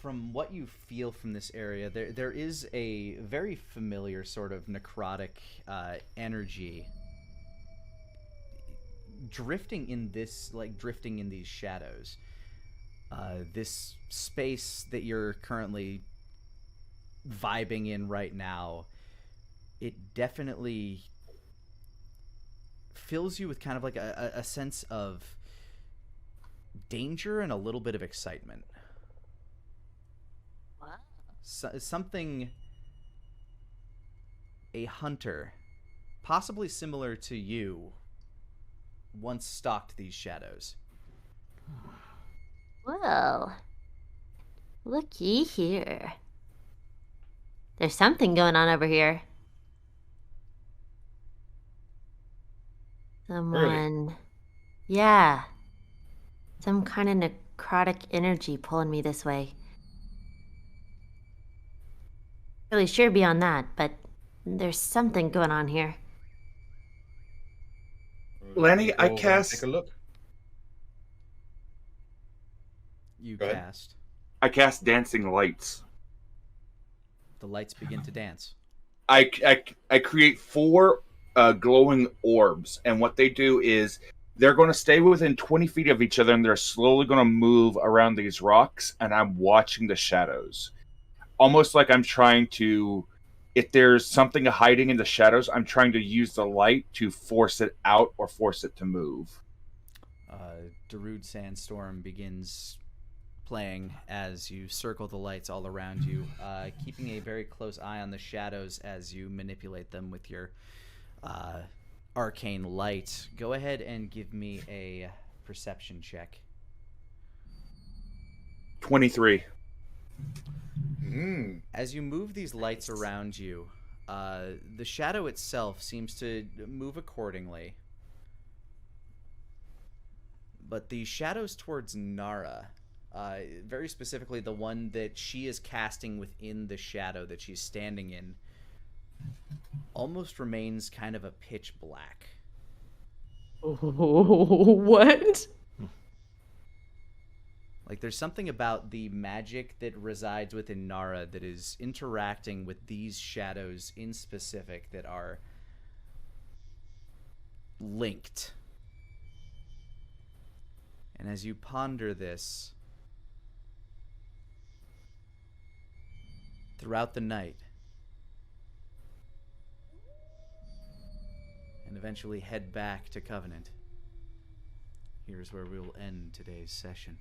From what you feel from this area, there is a very familiar sort of necrotic energy drifting in these shadows. This space that you're currently vibing in right now, it definitely fills you with kind of like a sense of danger and a little bit of excitement. Something a hunter, possibly similar to you, once stalked these shadows. Well, looky here. There's something going on over here. Someone... Yeah. Some kind of necrotic energy pulling me this way. Really sure beyond that, but There's something going on here. Lani, I Go over and cast. Take a look. You Go ahead. cast. I cast dancing lights. The lights begin to dance. I create 4 glowing orbs, and what they do is they're going to stay within 20 feet of each other, and they're slowly going to move around these rocks, and I'm watching the shadows. Almost like I'm trying to, if there's something hiding in the shadows, I'm trying to use the light to force it out or force it to move. Darude Sandstorm begins playing as you circle the lights all around you, keeping a very close eye on the shadows as you manipulate them with your arcane light. Go ahead and give me a perception check. 23. As you move these lights around you, the shadow itself seems to move accordingly. But the shadows towards Nara, very specifically the one that she is casting within the shadow that she's standing in, almost remains kind of a pitch black. What? Like, there's something about the magic that resides within Nara that is interacting with these shadows in specific that are linked. And as you ponder this, throughout the night, and eventually head back to Covenant, here's where we'll end today's session.